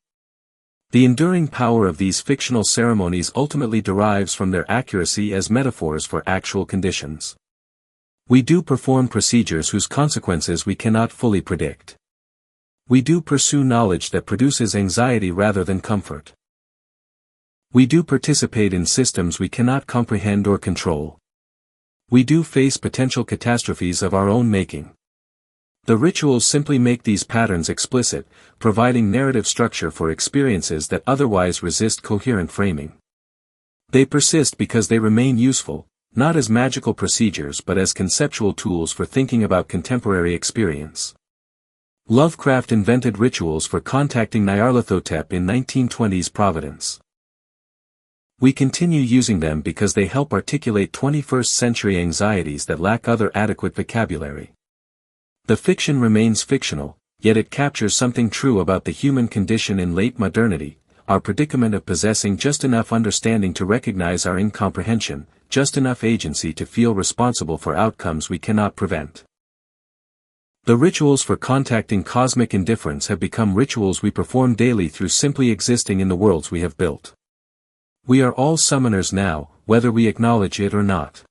The enduring power of these fictional ceremonies ultimately derives from their accuracy as metaphors for actual conditions. We do perform procedures whose consequences we cannot fully predict. We do pursue knowledge that produces anxiety rather than comfort. We do participate in systems we cannot comprehend or control. We do face potential catastrophes of our own making. The rituals simply make these patterns explicit, providing narrative structure for experiences that otherwise resist coherent framing. They persist because they remain useful, not as magical procedures but as conceptual tools for thinking about contemporary experience. Lovecraft invented rituals for contacting Nyarlathotep in 1920s Providence. We continue using them because they help articulate 21st-century anxieties that lack other adequate vocabulary. The fiction remains fictional, yet it captures something true about the human condition in late modernity, our predicament of possessing just enough understanding to recognize our incomprehension, just enough agency to feel responsible for outcomes we cannot prevent. The rituals for contacting cosmic indifference have become rituals we perform daily through simply existing in the worlds we have built. We are all summoners now, whether we acknowledge it or not.